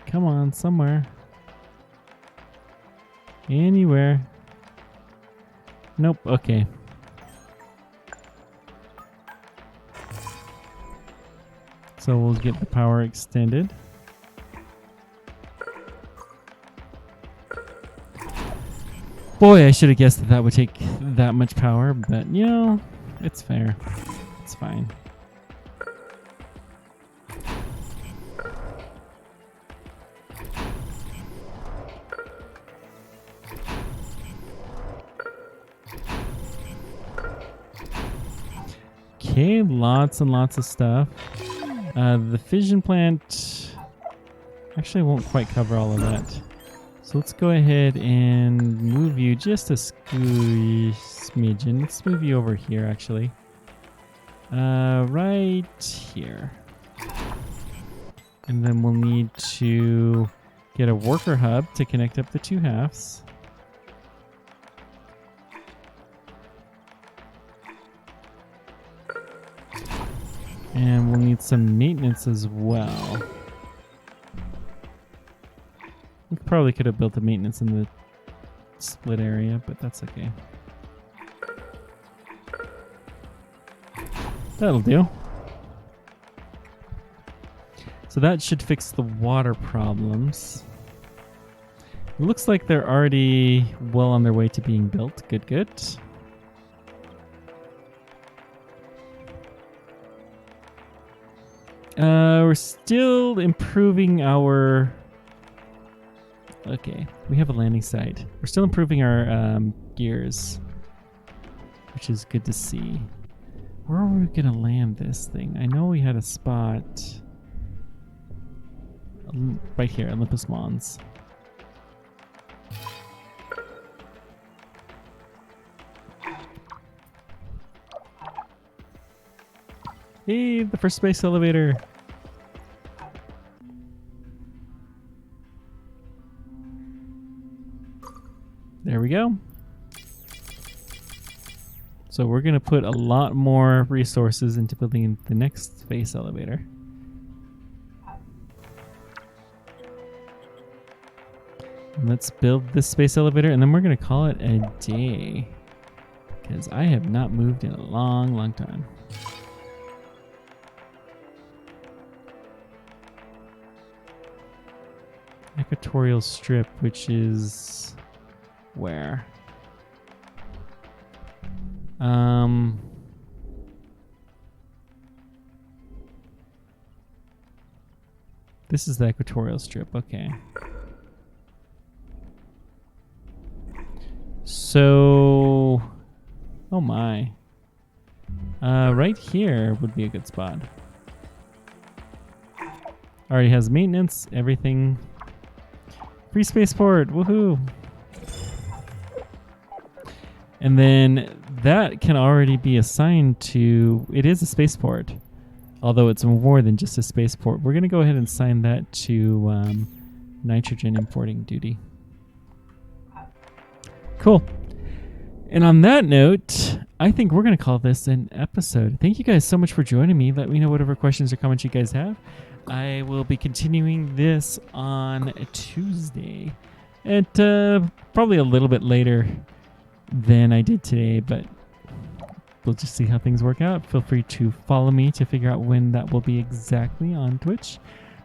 Come on, somewhere. Anywhere. Nope, okay. So we'll get the power extended. Boy, I should have guessed that that would take that much power, but you know, it's fair. It's fine. Okay, lots and lots of stuff. The fission plant actually won't quite cover all of that. So let's go ahead and move you just a smidgen. Let's move you over here, actually. Right here. And then we'll need to get a worker hub to connect up the two halves. And we'll need some maintenance as well. We probably could have built a maintenance in the split area, but that's okay. That'll do. So that should fix the water problems. It looks like they're already well on their way to being built. Good, good. We're still improving our... Okay, we have a landing site. We're still improving our gears, which is good to see. Where are we going to land this thing? I know we had a spot right here, Olympus Mons. Hey, the first space elevator. There we go. So we're going to put a lot more resources into building the next space elevator. And let's build this space elevator, and then we're going to call it a day. Because I have not moved in a long, long time. Equatorial strip, which is... where? This is the equatorial strip, okay. So, oh my. Right here would be a good spot. Already has maintenance, everything. Free spaceport, woohoo! And then that can already be assigned to, it is a spaceport, although it's more than just a spaceport. We're going to go ahead and assign that to nitrogen importing duty. Cool. And on that note, I think we're going to call this an episode. Thank you guys so much for joining me. Let me know whatever questions or comments you guys have. I will be continuing this on Tuesday at probably a little bit later than I did today, but we'll just see how things work out. Feel free to follow me to figure out when that will be exactly on Twitch.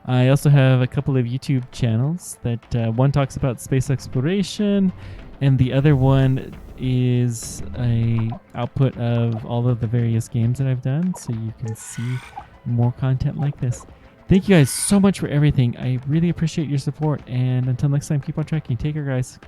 I also have a couple of YouTube channels that one talks about space exploration, and the other one is a output of all of the various games that I've done, so you can see more content like this. Thank you guys so much for everything. I really appreciate your support, and until next time, keep on tracking. Take care, guys.